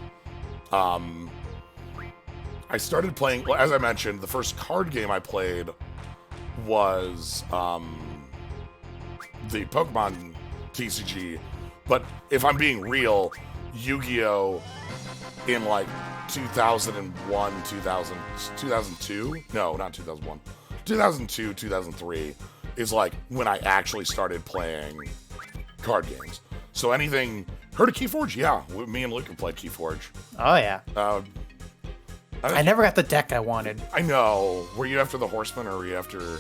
I started playing, well, as I mentioned, the first card game I played was the Pokemon TCG. But if I'm being real, Yu-Gi-Oh! In like 2001, 2002? No, not 2001. 2002, 2003 is like when I actually started playing card games. So anything, heard of Keyforge? Yeah, me and Luke have played Keyforge. Oh, yeah. I never got the deck I wanted. I know. Were you after the Horseman or were you after?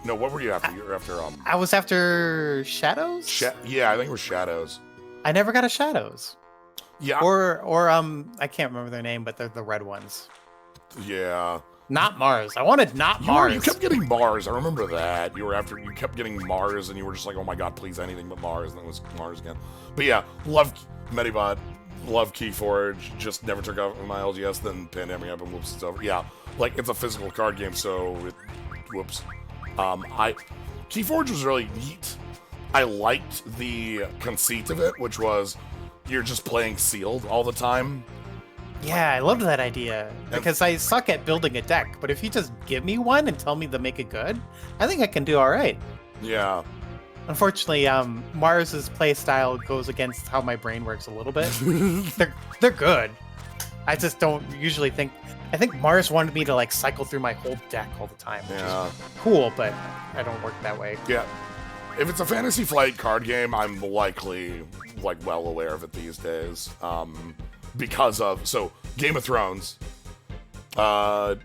No, what were you after? You were after I was after Shadows. Yeah, I think it was Shadows. I never got a Shadows. Yeah. Or I can't remember their name, but they're the red ones. Yeah. Not Mars. I wanted not Mars. You kept getting Mars. I remember that. You kept getting Mars, and you were just like, oh my god, please anything but Mars, and then it was Mars again. But yeah, loved Medibot, loved Keyforge, just never took off my LGS, then pandemic happened, whoops, it's over. Yeah, like, it's a physical card game, so whoops. Keyforge was really neat. I liked the conceit of it, which was you're just playing sealed all the time. Yeah, I loved that idea because I suck at building a deck, but if you just give me one and tell me to make it good, I think I can do all right. Yeah. Unfortunately, Mars's playstyle goes against how my brain works a little bit. They're good. I just don't usually think. I think Mars wanted me to like cycle through my whole deck all the time, which is cool, but I don't work that way. Yeah. If it's a Fantasy Flight card game, I'm likely like well aware of it these days. Because of Game of Thrones, the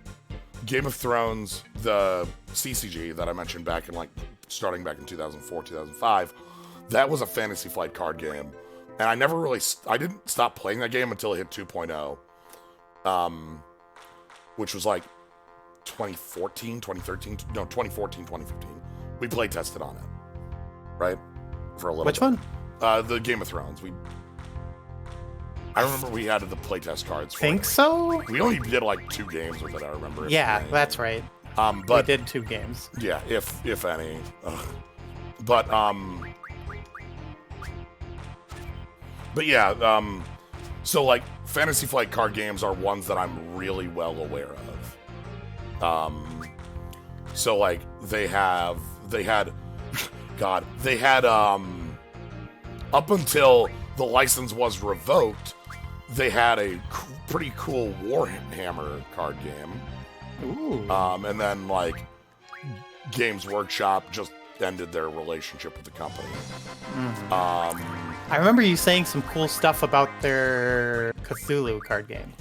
CCG that I mentioned back in starting back in 2004, 2005, that was a Fantasy Flight card game, and I didn't stop playing that game until it hit 2.0, which was like 2014, 2015. We play tested on it, right, for a little. Which bit. one? The Game of Thrones. I remember we had the playtest cards for Think it. so? We only did like 2 games with it, I remember. Yeah, that's right. But we did 2 games. Yeah, if any. But yeah, so like Fantasy Flight card games are ones that I'm really well aware of. So like they had up until the license was revoked, they had a pretty cool Warhammer card game. Ooh. And then, like, Games Workshop just ended their relationship with the company. I remember you saying some cool stuff about their Cthulhu card game.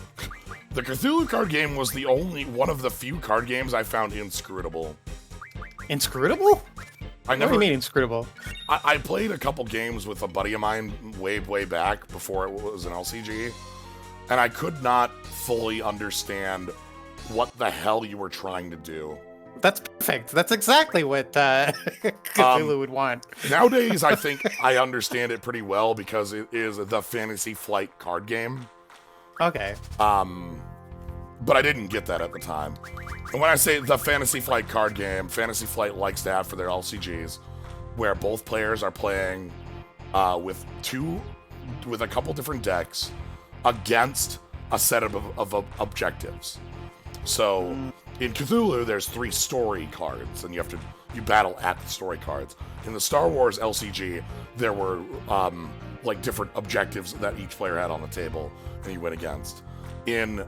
The Cthulhu card game was one of the few card games I found inscrutable. Inscrutable? What do you mean inscrutable? I played a couple games with a buddy of mine way back before it was an LCG, and I could not fully understand what the hell you were trying to do. That's perfect. That's exactly what Cthulhu would want. Nowadays, I think I understand it pretty well because it is the Fantasy Flight card game. Okay. But I didn't get that at the time. And when I say the Fantasy Flight card game, Fantasy Flight likes to have for their LCGs, where both players are playing with a couple different decks against a set of objectives. So in Cthulhu, there's 3 story cards, and you battle at the story cards. In the Star Wars LCG, there were like different objectives that each player had on the table, and you went against. In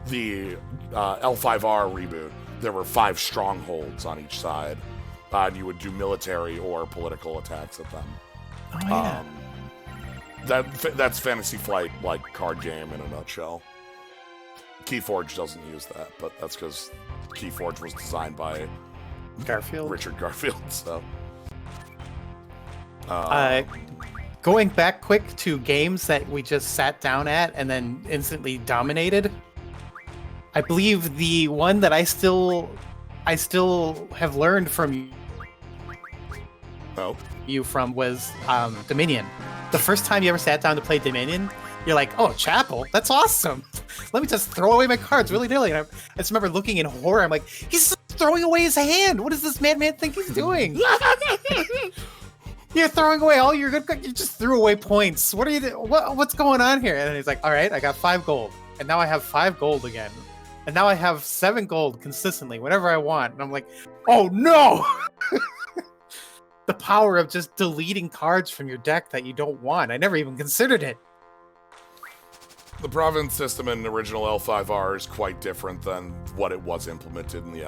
the L5R reboot, there were 5 strongholds on each side, and you would do military or political attacks at them. Oh yeah. That's Fantasy Flight like card game in a nutshell. Keyforge doesn't use that, but that's because Keyforge was designed by Richard Garfield. So, going back quick to games that we just sat down at and then instantly dominated. I believe the one that I still have learned from you from was Dominion. The first time you ever sat down to play Dominion, you're like, "Oh, Chapel, that's awesome! Let me just throw away my cards willy-nilly." And I just remember looking in horror. I'm like, "He's throwing away his hand. What does this madman think he's doing?" You're throwing away all your good. You just threw away points. What are you? What's going on here? And then he's like, "All right, I got 5 gold, and now I have 5 gold again, and now I have 7 gold consistently whenever I want." And I'm like, "Oh no!" The power of just deleting cards from your deck that you don't want. I never even considered it. The province system in original L5R is quite different than what it was implemented in the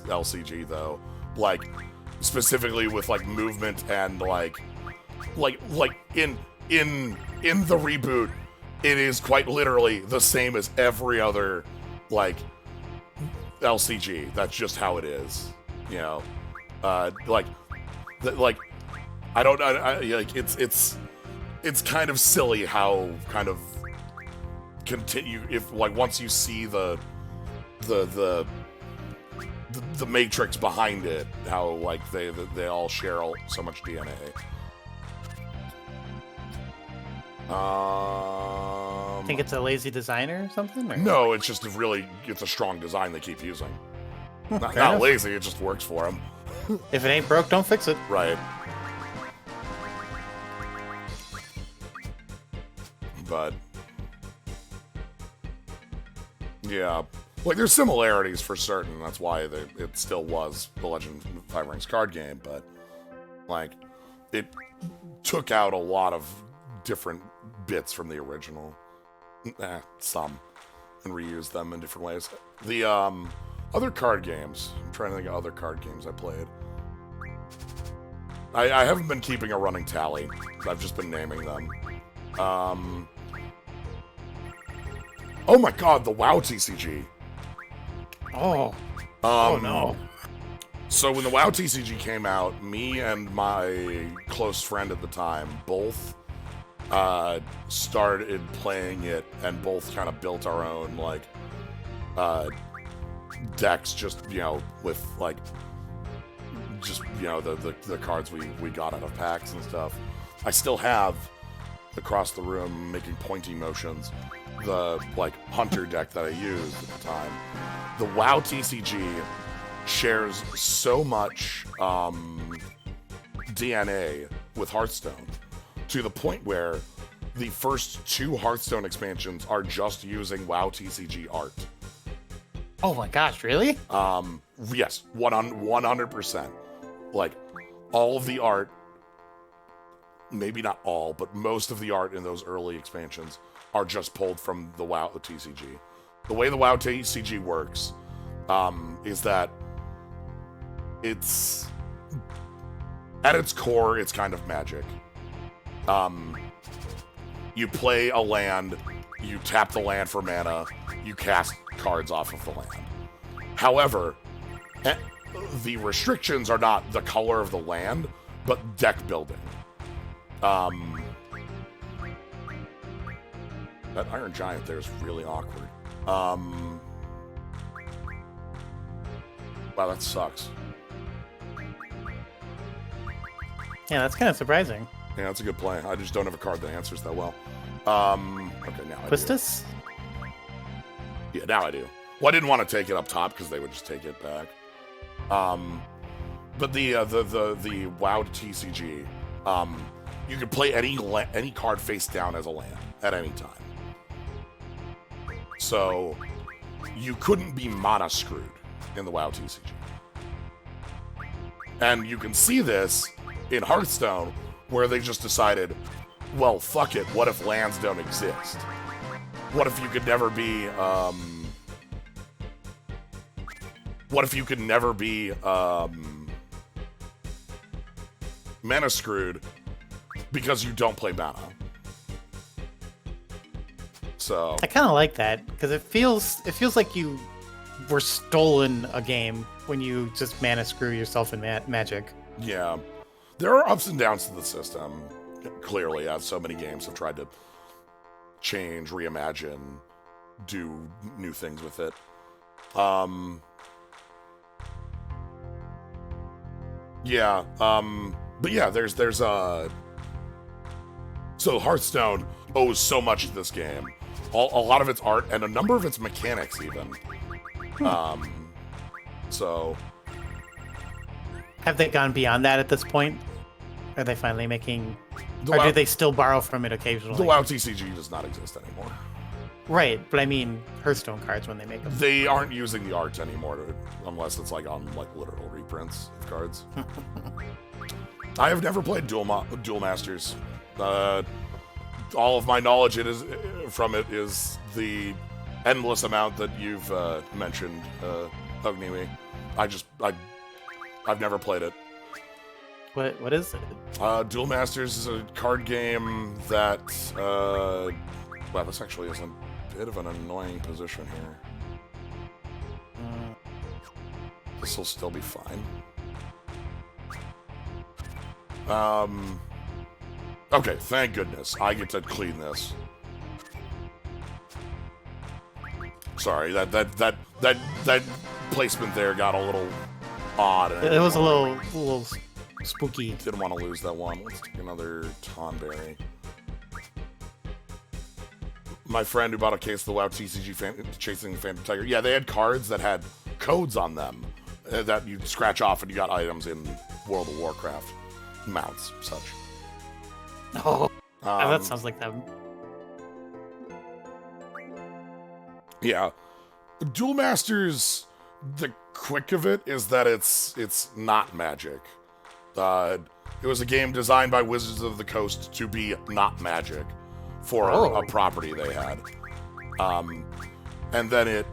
LCG, though. Like, specifically with like movement and like in the reboot, it is quite literally the same as every other like LCG. That's just how it is. You know, like I don't like it's kind of silly how kind of continue if like once you see the matrix behind it, how like they all share so much DNA. Think it's a lazy designer or something? Or? No, it's just it's a strong design they keep using. Not enough. lazy, it just works for them. If it ain't broke, don't fix it. Right. But yeah, like there's similarities for certain. That's why it still was the Legend of Five Rings card game. But like, it took out a lot of different bits from the original, some, and reused them in different ways. The other card games. I'm trying to think of other card games I played. I haven't been keeping a running tally. I've just been naming them. Oh my god, the WoW TCG. Oh. Oh no. So when the WoW TCG came out, me and my close friend at the time both started playing it and both kind of built our own like decks, just with like just the cards we got out of packs and stuff. I still have across the room making pointy motions the like hunter deck that I used at the time. The WoW TCG shares so much DNA with Hearthstone to the point where the first 2 Hearthstone expansions are just using WoW TCG art. Oh my gosh, really? Yes, 100%. Like, all of the art, maybe not all, but most of the art in those early expansions are just pulled from the WoW TCG. The way the WoW TCG works is that it's, at its core, it's kind of Magic. You play a land, you tap the land for mana, you cast cards off of the land. However, the restrictions are not the color of the land, but deck building. That Iron Giant there is really awkward. Wow, that sucks. Yeah, that's kind of surprising. Yeah, that's a good play. I just don't have a card that answers that well. Okay, now I do. Quistis? Yeah, now I do. Well, I didn't want to take it up top because they would just take it back. But the WoW TCG, you can play any card face down as a land at any time. So you couldn't be mana screwed in the WoW TCG. And you can see this in Hearthstone, where they just decided, well, fuck it, what if lands don't exist? What if you could never be, mana screwed because you don't play mana? So I kind of like that because it feels like you were stolen a game when you just mana screw yourself in Magic. yeah, there are ups and downs to the system. Clearly, as so many games have tried to change, reimagine, do new things with it. Yeah, but yeah, there's so Hearthstone owes so much to this game. A lot of its art and a number of its mechanics even. So Have they gone beyond that at this point? Are they finally making, The or WoW- do they still borrow from it occasionally? the WoW TCG does not exist anymore. Right, but I mean Hearthstone cards when they make them. They aren't using the art anymore, unless it's like on like literal reprints of cards. I have never played Duel Masters. All of my knowledge from it is the endless amount that you've mentioned, Ogniwi. I've never played it. What is it? Duel Masters is a card game that wow, this actually is a bit of an annoying position here. This will still be fine. Okay, thank goodness. I get to clean this. Sorry, that placement there got a little odd. It was a little spooky. Didn't want to lose that one. Let's take another Tonberry. My friend who bought a case of the WoW TCG Chasing the Phantom Tiger. Yeah, they had cards that had codes on them that you'd scratch off and you got items in World of Warcraft. Mounts, such. Oh, that sounds like them. Yeah. Duel Masters, the quick of it is that it's not Magic. It was a game designed by Wizards of the Coast to be not Magic for a property they had. And then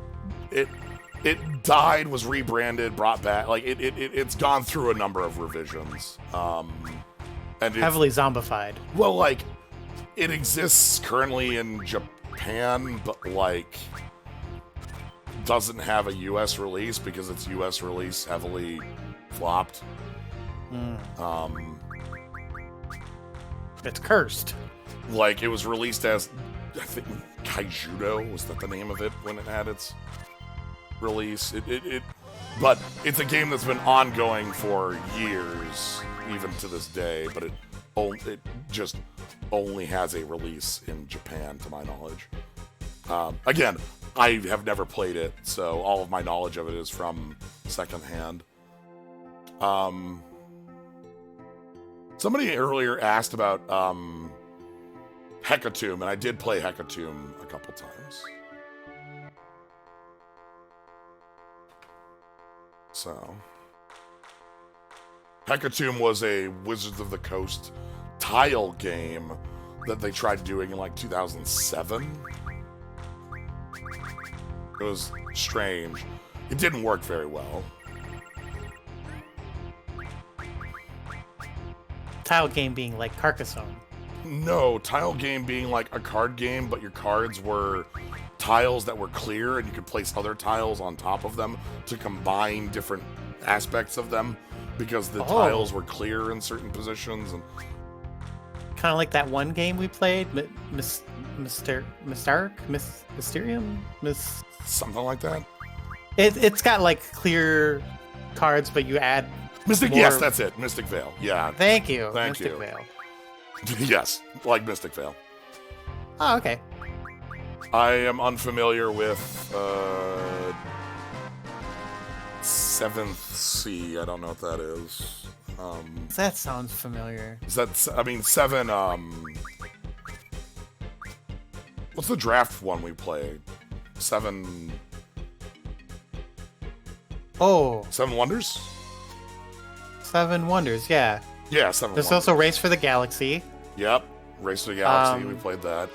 it died, was rebranded, brought back. Like it's gone through a number of revisions. And Heavily zombified. Well, like it exists currently in Japan, but like doesn't have a US release because its US release heavily flopped. It's cursed. Like it was released as, I think, Kaijudo, was that the name of it when it had its release? But it's a game that's been ongoing for years, even to this day. But it just only has a release in Japan, to my knowledge. Again, I have never played it, so all of my knowledge of it is from secondhand. Somebody earlier asked about Hecatomb, and I did play Hecatomb a couple times. So, Hecatomb was a Wizards of the Coast tile game that they tried doing in like 2007. It was strange. It didn't work very well. Tile game being like Carcassonne. No, tile game being like a card game, but your cards were tiles that were clear, and you could place other tiles on top of them to combine different aspects of them because the tiles were clear in certain positions. And kind of like that one game we played, Mysterium? Something like that. It's got like clear cards, but you add Mystic. more... Yes, that's it. Mystic Veil. Yeah. Thank you. Thank Mystic you. Veil. Yes, like Mystic Veil. Oh, okay. I am unfamiliar with 7th Sea. I don't know what that is. That sounds familiar. Is that? I mean, 7. What's the draft one we played? 7. Oh. 7 Wonders. 7 Wonders. Yeah. Yeah, 7 There's Wonders. also Race for the Galaxy. Yep, Race to the Galaxy. We played that.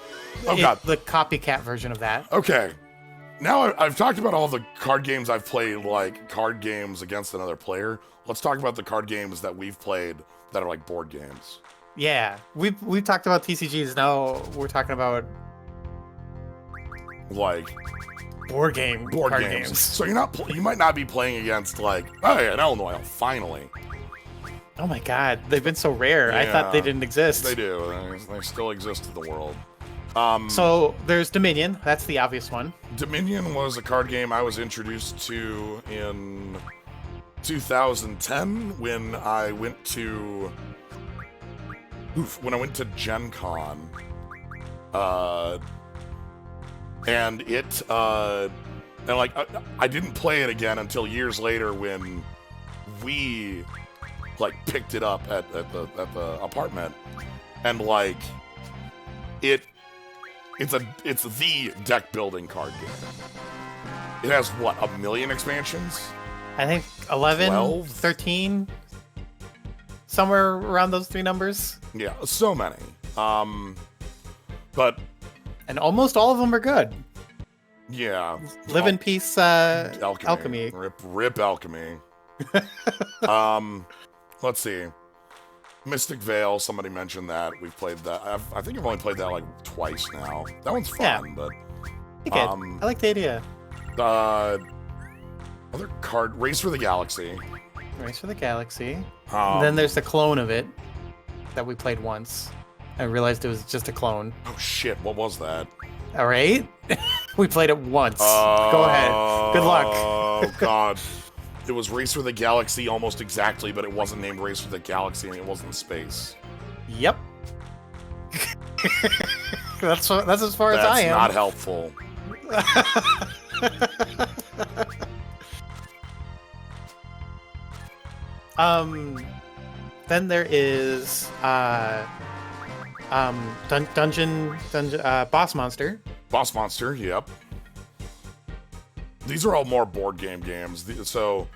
Oh god, the copycat version of that. Okay. Now I've talked about all the card games I've played, like card games against another player. Let's talk about the card games that we've played that are like board games. Yeah, we've talked about TCGs. Now we're talking about like board card games. So you might not be playing against like, oh yeah, Illinois, finally. Oh my god, they've been so rare. Yeah, I thought they didn't exist. They do. They still exist in the world. So there's Dominion. That's the obvious one. Dominion was a card game I was introduced to in 2010 when I went to Gen Con. And I didn't play it again until years later when we like picked it up at the apartment, and like it's the deck building card game. It has what, 1 million expansions? I think 11, 12? 13, somewhere around those 3 numbers. Yeah, so many. But and almost all of them are good. Yeah. Live in peace, Alchemy. Rip Alchemy. Let's see. Mystic Veil, somebody mentioned that. We've played that. I think I've only played that like twice now. That one's fun, but I like the idea. Other card Race for the Galaxy. Race for the Galaxy. Um, Then there's the clone of it that we played once. I realized it was just a clone. oh shit, what was that? All right, we played it once. Go ahead. Good luck. Oh god. It was Race for the Galaxy almost exactly, but it wasn't named Race for the Galaxy and it wasn't space. Yep. That's as far as I am. That's not helpful. Then there is dungeon boss monster. Boss Monster, yep. These are all more board games. So,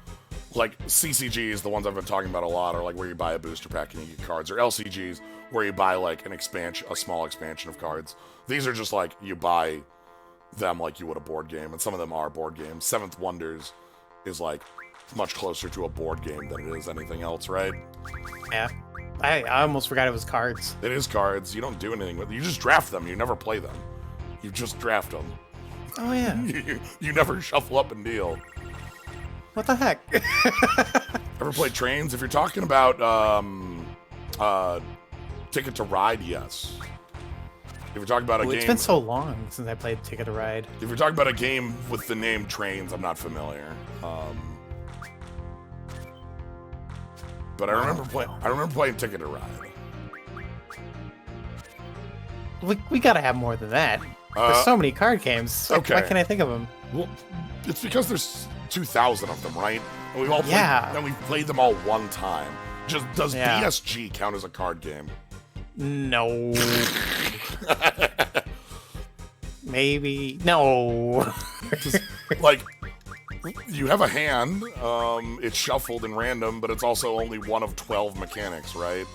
like, CCGs, the ones I've been talking about a lot, are like where you buy a booster pack and you get cards, or LCGs, where you buy like a small expansion of cards. These are just like you buy them like you would a board game, and some of them are board games. Seventh Wonders is like much closer to a board game than it is anything else, right? Yeah. I almost forgot it was cards. It is cards. You don't do anything with them. You just draft them. You never play them. You just draft them. Oh yeah. You never shuffle up and deal. What the heck? Ever played Trains? If you're talking about Ticket to Ride, yes. If you're talking about a game... It's been so long since I played Ticket to Ride. If you're talking about a game with the name Trains, I'm not familiar. But I remember playing Ticket to Ride. We gotta have more than that. There's so many card games. Okay. Why can't I think of them? Well, it's because there's 2,000 of them, right? And we've all played, Yeah. and we've played them all one time. Just does Yeah. BSG count as a card game? No. Maybe. No. Just, like, you have a hand, it's shuffled and random, but it's also only one of 12 mechanics, right?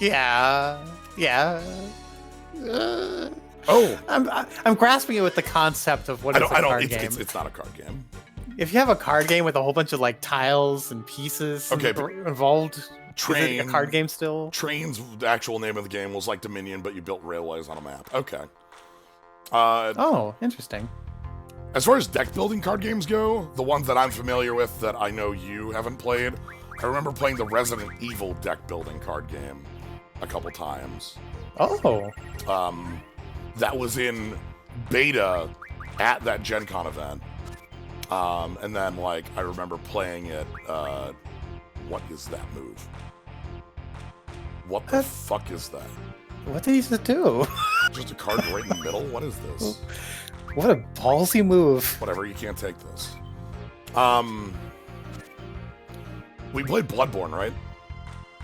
Yeah. Yeah. Oh, I'm grasping it with the concept of what is a card game. it's not a card game. If you have a card game with a whole bunch of like tiles and pieces Okay, involved, is Train, it a card game still? Train's the actual name of the game was like Dominion, but you built railways on a map. Okay. Oh, interesting. As far as deck building card games go, the ones that I'm familiar with that I know you haven't played, I remember playing the Resident Evil deck building card game a couple times. Oh. That was in beta at that Gen Con event. And then, like, I remember playing it, what is that move? What the fuck is that? What did he do? Just a card right in the middle? What is this? What a ballsy move. Whatever, you can't take this. We played Bloodborne, right?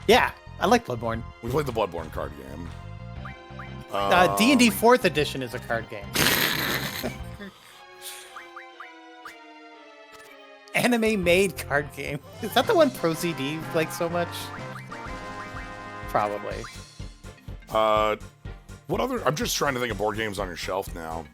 Yeah, I like Bloodborne. We played the Bloodborne card game. D&D 4th edition is a card game. Anime-made card game. Is that the one Pro CD likes so much? Probably. What other... I'm just trying to think of board games on your shelf now.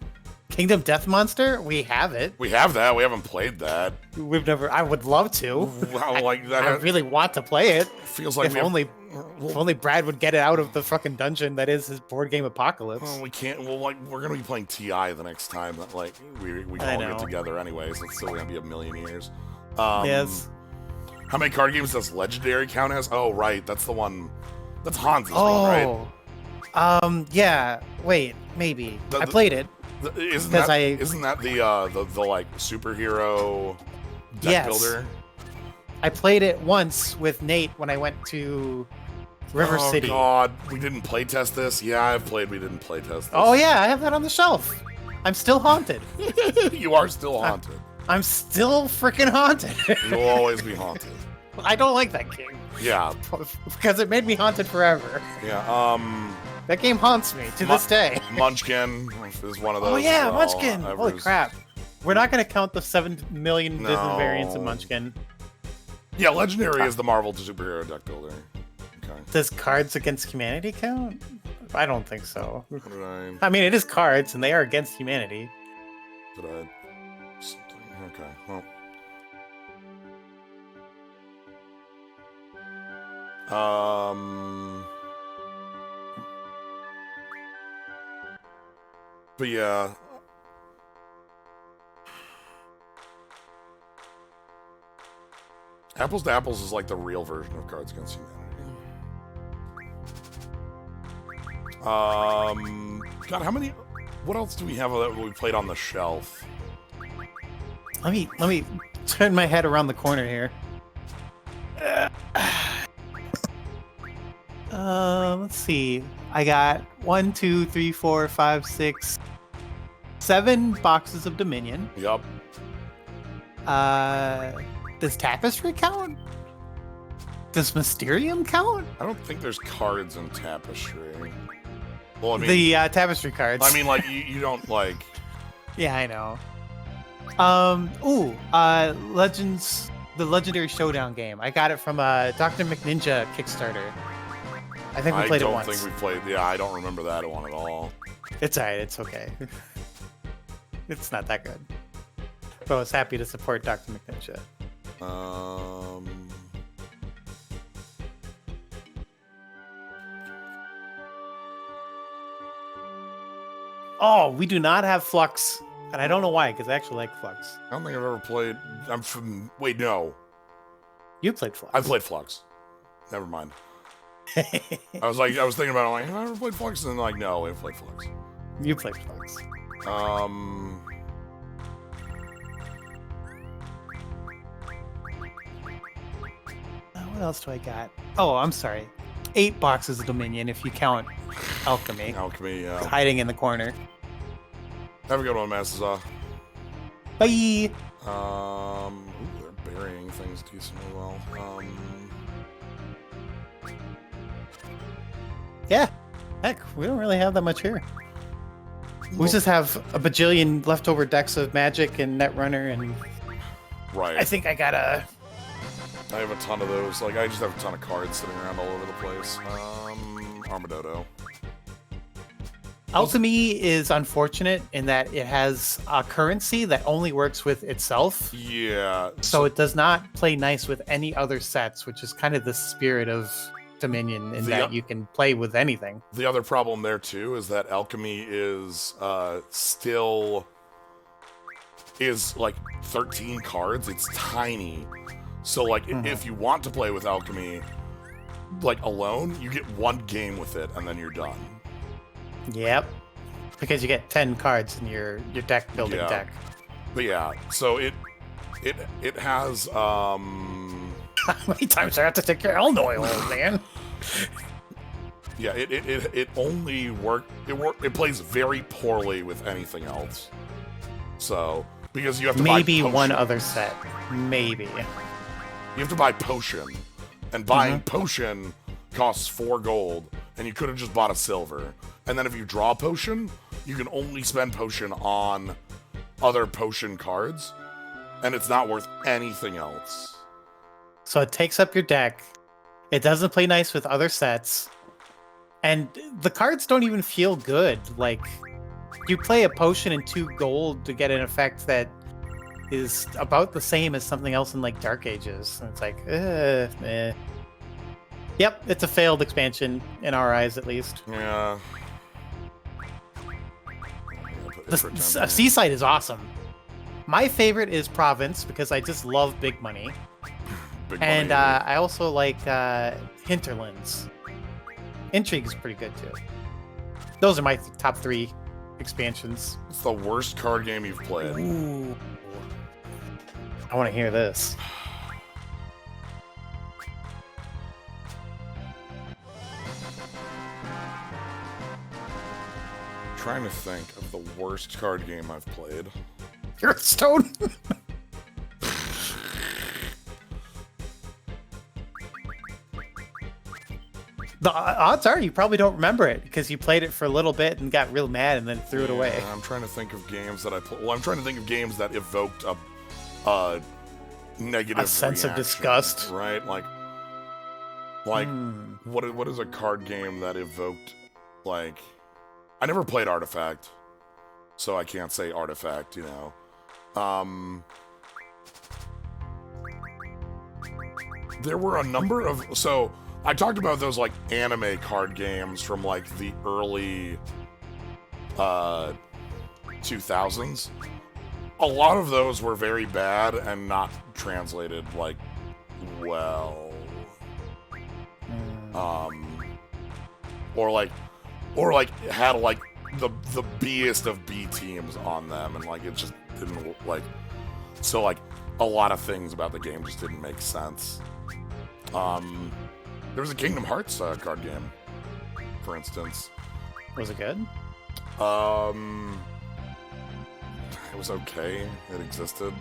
Kingdom Death Monster? We have it. We have that. We haven't played that. We've never... I would love to. Wow, like that I really want to play it. feels like If only Brad would get it out of the fucking dungeon that is his board game apocalypse. Well, we can't. Well, like we're gonna be playing TI the next time that like we I all get know. together anyway, so it's still gonna be a million years. Yes. How many card games does Legendary count as? Oh, right, that's the one. That's Hans's one, right? Yeah. Wait, maybe. The- I played it. Isn't Because that isn't that the like superhero deck Yes. builder? I played it once with Nate when I went to River Oh City. God, we didn't play test this. Yeah, I've played. We didn't play test this. Oh yeah, I have that on the shelf. I'm still haunted. You are still haunted. I'm still freaking haunted. You'll always be haunted. I don't like that game Yeah, because it made me haunted forever. yeah. That game haunts me to this day. Munchkin is one of those. Oh yeah, as well. Munchkin! Holy Ever's- crap. We're not gonna count the 7 million different No. variants of Munchkin. Yeah, Legendary is the Marvel superhero deck builder. Okay. Does Cards Against Humanity count? I don't think so. What did I? I mean, it is cards, and they are against humanity. Did I? Something. Okay. Well. But yeah. Apples to Apples is like the real version of Cards Against Humanity. God, how many? What else do we have that we played on the shelf? Let me turn my head around the corner here. Let's see. I got 1, 2, 3, 4, 5, 6, 7 boxes of Dominion. Yup. Does Tapestry count? Does Mysterium count? I don't think there's cards in Tapestry. Well, I mean, The Tapestry cards. I mean, like you don't like. Yeah, I know. Legends, the Legendary Showdown game. I got it from Dr. McNinja Kickstarter. I think we played it once. I don't think we played. Yeah, I don't remember that one at all. It's alright. It's okay. It's not that good. But I was happy to support Dr. McNinja. Oh, we do not have Flux. And I don't know why, because I actually like Flux. I don't think I've ever played. I'm from. Wait, no. You played Flux. I played Flux. Never mind. I was thinking about it. I'm like, have I ever played Flux? And then like, no, I've played Flux. You played Flux. What else do I got? Oh, I'm sorry. 8 boxes of Dominion if you count Alchemy. Alchemy, yeah. Hiding in the corner. Have a good one, Master. Bye! Ooh, they're burying things decently well. Yeah. Heck, we don't really have that much here. We just have a bajillion leftover decks of Magic and Netrunner, and right. I think I got a... I have a ton of those. Like, I just have a ton of cards sitting around all over the place. Armadodo. Alchemy is unfortunate in that it has a currency that only works with itself. Yeah. So it does not play nice with any other sets, which is kind of the spirit of Dominion in that you can play with anything. The other problem there, too, is that Alchemy is still... is, like, 13 cards. It's tiny. So, like, if you want to play with Alchemy, like, alone, you get 1 game with it, and then you're done. Yep. Because you get 10 cards in your deck building deck. But yeah, so it has, How many times do I have to take your Elnoy, old man? Yeah, it only it plays very poorly with anything else. So, because you have to maybe buy one other set. Maybe. You have to buy Potion, and buying Potion costs 4 gold, and you could have just bought a silver. And then if you draw Potion, you can only spend Potion on other Potion cards, and it's not worth anything else. So it takes up your deck. It doesn't play nice with other sets. And the cards don't even feel good. Like, you play a Potion and 2 gold to get an effect that is about the same as something else in, like, Dark Ages. And it's like, eh. Yep, it's a failed expansion, in our eyes at least. Yeah. The Seaside is awesome. My favorite is Province, because I just love big money. And I also like Hinterlands. Intrigue is pretty good, too. Those are my top 3 expansions. It's the worst card game you've played. Ooh. I want to hear this. Trying to think of the worst card game I've played. Hearthstone. The odds are you probably don't remember it because you played it for a little bit and got real mad and then threw it away. I'm trying to think of games that I play. Well, I'm trying to think of games that evoked a negative sense of reaction, disgust, right? Like what is a card game that evoked like? I never played Artifact, so I can't say Artifact. You know, there were a number of I talked about those like anime card games from like the early 2000s. A lot of those were very bad and not translated like well. Mm. Or like had like the B'est of B teams on them, and like it just didn't like. So like a lot of things about the game just didn't make sense. There was a Kingdom Hearts card game, for instance. Was it good? It was okay. It existed.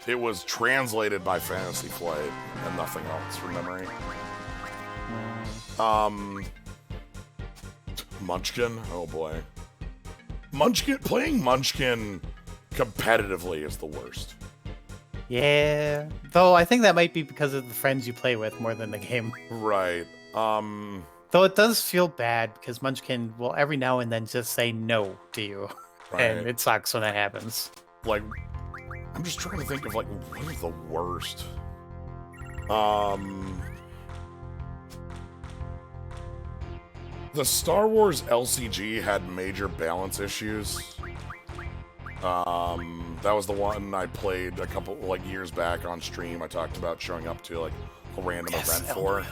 It was translated by Fantasy Flight and nothing else from memory. Munchkin? Oh boy. Playing Munchkin competitively is the worst. Yeah. Though I think that might be because of the friends you play with more than the game. Right. Though it does feel bad because Munchkin will every now and then just say no to you. Right. And it sucks when that happens. Like, I'm just trying to think of, like, what is the worst? The Star Wars LCG had major balance issues. That was the one I played a couple, like, years back on stream. I talked about showing up to, like, a random event for.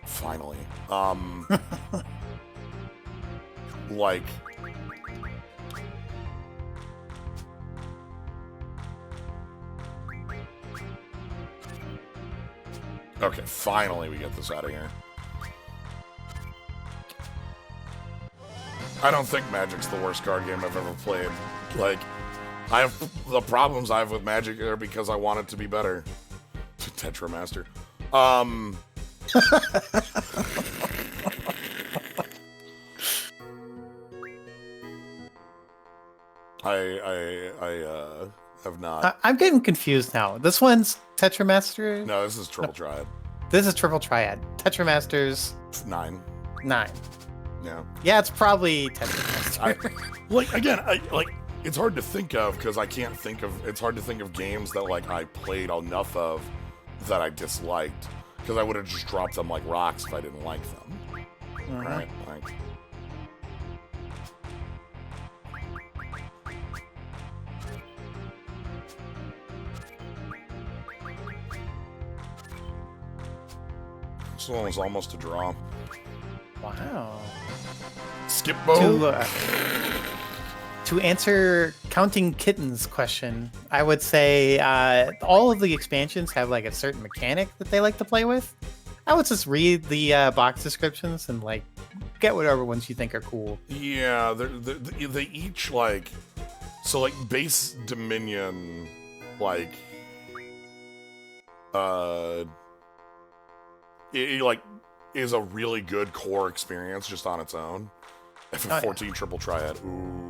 Finally. Like... Okay, finally we get this out of here. I don't think Magic's the worst card game I've ever played. Like, the problems I have with Magic are because I want it to be better. Tetra Master. I have not. I'm getting confused now. This one's Tetramaster? No, this is Triple Triad. This is Triple Triad. Tetramaster's 9. 9. Yeah. Yeah, it's probably Tetramaster. It's hard to think of because I can't think of. It's hard to think of games that like I played enough of that I disliked because I would have just dropped them like rocks if I didn't like them. Mhm. Right? Like. This one was almost a draw. Wow. Skip Bo. To answer Counting Kittens question, I would say all of the expansions have like a certain mechanic that they like to play with. I would just read the box descriptions and like get whatever ones you think are cool. Yeah, they each like, so like base Dominion, like, it like is a really good core experience just on its own. FF14 Triple Triad. Ooh.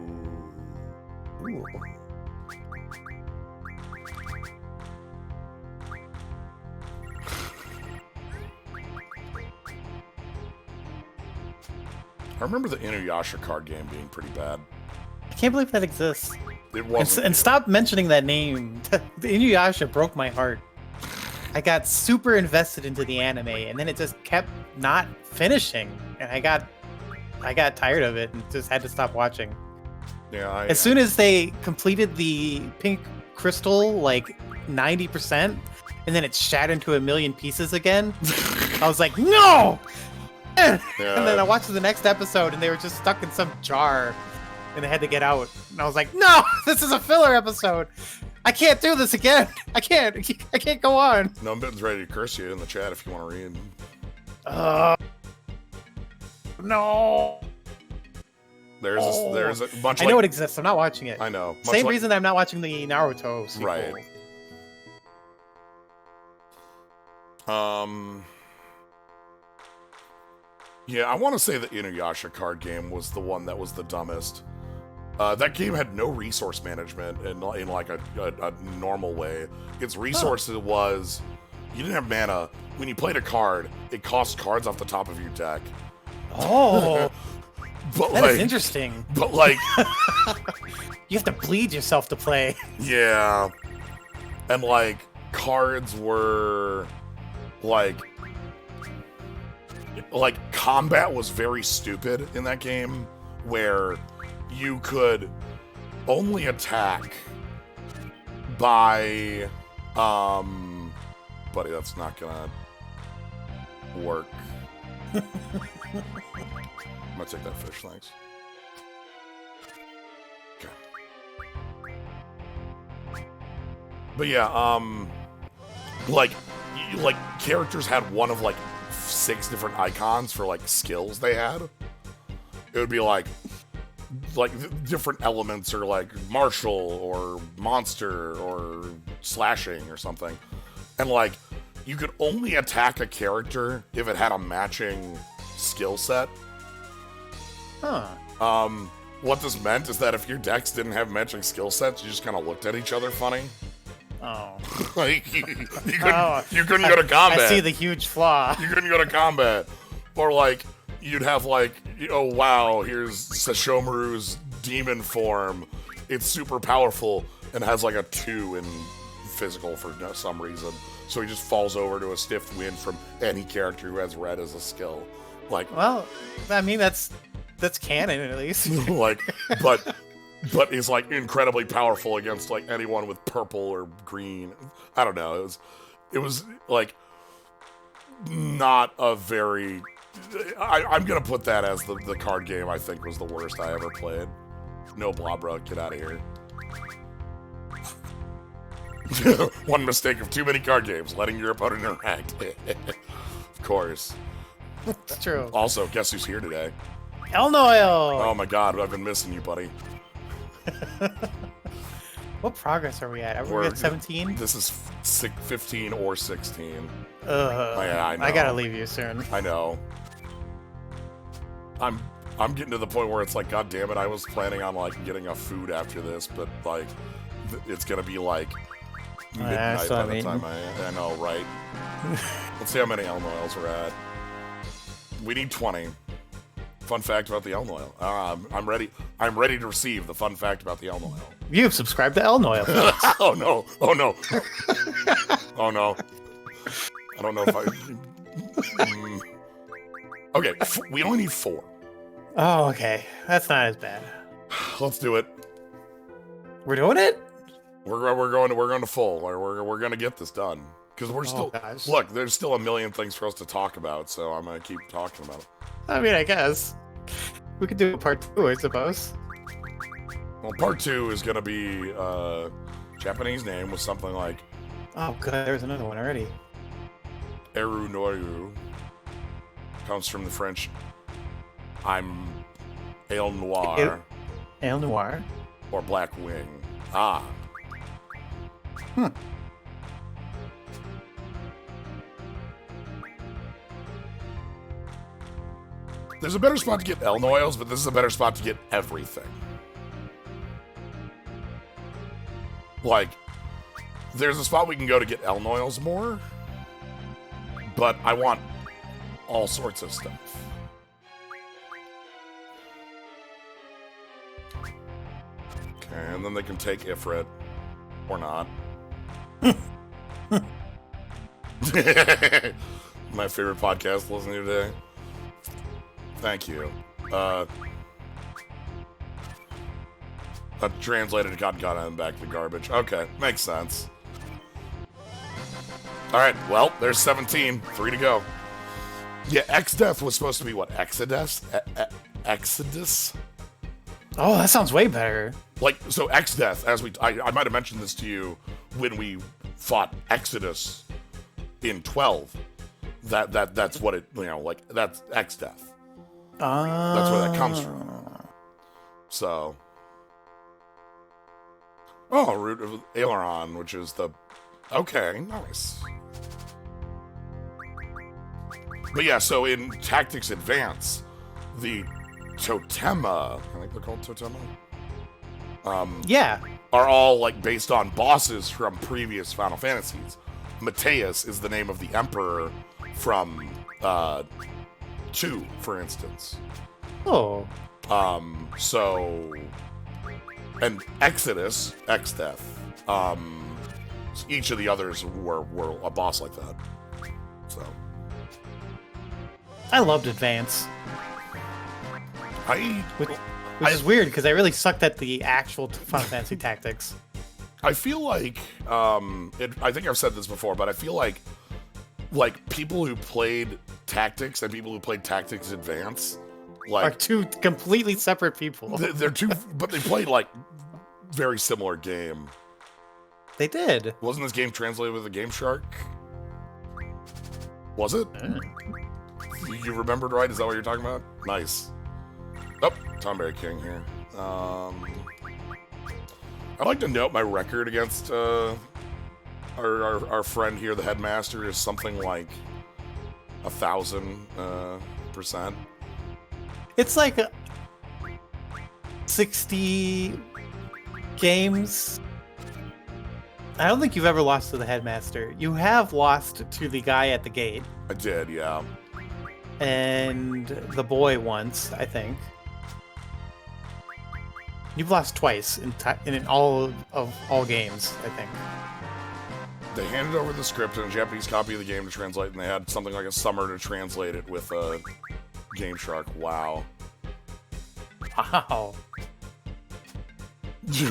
I remember the Inuyasha card game being pretty bad. I can't believe that exists. It wasn't. And stop mentioning that name. The Inuyasha broke my heart. I got super invested into the anime, and then it just kept not finishing, and I got tired of it and just had to stop watching. Yeah. As soon as they completed the pink crystal, like 90%, and then it shattered into a million pieces again, I was like, no! And then I watched the next episode, and they were just stuck in some jar, and they had to get out. And I was like, no! This is a filler episode! I can't do this again! I can't go on! Numbit's ready to curse you in the chat if you want to read. No! There's a bunch of... I know it exists, I'm not watching it. I know. Same reason I'm not watching the Naruto sequel. Right. Yeah, I want to say the Inuyasha card game was the one that was the dumbest. That game had no resource management in like a normal way. Its resources was, you didn't have mana. When you played a card, it cost cards off the top of your deck. Oh, but that like, is interesting. But like, you have to bleed yourself to play. Yeah, and like cards were like combat was very stupid in that game, where you could only attack by Buddy, that's not gonna work. I'm gonna take that fish, thanks. Okay. But yeah, like characters had one of like 6 different icons for like skills they had. It would be like different elements, or like martial or monster or slashing or something, and like you could only attack a character if it had a matching skill set. Huh. What this meant is that if your decks didn't have matching skill sets, you just kind of looked at each other funny. Oh. Like, you couldn't go to combat. I see the huge flaw. You couldn't go to combat. Or, like, you'd have, like, oh, wow, here's Sashomaru's demon form. It's super powerful and has, like, a 2 in physical for some reason. So he just falls over to a stiff win from any character who has red as a skill. Like, well, I mean, that's canon, at least. like, but is like incredibly powerful against like anyone with purple or green. I don't know. It was like not a very. I'm gonna put that as the card game I think was the worst I ever played. No Blobra, get out of here. One mistake of too many card games, letting your opponent interact. Of course. It's true. Also, guess who's here today? Elnoil! Oh my god, I've been missing you, buddy. What progress are we at? Are we at 17? This is 15 or 16. Yeah, I know. I gotta leave you soon. I know. I'm getting to the point where it's like, god damn it, I was planning on like getting a food after this, but like it's gonna be like midnight by the time I know, right? Let's see how many Elnoils we're at. We need 20. Fun fact about the Elnoil. I'm ready. I'm ready to receive the fun fact about the Elnoil. You've subscribed to Elnoil. Oh no! Oh no! Oh no! I don't know if I. Okay, we only need 4. Oh, okay. That's not as bad. Let's do it. We're doing it? We're going to full. We're going to get this done because we're still. Gosh. Look, there's still a million things for us to talk about, so I'm going to keep talking about it. I mean, I guess. We could do a part 2, I suppose. Well, part 2 is going to be a Japanese name with something like... Oh, good. There's another one already. Eru Noru. Comes from the French... I'm... Ale Noir. Ale Noir? Or Black Wing. Ah. There's a better spot to get Elnoils, but this is a better spot to get everything. Like, there's a spot we can go to get Elnoils more, but I want all sorts of stuff. Okay, and then they can take Ifrit. Or not. My favorite podcast to listen to today. Thank you. Translated got and back to garbage. Okay, makes sense. Alright, well, there's 17. 3 to go. Yeah, X-Death was supposed to be what? Exodus? Exodus? Oh, that sounds way better. Like, so X-Death, as I might have mentioned this to you when we fought Exodus in 12. That's what it, like, that's X-Death. That's where that comes from. So. Oh, Root of Aileron, which is the... Okay, nice. But yeah, so in Tactics Advance, the Totema, I think they're called Totema? Yeah. Are all, like, based on bosses from previous Final Fantasies. Mateus is the name of the Emperor from 2, for instance. Oh. So... And Exodus, X-Death, each of the others were a boss like that. So... I loved Advance. Which is weird, because I really sucked at the actual Final Fantasy Tactics. I feel like I think I've said this before, but I feel like people who played Tactics and people who played Tactics Advance Are two completely separate people. they're two, but they played like very similar game. They did. Wasn't this game translated with a Game Shark? Was it? You remembered right? Is that what you're talking about? Nice. Oh, Tomberry King here. I'd like to note my record against our friend here, the headmaster, is something like 1,000%. It's like 60 games. I don't think you've ever lost to the headmaster. You have lost to the guy at the gate. I did, yeah. And the boy once, I think. You've lost twice in all of all games, I think. They handed over the script and a Japanese copy of the game to translate, and they had something like a summer to translate it with a Game Shark. Wow. Wow.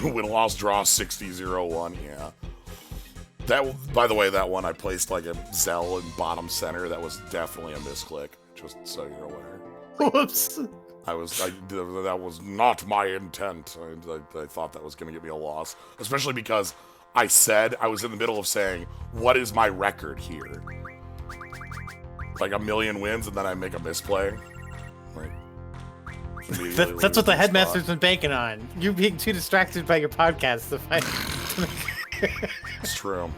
Win, loss, draw, 60-0-1, yeah. That, by the way, that one I placed like a Zell in bottom center. That was definitely a misclick, just so you're aware. Whoops. That was not my intent. I thought that was going to get me a loss, especially because I was in the middle of saying, what is my record here? Like 1,000,000 wins, and then I make a misplay. Like, that's what the headmaster's been banking on. You being too distracted by your podcast to find. It's true.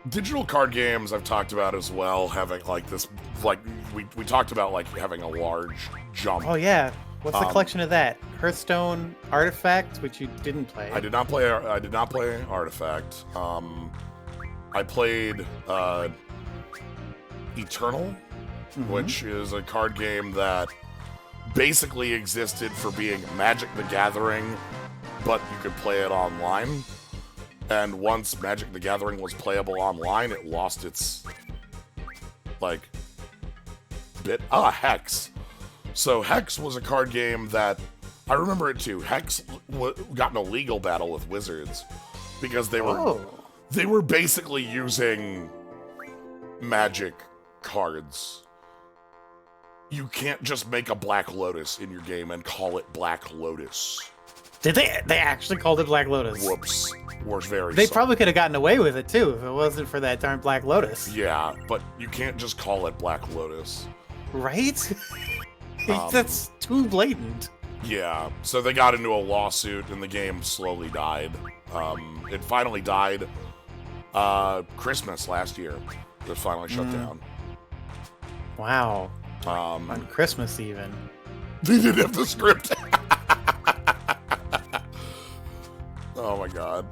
Digital card games I've talked about as well, having like this, like we talked about like having a large jump. Oh yeah, what's the collection of that? Hearthstone, Artifact, which you didn't play. I did not play Artifact. I played Eternal, which is a card game that basically existed for being Magic the Gathering, but you could play it online. And once Magic the Gathering was playable online, it lost its, like, bit. Hex. So Hex was a card game that, I remember it too. Hex got in a legal battle with Wizards because they were basically using Magic cards. You can't just make a Black Lotus in your game and call it Black Lotus. Did they actually called it Black Lotus? Whoops. Was very They sorry. probably could have gotten away with it too if it wasn't for that darn Black Lotus. Yeah, but you can't just call it Black Lotus. Right? That's too blatant. Yeah, so they got into a lawsuit and the game slowly died. It finally died Christmas last year. It finally shut down. Wow. On Christmas even. They didn't have the script. Oh my god.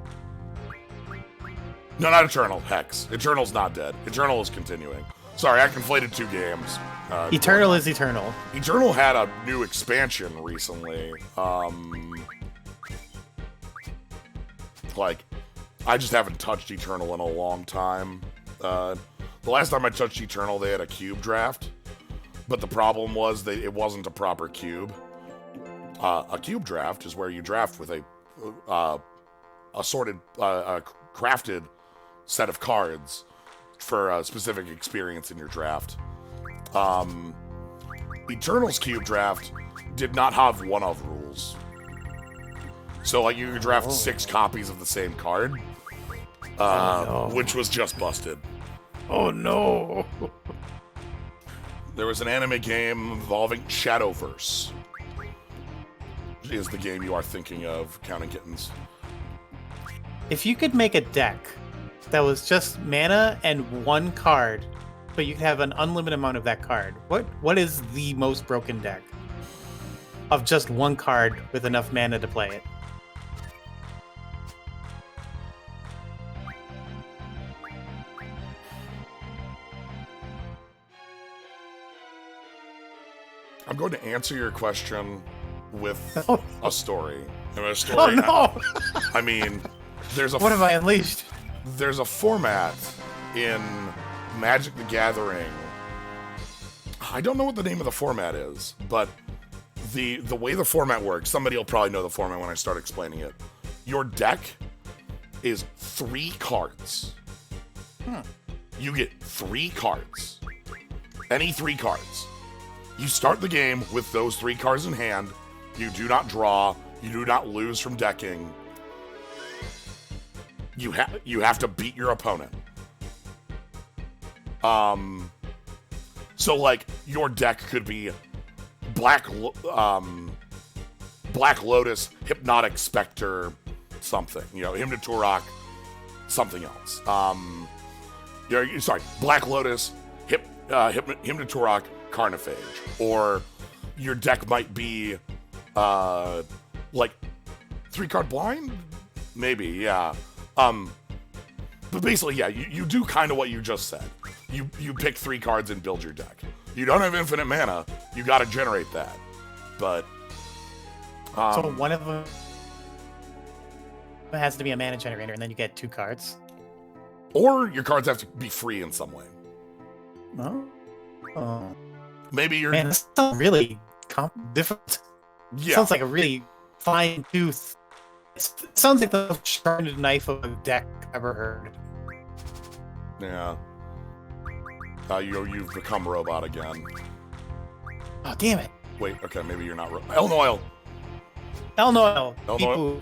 No, not Eternal. Hex. Eternal's not dead. Eternal is continuing. Sorry, I conflated two games. Eternal is Eternal. Eternal had a new expansion recently. Like, I just haven't touched Eternal in a long time. The last time I touched Eternal, they had a cube draft. But the problem was that it wasn't a proper cube. A cube draft is where you draft with a sorted, crafted set of cards for a specific experience in your draft. Eternal's cube draft did not have one-of rules. So, like, you could draft 6 copies of the same card, which was just busted. Oh no! There was an anime game involving Shadowverse. Is the game you are thinking of, Counting Kittens. If you could make a deck that was just mana and one card, but you could have an unlimited amount of that card, what is the most broken deck? Of just one card with enough mana to play it. I'm going to answer your question with a story. And a Oh story. no! I mean, there's a What have I unleashed? there's a format in Magic the Gathering. I don't know what the name of the format is, but the way the format works, somebody will probably know the format when I start explaining it. your deck is 3 cards. You get 3 cards. Any 3 cards. You start the game with those 3 cards in hand. You do not draw. You do not lose from decking. You have to beat your opponent. So like your deck could be Black Lotus, Hypnotic Spectre, something. You know, Hymn to Turok, something else. Sorry, Black Lotus, Hymn to Turok, Carnophage. Or your deck might be like 3-card blind? Maybe, yeah. But basically, yeah, you do kind of what you just said. You pick 3 cards and build your deck. You don't have infinite mana, you gotta generate that. But so one of them has to be a mana generator, and then you get 2 cards. Or your cards have to be free in some way. Oh. Maybe you're... Man, this sounds really different. Yeah. Sounds like a really fine tooth. It sounds like the sharpened knife of a deck I've ever heard. Yeah. You've become robot again. Oh, damn it. Wait, okay, maybe you're not... Elnoil! Elnoil! Elnoil.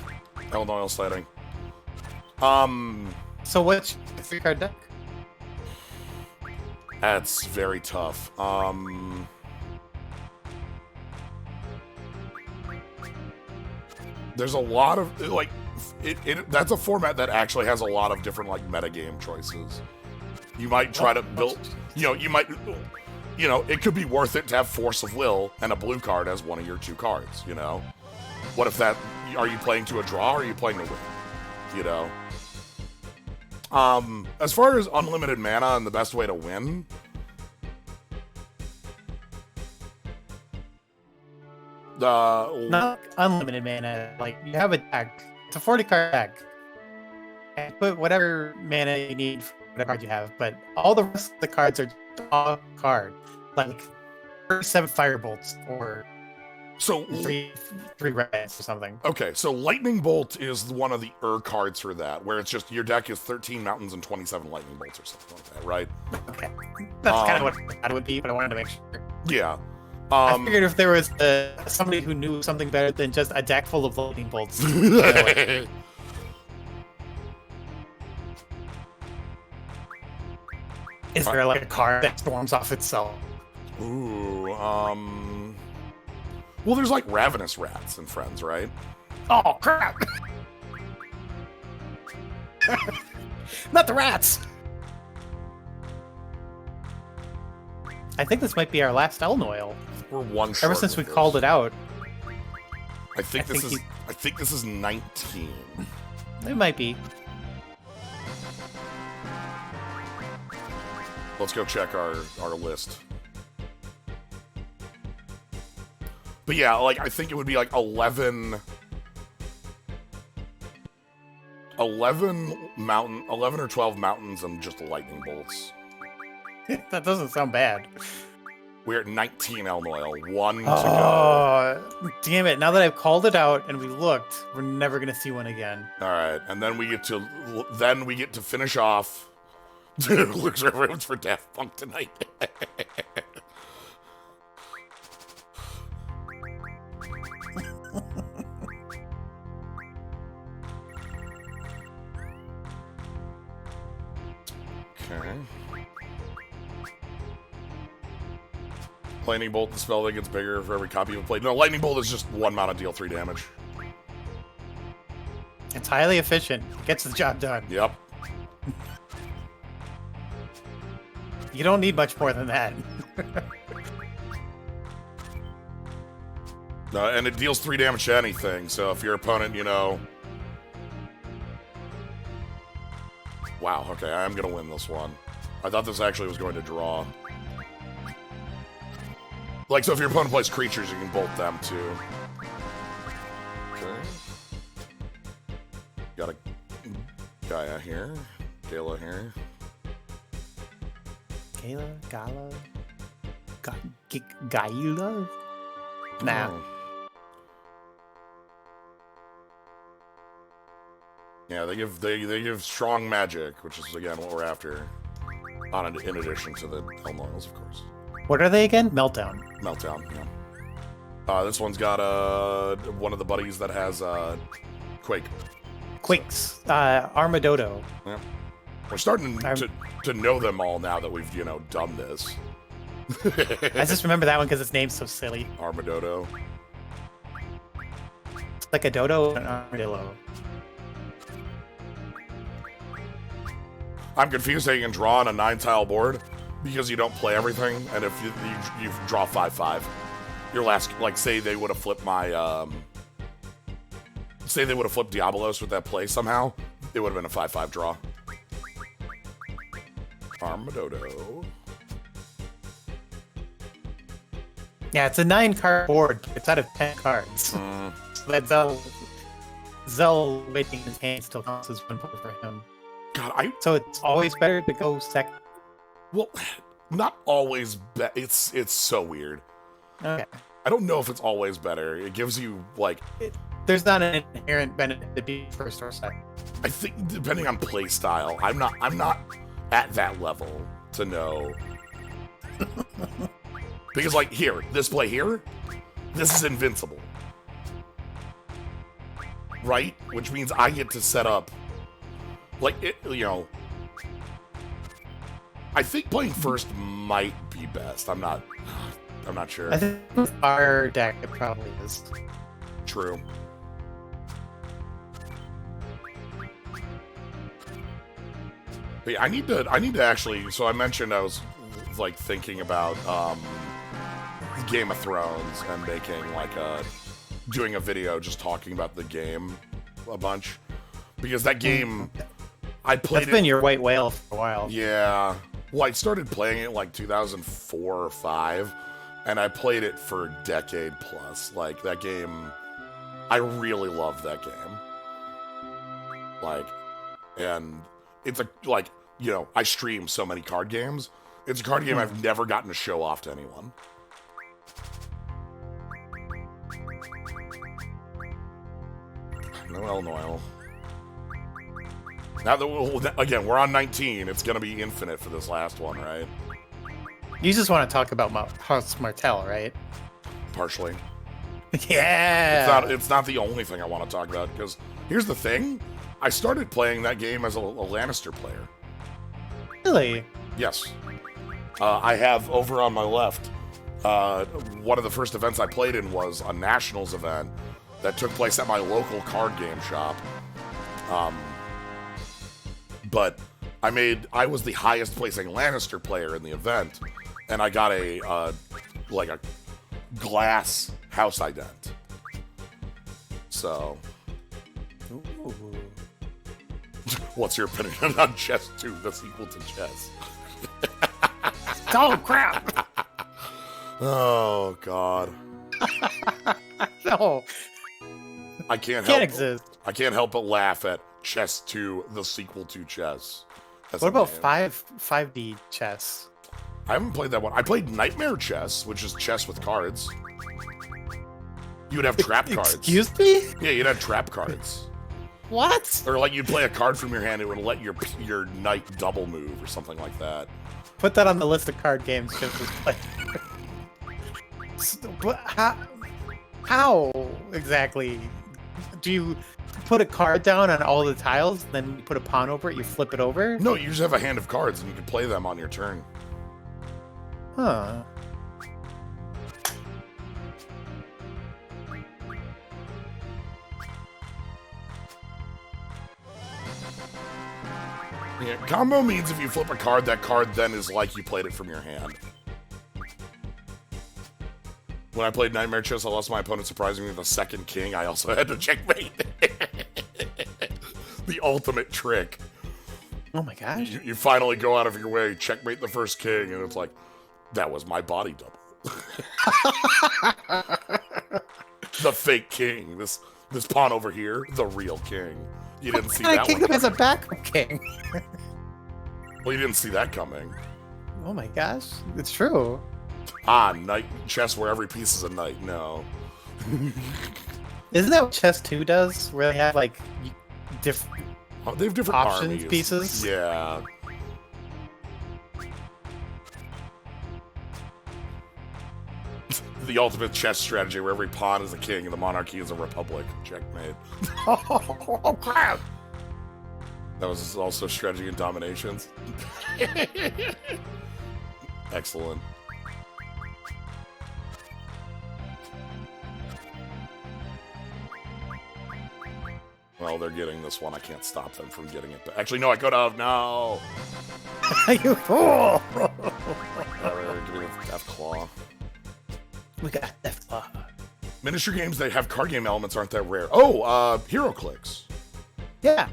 Elnoil sighting. So what's your 3-card deck? That's very tough. There's a lot of, like, that's a format that actually has a lot of different, like, metagame choices. You might try to build, it could be worth it to have Force of Will and a blue card as one of your 2 cards, you know? What if are you playing to a draw or are you playing to win? You know? As far as unlimited mana and the best way to win, not unlimited mana. Like, you have a deck. It's a 40-card deck. And put whatever mana you need for whatever card you have, but all the rest of the cards are draw card. Like 37 Firebolts or so 3 reds or something. Okay, so Lightning Bolt is one of the cards for that, where it's just your deck is 13 mountains and 27 lightning bolts or something like that, right? Okay. That's kind of what I thought it would be, but I wanted to make sure. Yeah. I figured if there was somebody who knew something better than just a deck full of lightning bolts. Is there like a card that storms off itself? Ooh, well, there's like Ravenous Rats and Friends, right? Oh, crap! Not the rats! I think this might be our last Elnoil. We're one short. Ever since we called it out. I think this is 19. It might be. Let's go check our list. But yeah, like, I think it would be like 11 or 12 mountains and just lightning bolts. That doesn't sound bad. We're at 19 Elnoil, 1 to go. Oh, damn it. Now that I've called it out and we looked, we're never going to see one again. Alright, and then we get to finish off. Looks reference for Daft Punk tonight. Okay. Lightning Bolt, the spell that gets bigger for every copy of played. No, Lightning Bolt is just 1 mana, deal 3 damage. It's highly efficient. Gets the job done. Yep. You don't need much more than that. And it deals 3 damage to anything, so if your opponent, Wow, okay, I am gonna win this one. I thought this actually was going to draw. Like, so if your opponent plays creatures, you can bolt them, too. Okay. Got a Gaia here. Gala here. Gala? Gaila? Nah. Oh. Yeah, they give strong magic, which is again what we're after. In addition to the Elnoils, of course. What are they again? Meltdown. Meltdown. Yeah. This one's got one of the buddies that has Quake. Quakes. Armadodo. Yeah. We're starting to know them all now that we've done this. I just remember that one because its name's so silly. Armadodo. It's like a dodo and an armadillo. I'm confused how you can draw on a 9-tile board because you don't play everything, and if you draw 5/5, your last, like, say they would have flipped my say they would have flipped Diabolos with that play somehow, it would have been a 5/5 draw. Armadodo. Yeah, it's a 9-card board. But it's out of 10 cards. So that Zell waiting his hand still counts as 1 point for him. God, So it's always better to go second. well, not always. It's so weird. Okay. I don't know if it's always better. It gives you like. There's not an inherent benefit to being first or second. I think depending on play style, I'm not at that level to know. Because like here, this play here, this is invincible. Right? Which means I get to set up like it, I think playing first might be best. I'm not sure. I think with our deck it probably is. True. But yeah, I need to actually. So I mentioned I was like thinking about Game of Thrones and making like doing a video just talking about the game a bunch because that game I played. That's been your white whale for a while. Yeah. Well, I started playing it like 2004 or 5, and I played it for a decade plus. Like that game, I really love that game. Like, and it's I stream so many card games. It's a card game I've never gotten to show off to anyone. No Elnoil. Now that we're on 19, it's gonna be infinite for this last one, right? You just want to talk about House Martell, right? Partially. Yeah. It's not the only thing I want to talk about because here's the thing: I started playing that game as a Lannister player. Really? Yes. I have over on my left. One of the first events I played in was a Nationals event that took place at my local card game shop. But I was the highest placing Lannister player in the event, and I got a glass house ident. So, Ooh. what's your opinion on Chess 2, the sequel to Chess? Oh crap! Oh God. No. I can't exist. I can't help but laugh at Chess 2, the sequel to Chess. That's What about name. 5D chess? I haven't played that one. I played Nightmare Chess, which is chess with cards. You would have trap cards. Excuse me? Yeah, you'd have trap cards. What? Or like you'd play a card from your hand, it would let your knight double move or something like that. Put that on the list of card games just to play. But how exactly do you put a card down on all the tiles, then you put a pawn over it, you flip it over? No, you just have a hand of cards and you can play them on your turn. Huh. Yeah, combo means if you flip a card, that card then is like you played it from your hand. When I played Nightmare Chess, I lost my opponent surprisingly with a second king. I also had to checkmate. The ultimate trick. Oh my gosh. You finally go out of your way, checkmate the first king, and it's like, that was my body double. The fake king. This pawn over here, the real king. You didn't see that I kicked one him as a coming. backup king. Well, you didn't see that coming. Oh my gosh. It's true. Knight chess where every piece is a knight. No. Isn't that what Chess 2 does? Where they have like Oh, they have different options armies. pieces. Yeah. The ultimate chess strategy where every pawn is a king and the monarchy is a republic. Checkmate. Oh crap! That was also strategy and dominations. Excellent. Well, they're getting this one. I can't stop them from getting it. Actually, no, I could have. No. You fool! Give me the Death Claw. We got Death Claw. Miniature games that have card game elements aren't that rare. Oh, HeroClix. Yeah,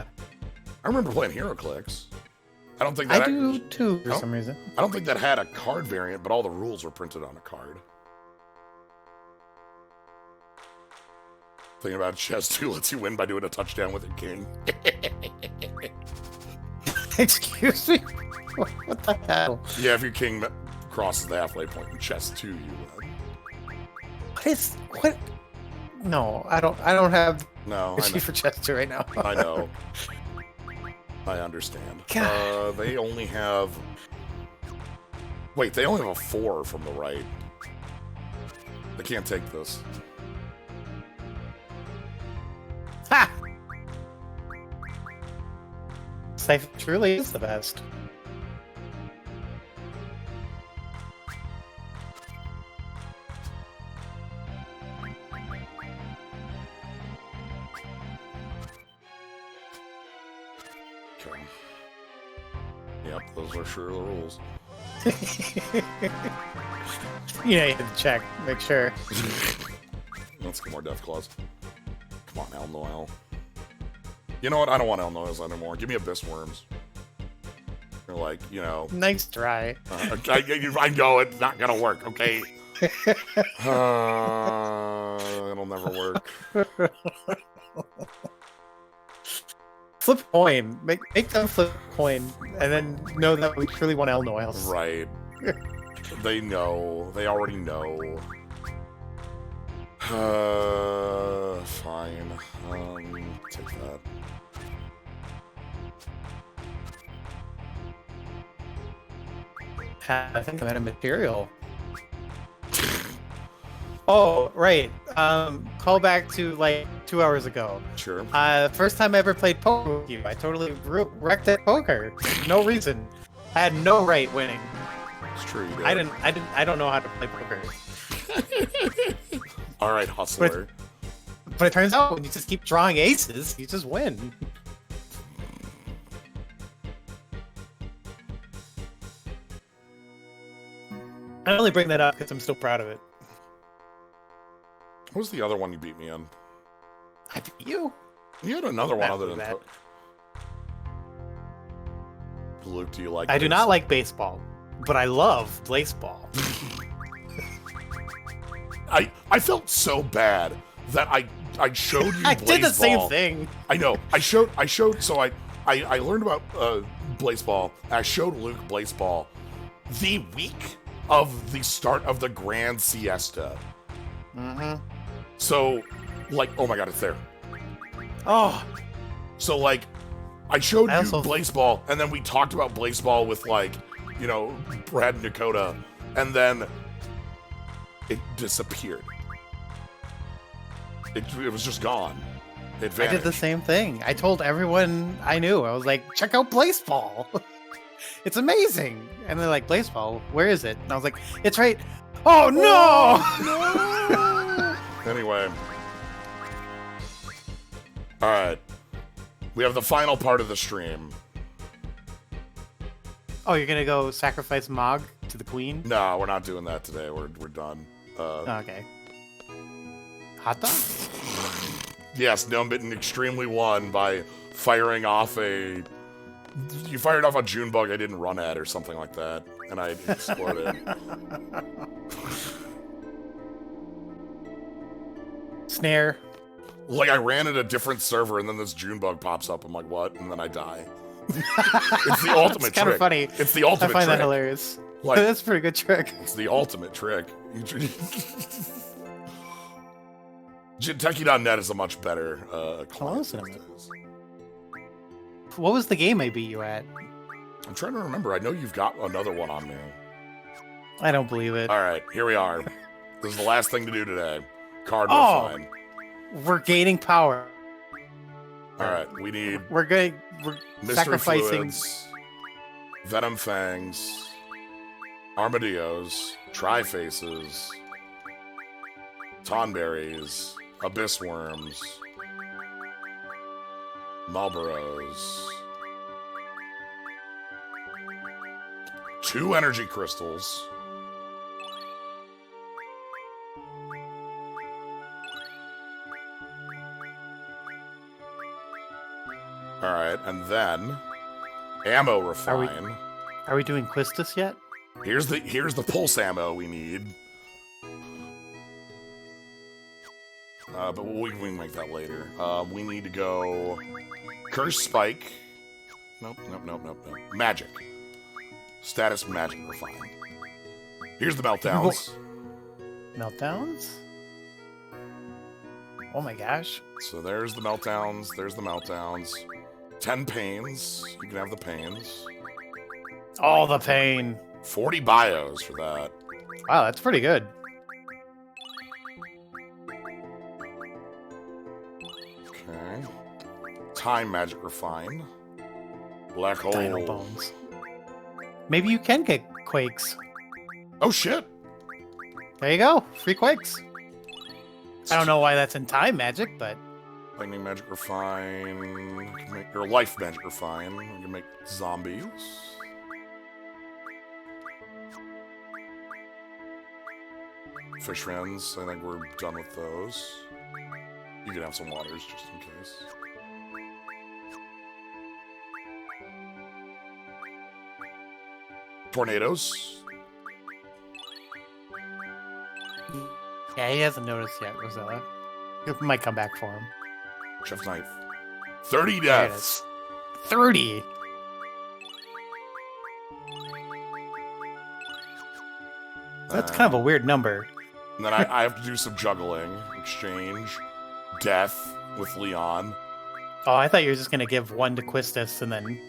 I remember playing HeroClix. I don't think that I do too for some reason. I don't think that had a card variant, but all the rules were printed on a card. Thinking about chess 2 lets you win by doing a touchdown with your king. Excuse me? What the hell? Yeah, if your king crosses the halfway point in chess 2, you win. What? No, I don't have No, I issue know. for Chester right now. I know. I understand. God. They only have... Wait, they only have a 4 from the right. They can't take this. Ha! Safe truly is the best. Okay. Yep, those are sure the rules. You have to check, make sure. Let's get more Death Claws. Come on, El Noel. You know what? I don't want El Noels anymore. Give me Abyss Worms. They're like, you know... Nice try. I know it's not gonna work, okay? It'll never work. Flip a coin. Make them flip a coin, and then know that we truly want El Noels. Right. They know. They already know. Fine. Take that. I think I'm out of material. Oh, right. Call back to like 2 hours ago. Sure. First time I ever played poker with you. I totally wrecked at poker. No reason. I had no right winning. It's true. You did. I don't know how to play poker. All right, hustler. But it turns out when you just keep drawing aces, you just win. I only bring that up because I'm still proud of it. What was the other one you beat me in? I beat you. You had another one other than that. Luke, do you like I do not like baseball, but I love baseball. I felt so bad that I showed you I did the same Blaseball. thing. I know. I showed so I learned about Blaseball. I showed Luke Blaseball the week of the start of the Grand Siesta. Mm-hmm. So, like, oh my god, it's there. Oh, So, like, I showed I you also- Blaseball, and then we talked about Blaseball with, like, you know, Brad and Dakota, and then it disappeared. It was just gone. It I vanished. did the same thing. I told everyone I knew. I was like, check out Blaseball. It's amazing. And they're like, Blaseball, where is it? And I was like, it's right. Oh, no! Anyway. Alright. We have the final part of the stream. Oh, you're going to go sacrifice Mog to the queen? No, we're not doing that today. We're done. Okay. Hot dog? Yes, Numbitten extremely won by firing off a... You fired off a June bug I didn't run at or something like that. And I exploded. Snare. Like, I ran at a different server and then this June bug pops up. I'm like, what? And then I die. It's the ultimate It's kind trick. of funny. It's the I ultimate find trick. that hilarious. Like- That's a pretty good trick. It's the ultimate trick. Techie.net is a much better class listen these to it. days. What was the game I beat you at? I'm trying to remember. I know you've got another one on me. I don't believe it. All right, here we are. This is the last thing to do today. Card Oh! refine. We're gaining power. All right, we need We're mystery sacrificing. fluids, venom fangs, armadillos, tri-faces, tonberries, abyss worms, Marlboros, 2 energy crystals, all right, and then ammo refine. Are we doing Quistis yet? Here's the pulse ammo we need. But we can make that later. We need to go Curse Spike. Nope. Magic. Status Magic Refine. Here's the meltdowns. Meltdowns? Oh my gosh. So there's the meltdowns. There's the meltdowns. 10 pains. You can have the pains. All the pain. 40 bios for that. Wow, that's pretty good. Okay. Time Magic Refine. Black Hole. Dino Bones. Maybe you can get Quakes. Oh shit! There you go. Free Quakes. I don't know why that's in Time Magic, but... Lightning Magic Refine. We can make, or Life Magic Refine. We can make zombies. Fish fins. I think we're done with those. You can have some waters just in case. Tornadoes. Yeah, he hasn't noticed yet, Rosella. You might come back for him. Chef's Knife. 30 There it deaths. is. 30! That's kind of a weird number. And then I have to do some juggling. Exchange. Death with Leon. Oh, I thought you were just going to give one to Quistis and then...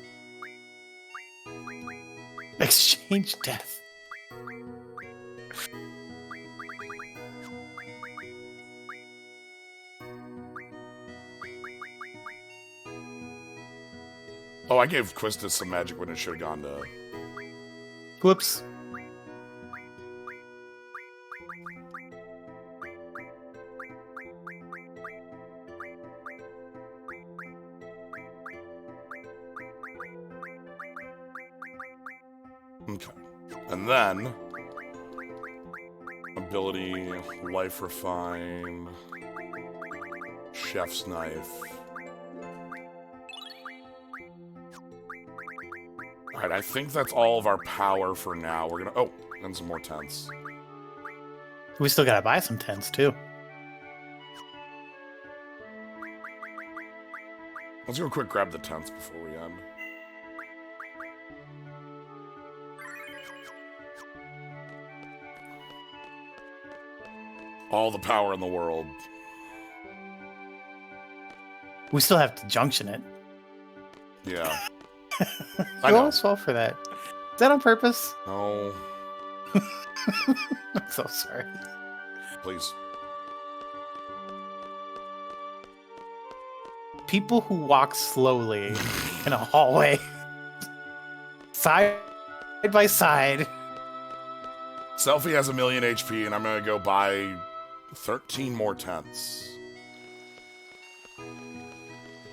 Exchange death. Oh, I gave Quistis some magic when it should have gone to... Whoops. Okay. And then... Ability, Life Refine... Chef's Knife... Alright, I think that's all of our power for now. We're gonna... Oh, and some more tents. We still gotta buy some tents, too. Let's go quick grab the tents before we end. All the power in the world. We still have to junction it. Yeah. You I know. almost fall for that. Is that on purpose? No, I'm so sorry. please. People who walk slowly in a hallway, side by side. Selfie has 1,000,000 HP, and I'm gonna go buy 13 more tents.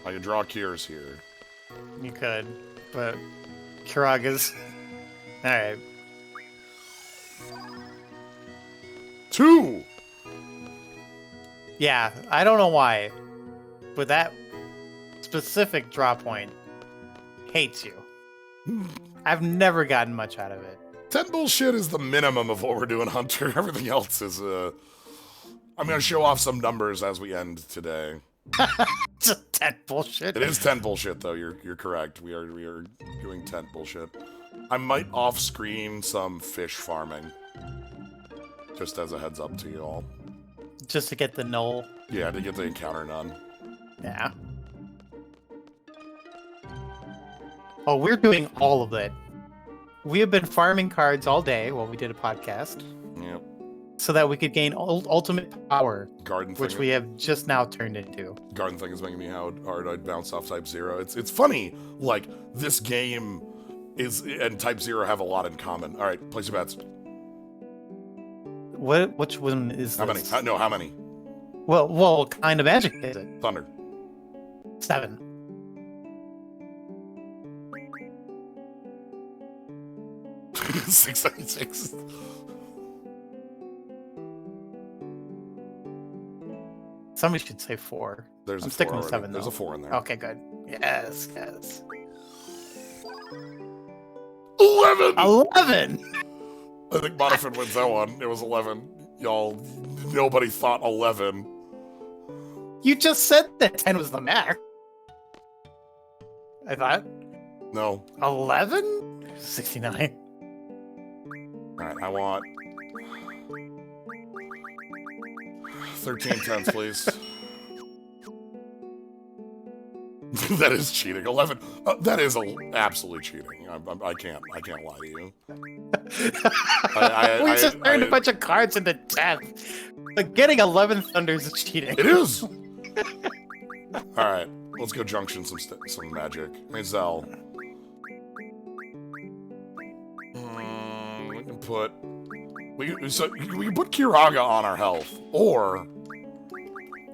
I can draw Kiers here. You could, but Kiraga's... Alright. 2! Yeah, I don't know why, but that specific draw point hates you. I've never gotten much out of it. 10 bullshit is the minimum of what we're doing, Hunter. Everything else is, I'm gonna show off some numbers as we end today. Just 10 bullshit. It is 10 bullshit, though. You're correct. We are doing 10 bullshit. I might off-screen some fish farming. Just as a heads up to you all. Just to get the null. Yeah, to get the encounter done. Yeah. Oh, we're doing all of it. We have been farming cards all day while we did a podcast. Yep. So that we could gain ultimate power, Garden which thing. we have just now turned into. Garden thing is making me hard. I'd bounce off Type 0. It's funny, like, this game and Type 0 have a lot in common. All right, place your bets. Which one is How this? many? How many? Well, what kind of magic is it? Thunder. 7. $6.96. Somebody should say 4. There's I'm a 4 sticking with already. 7 There's though. a 4 in there. Okay, good. Yes. 11! 11! I think Monofin wins that one. It was 11. Y'all, nobody thought 11. You just said that 10 was the max. I thought. No. 11? 69. Alright, I want 13 tens, please. That is cheating. 11. That is absolutely cheating. I can't lie to you. We just turned a bunch of cards into 10. But getting 11 thunders is cheating. It is. All right, let's go junction some magic. Hey Zell. We can put we can put Kiraga on our health or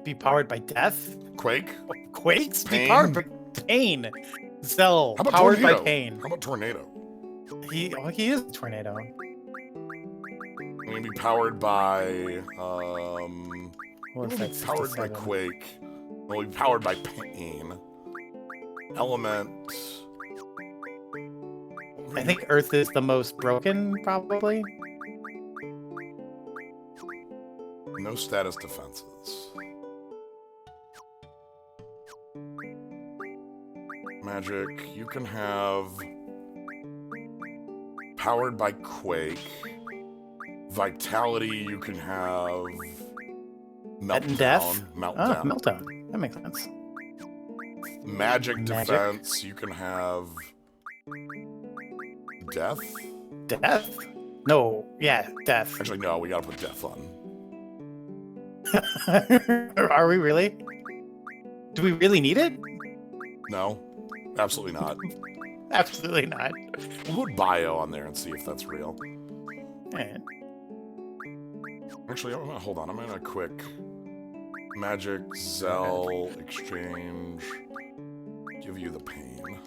Be powered by death? Quake. Quakes? Pain. Be powered by pain. Zell, How about powered tornado? by pain. How about tornado? He is a tornado. We can be powered by What we'll if be that's powered by 67? Quake. We'll be powered by pain. Element. I think Earth is the most broken, probably. No status defenses. Magic, you can have powered by Quake. Vitality, you can have And death? Meltdown. Meltdown. That makes sense. Magic defense, you can have death. Death? No. Yeah, death. Actually, no, we gotta put death on. Are we really? Do we really need it? No, absolutely not. Absolutely not. We'll put bio on there and see if that's real. Man. Actually, hold on. I'm gonna quick magic Zell exchange. Give you the pain.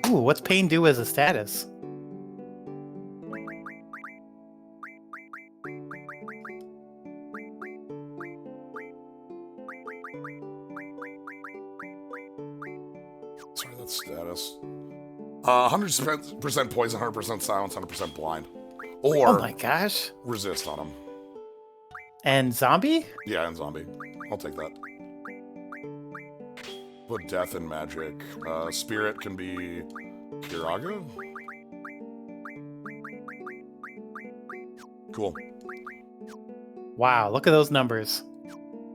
Ooh, what's pain do as a status? Sorry, that's status. 100% poison, 100% silence, 100% blind. Or Oh my gosh. resist on them. And zombie? Yeah, and zombie. I'll take that. Put death and magic. Spirit can be Kiraga. Cool. Wow, look at those numbers.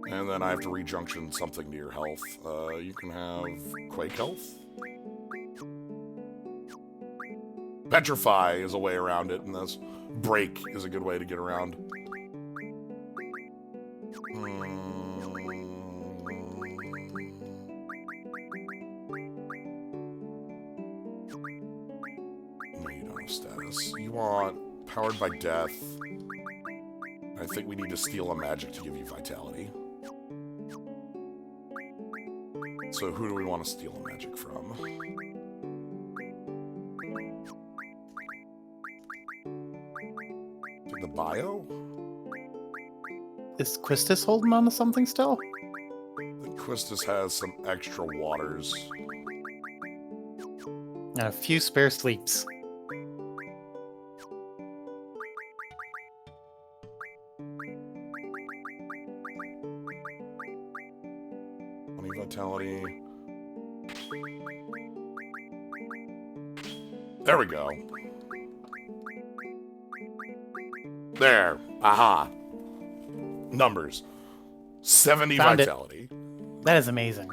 And then I have to rejunction something to your health. You can have Quake health. Petrify is a way around it, and this break is a good way to get around. No, you don't have status. You want powered by death. I think we need to steal a magic to give you vitality. So who do we want to steal a magic from? Take the bio? Is Quistis holding on to something still? The Quistis has some extra waters. And a few spare sleeps. Vitality. There we go. There. Aha. Numbers. 70 Found it. vitality. That is amazing.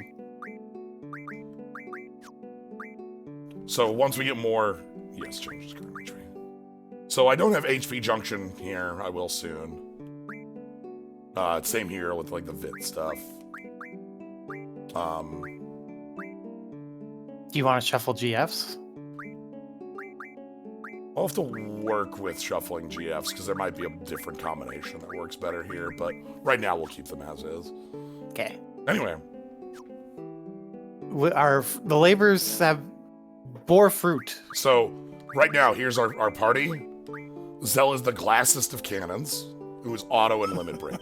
So once we get more, yes, changes current HP. So I don't have HP Junction here. I will soon. Same here with like the VIII stuff. Do you want to shuffle GFs? I'll have to work with shuffling GFs because there might be a different combination that works better here. But right now we'll keep them as is. Okay. Anyway, The labors have bore fruit. so right now here's our party. Zell is the glassest of cannons, who is auto and limit break.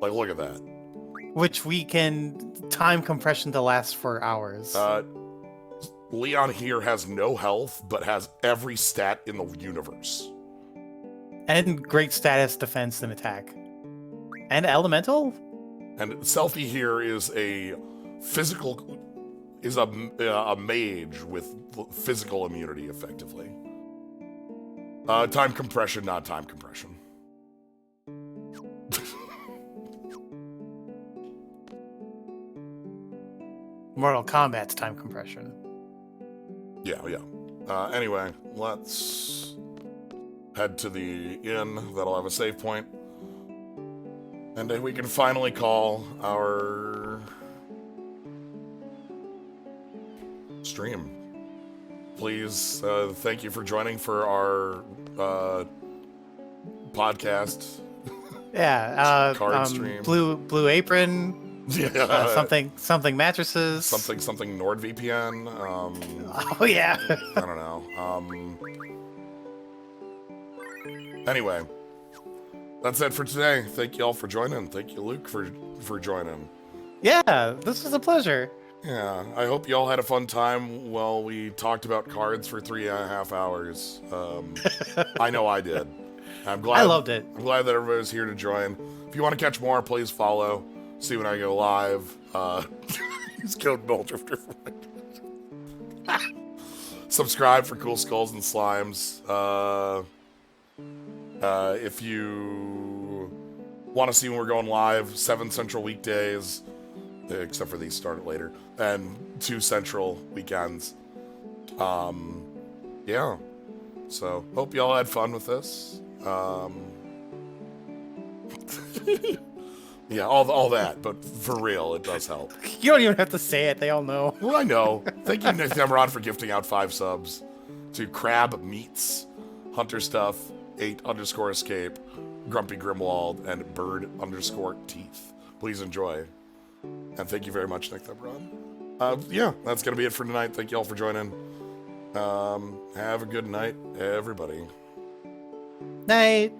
Like, look at that. Which we can time compression to last for hours. Leon here has no health, but has every stat in the universe. And great status, defense, and attack. And elemental? And Selfie here is a mage with physical immunity, effectively. Time compression, not time compression. Mortal Kombat's time compression. Yeah. Anyway, let's head to the inn. That'll have a save point. And we can finally call our stream. Please, thank you for joining for our podcast. Yeah, Card stream. Blue Apron. Yeah. Something mattresses. Something NordVPN. Oh yeah. I don't know. Anyway, that's it for today. Thank you all for joining. Thank you, Luke, for joining. Yeah, this was a pleasure. Yeah, I hope you all had a fun time while we talked about cards for 3.5 hours. I know I did. I'm glad. I loved it. I'm glad that everybody was here to join. If you want to catch more, please follow. See when I go live. Use code Bulldrifter for subscribe for cool skulls and slimes. If you want to see when we're going live, 7 Central weekdays, except for these started later, and 2 Central weekends. Yeah. So hope y'all had fun with this. Yeah, all that, but for real, it does help. You don't even have to say it; they all know. Well, I know. Thank you, Nick Demeron, for gifting out 5 subs to Crab Meats, Hunter Stuff, 8_escape, Grumpy Grimwald, and Bird_teeth. Please enjoy, and thank you very much, Nick Demeron. Yeah, that's gonna be it for tonight. Thank you all for joining. Have a good night, everybody. Night.